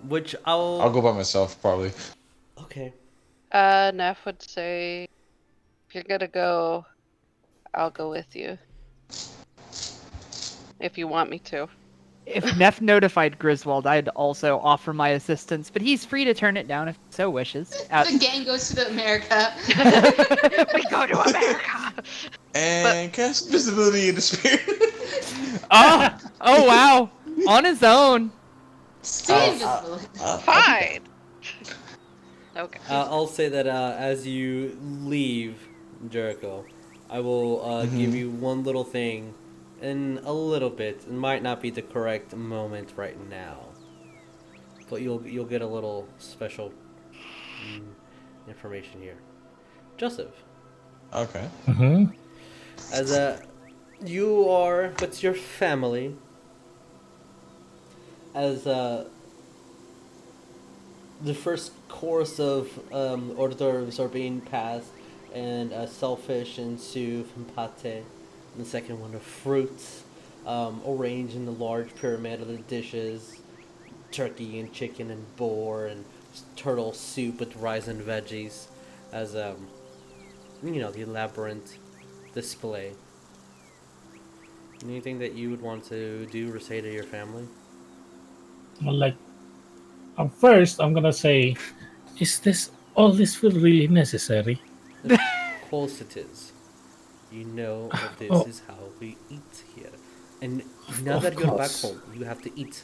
Which I'll go by myself probably. Okay. Neff would say, if you're gonna go, I'll go with you. If you want me to. If Neff notified Griswold, I'd also offer my assistance, but he's free to turn it down if he so wishes. The gang goes to America. We go to America. And cast visibility in the spirit. Oh wow! On his own. Fine. Okay. I'll say that as you leave Jericho, I will give you one little thing in a little bit. It might not be the correct moment right now, but you'll get a little special information here. Joseph. Okay. Mm-hmm. As you are with your family, as the first course of hors d'oeuvres are being passed, and selfish and soup and pate, and the second one of fruits, arranged in the large pyramid of the dishes, turkey and chicken and boar and turtle soup with rice and veggies, as the elaborate display. Anything that you would want to do or say to your family? Well, like, first, I'm gonna say, is all this feel really necessary? Of course it is. You know that this is how we eat here. And now that you're back home, you have to eat.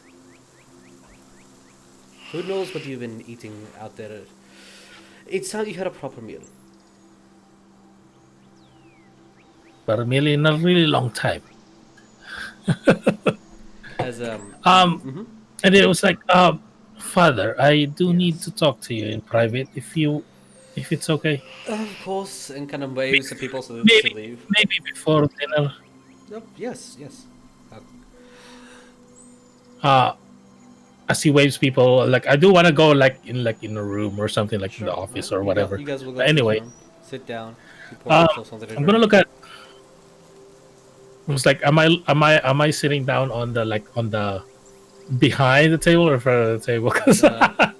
Who knows what you've been eating out there? It's time you had a proper meal. But a meal in a really long time. As And it was like, Father, I do need to talk to you in private if it's okay. Of course, and kind of waves to people so they leave. Maybe before dinner. Yep, yes. As he waves people, like I do want to go like in a room or something like in the office or whatever. You guys will go But anyway, sit down. Pour something to I'm drink. gonna look at. It was like, am I sitting down on the behind the table or in front of the table? Because I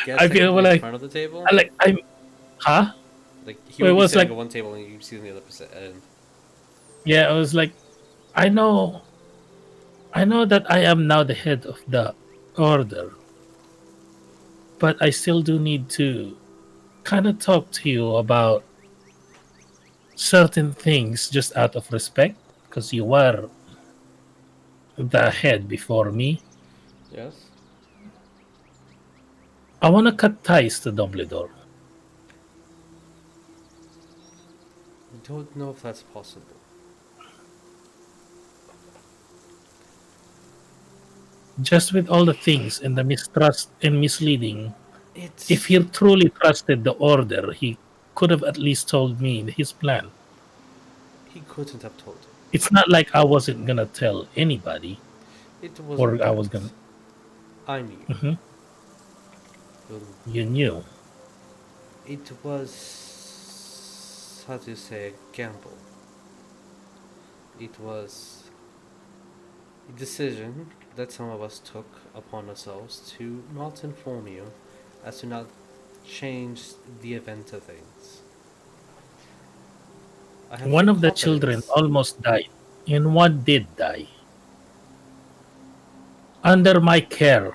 guess I feel in like front of the table. Huh? Like he would It be was sitting like at one table and you see on the other end. Yeah, I was like, I know that I am now the head of the order. but I still do need to kind of talk to you about certain things just out of respect, because you were the head before me. Yes. I want to cut ties to Dumbledore. I don't know if that's possible. Just with all the things and the mistrust and misleading, It's if he truly trusted the Order, he could have at least told me his plan. he couldn't have told. It's not like I wasn't gonna tell anybody, It was or I was gonna. I knew. Mhm. Um, You knew. It was, how do you say, a gamble. It was a decision that some of us took upon ourselves to not inform you, as to not change the event of things. I have One full of the children confidence. almost died, and one did die. Under my care,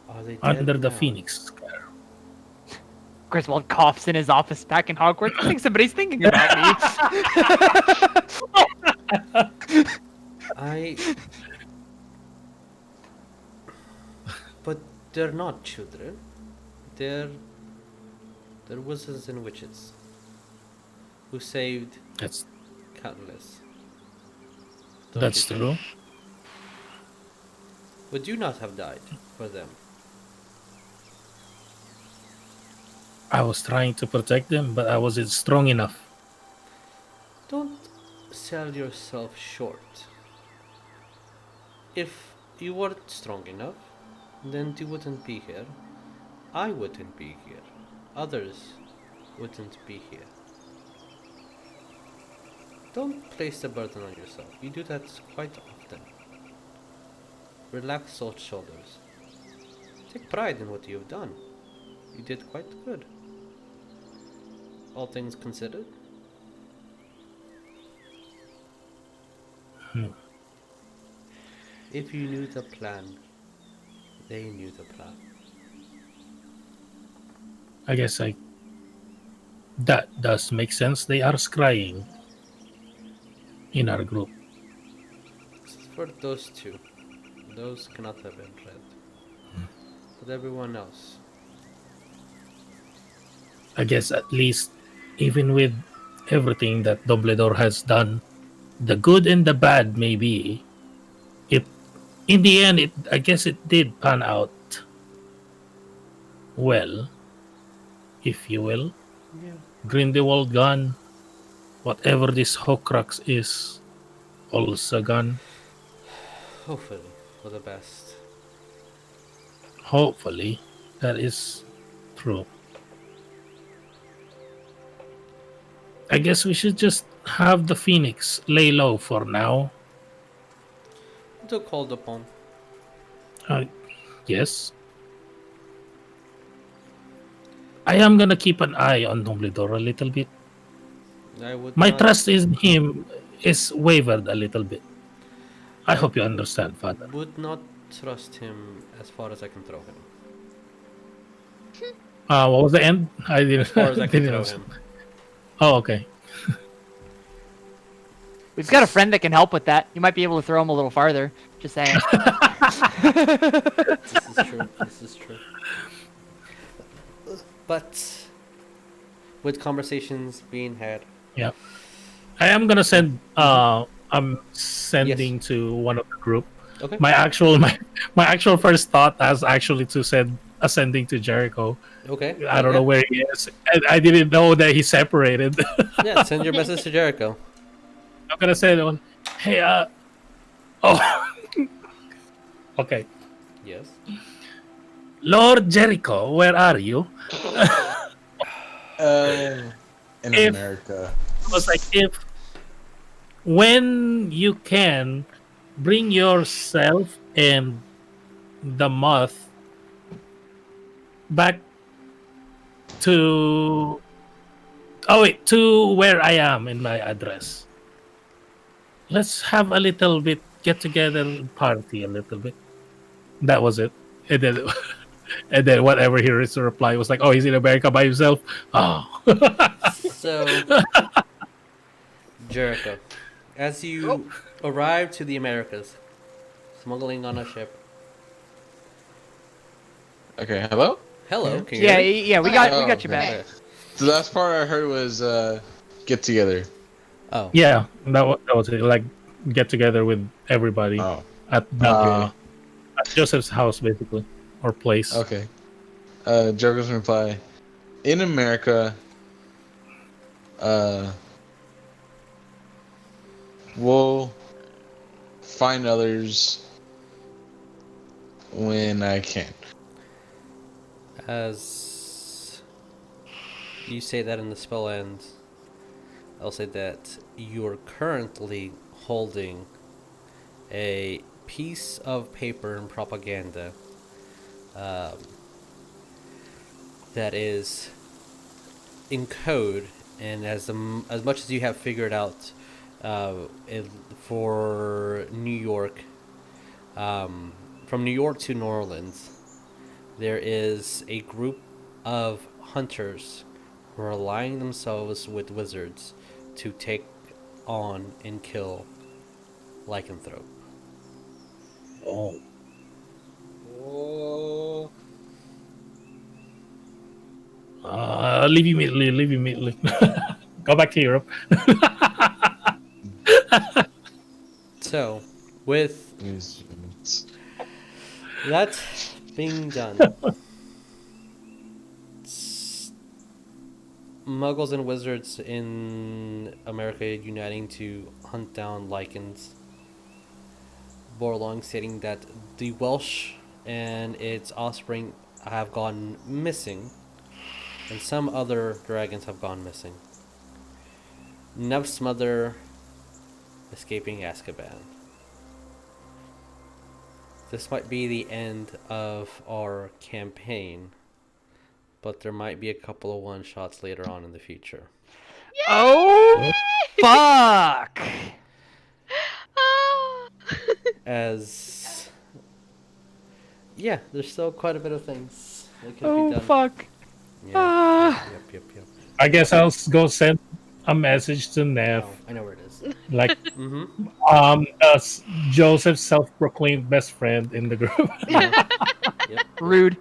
Are they dead under the now? Phoenix care. Griswold coughs in his office back in Hogwarts. I think somebody's thinking about me. I. But they're not children. They're wizards and witches who saved That's countless. Don't that's you think? true. Would you not have died for them? I was trying to protect them, but I wasn't strong enough. Don't sell yourself short. If you weren't strong enough, then you wouldn't be here. I wouldn't be here. Others wouldn't be here. Don't place the burden on yourself. You do that quite often. Relax those shoulders. Take pride in what you have done. You did quite good. All things considered. If you knew the plan, they knew the plan. I guess that does make sense. They are scrying in our group. For those two, those cannot have been read. But everyone else, I guess at least, even with everything that Dumbledore has done, the good and the bad maybe, it in the end I guess it did pan out well, if you will. yeah, Grindelwald gone, whatever this Horcrux is, also gone. hopefully for the best. Hopefully, that is true. I guess we should just have the Phoenix lay low for now. Until called upon. Uh, yes. I am gonna keep an eye on Dumbledore a little bit. I would My not, trust in him is wavered a little bit. I hope you understand, Father. would not trust him as far as I can throw him. What was the end? I didn't. As far as I can didn't throw understand. him. Oh, okay. We've got a friend that can help with that. You might be able to throw him a little farther. Just saying. This is true. This is true. But with conversations being had, Yeah. I am gonna send. I'm sending to one of the group. okay. My actual first thought was actually to send ascending to Jericho. Okay. I don't know where he is. I didn't know that he separated. Yeah, send your message to Jericho. I'm gonna say that one. Hey, oh, okay. Yes. Lord Jericho, where are you? In If- America. I was like, if when you can bring yourself and the moth back to to where I am in my address. Let's have a little bit get together party a little bit. That was it. And then And then whatever he was to reply was like, "Oh, he's in America by himself." Oh, So, Jericho, as you arrive to the Americas, smuggling on a ship. Okay, hello? Hello, can you hear me? Yeah, we got you back. Okay. The last part I heard was get together. Oh, yeah, that was it. Like get together with everybody Oh, at Joseph's house, basically, or place. okay. Jericho's reply. In America, we'll find others when I can. as you say that and the spell ends, I'll say that you are currently holding a piece of paper and propaganda that is in code, and as much as you have figured out for New York, from New York to New Orleans, there is a group of hunters who are allying themselves with wizards to take on and kill Lycanthrope. Oh. Oh. Leave immediately. Go back to Europe. So, with that being done, Muggles and wizards in America uniting to hunt down Lycans. Borlong stating that the Welsh and its offspring have gone missing, and some other dragons have gone missing. Nev's mother escaping Azkaban. This might be the end of our campaign, but there might be a couple of one-shots later on in the future. Oh, fuck! As... yeah, there's still quite a bit of things that could be Oh, done. fuck. Yeah, yep. I guess I'll go send a message to Neff. Oh, I know where it is. Like, Mm-hmm. Joseph's self-proclaimed best friend in the group. Yep. Rude.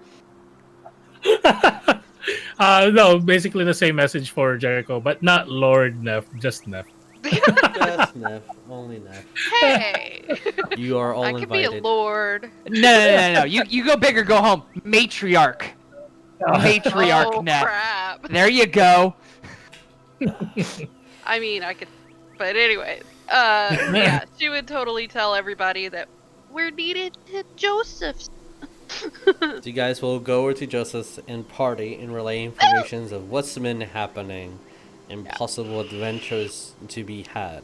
No, basically the same message for Jericho, but not Lord Neff, just Neff. Just Neff. Only Neff. Hey, You are all I could be invited. a lord. No. You go big or go home. Matriarch. Matriarch Oh net. crap! There you go. I mean, I could, but anyway, yeah, she would totally tell everybody that we're needed at Joseph's. So you guys will go over to Joseph's and party and relay informations of what's been happening and possible adventures to be had.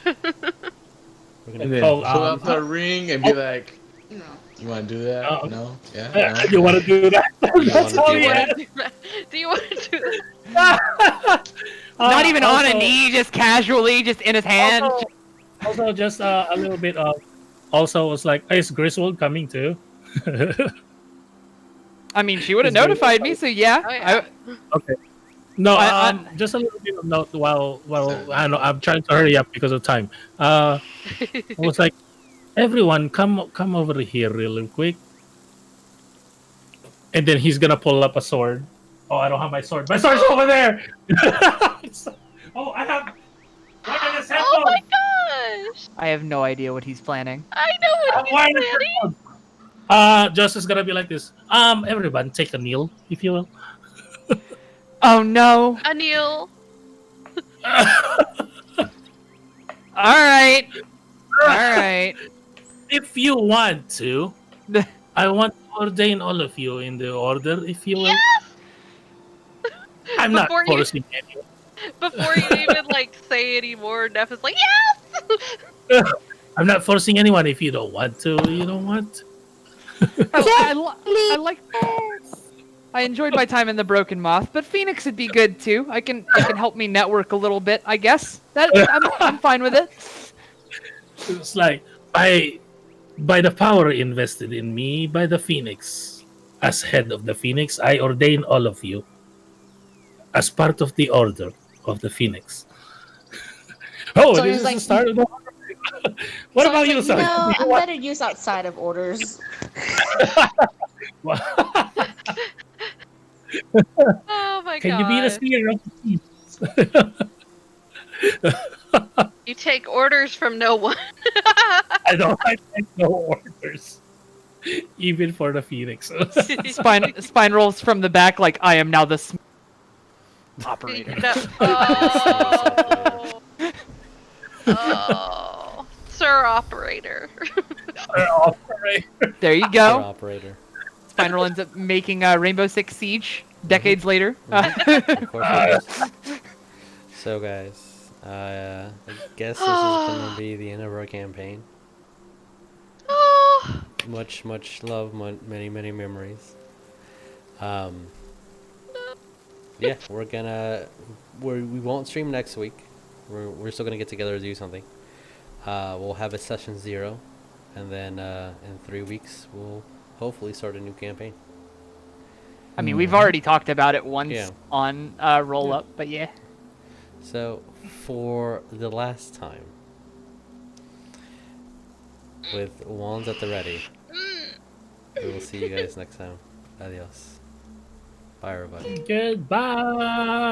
We're gonna And then, pull out the ring and be like, No. "You want to do that? No? Yeah? No? You want to do that? That's wanna all do he that? had. Do you want to do that? Not even on a Also- knee, just casually, just in his hand. Also, just a little bit of. Also, was like, is Griswold coming too? I mean, she would have Is there- notified me, so yeah. Oh, yeah. Okay. No, I- just a little bit of note while I know I'm trying to hurry up because of time. I was like, everyone, come over here really quick. And then he's gonna pull up a sword. Oh, I don't have my sword. My sword's over there. Oh, I have. Oh my gosh! I have no idea what he's planning. I know what he's planning. Justice is gonna be like this. Everyone, take a kneel, if you will. Oh no. Anil. Alright. Alright. If you want to, I want to ordain all of you in the order, if you will. Yes! I'm not Before you- forcing anyone. Before you even like say any more, Neff is like, yes. I'm not forcing anyone. If you don't want to, you don't want. I like. I enjoyed my time in the Broken Moth, but Phoenix would be good too. It can help me network a little bit, I guess. I'm fine with it. It's like by the power invested in me by the Phoenix, as head of the Phoenix, I ordain all of you as part of the Order of the Phoenix. Oh, So this it's is like- the start of the. What So about it's you, like, Sonya? no, Do you I'm want- better used outside of orders. Oh my Can you be the god. seer of the Phoenix? You take orders from no one. I don't like no orders, even for the Phoenix. Spine rolls from the back like I am now the operator. No. Oh. Oh. Sir Operator. There you Sure, go. operator. Spine roll ends up making Rainbow Six Siege decades later. Of course it is. So guys, I guess this is gonna be the end of our campaign. Oh. Much love, many memories. Yeah, we won't stream next week. We're still gonna get together to do something. We'll have a session 0, and then in 3 weeks we'll hopefully start a new campaign. I mean, we've already talked about it once Yeah. on Roll Up, but yeah. So, for the last time, with wands at the ready, we will see you guys next time. Adios. Bye, everybody. Goodbye.